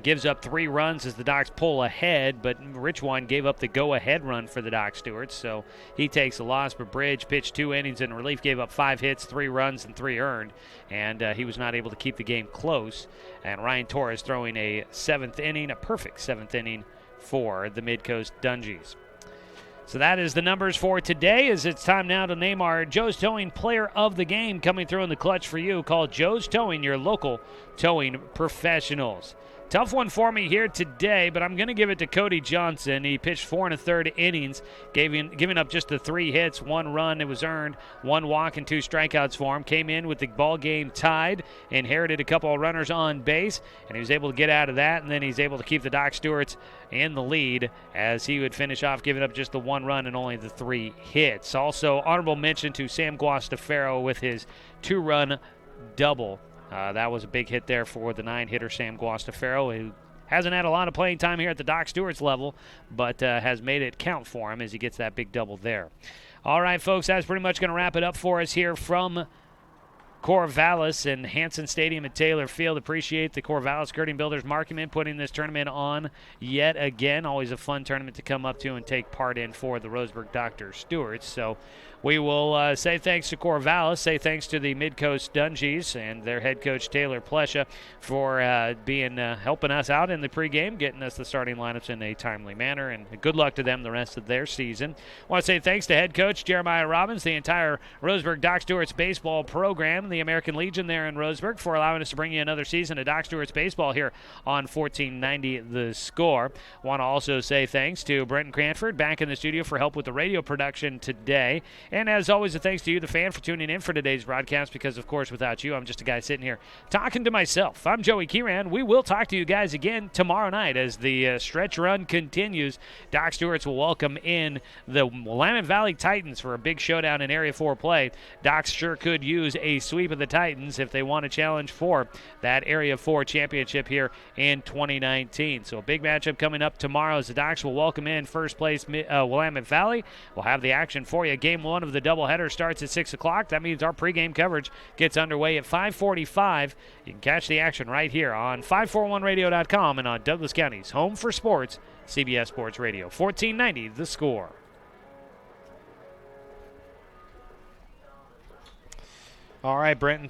gives up 3 runs as the Docs pull ahead, but Richwine gave up the go-ahead run for the Doc Stewarts, so he takes a loss. But Bridge pitched 2 innings in relief, gave up 5 hits, 3 runs, and 3 earned, and he was not able to keep the game close. And Ryan Torres throwing a 7th inning, a perfect 7th inning for the Mid-Coast Dungies. So that is the numbers for today, as it's time now to name our Joe's Towing Player of the Game. Coming through in the clutch for you, call Joe's Towing, your local towing professionals. Tough one for me here today, but I'm going to give it to Cody Johnson. He pitched 4 1/3 innings, giving up just the 3 hits, 1 run. It was earned, 1 walk, and 2 strikeouts for him. Came in with the ball game tied, inherited a couple of runners on base, and he was able to get out of that, and then he's able to keep the Doc Stewarts in the lead as he would finish off giving up just the 1 run and only the 3 hits. Also, honorable mention to Sam Guastafaro with his 2-run double. That was a big hit there for the 9-hitter Sam Guastafaro, who hasn't had a lot of playing time here at the Doc Stewarts level, but has made it count for him as he gets that big double there. All right, folks, that's pretty much going to wrap it up for us here from Corvallis and Hanson Stadium at Taylor Field. Appreciate the Corvallis Skirting Builders Marketing putting this tournament on yet again. Always a fun tournament to come up to and take part in for the Roseburg Dr. Stewarts. So we will say thanks to Corvallis, say thanks to the Mid-Coast Dungies and their head coach Taylor Plesha for helping us out in the pregame, getting us the starting lineups in a timely manner, and good luck to them the rest of their season. I want to say thanks to head coach Jeremiah Robbins, the entire Roseburg Doc Stewarts baseball program, the American Legion there in Roseburg, for allowing us to bring you another season of Doc Stewarts baseball here on 1490 The Score. I want to also say thanks to Brenton Cranford back in the studio for help with the radio production today. And as always, a thanks to you, the fan, for tuning in for today's broadcast, because, of course, without you, I'm just a guy sitting here talking to myself. I'm Joey Kieran. We will talk to you guys again tomorrow night as the stretch run continues. Doc Stewarts will welcome in the Willamette Valley Titans for a big showdown in Area 4 play. Docs sure could use a sweep of the Titans if they want a challenge for that Area 4 championship here in 2019. So a big matchup coming up tomorrow as the Docs will welcome in first place Willamette Valley. We'll have the action for you. Game 1 of the doubleheader starts at 6 o'clock. That means our pregame coverage gets underway at 5:45. You can catch the action right here on 541radio.com and on Douglas County's home for sports, CBS Sports Radio. 1490 The Score. All right, Brenton.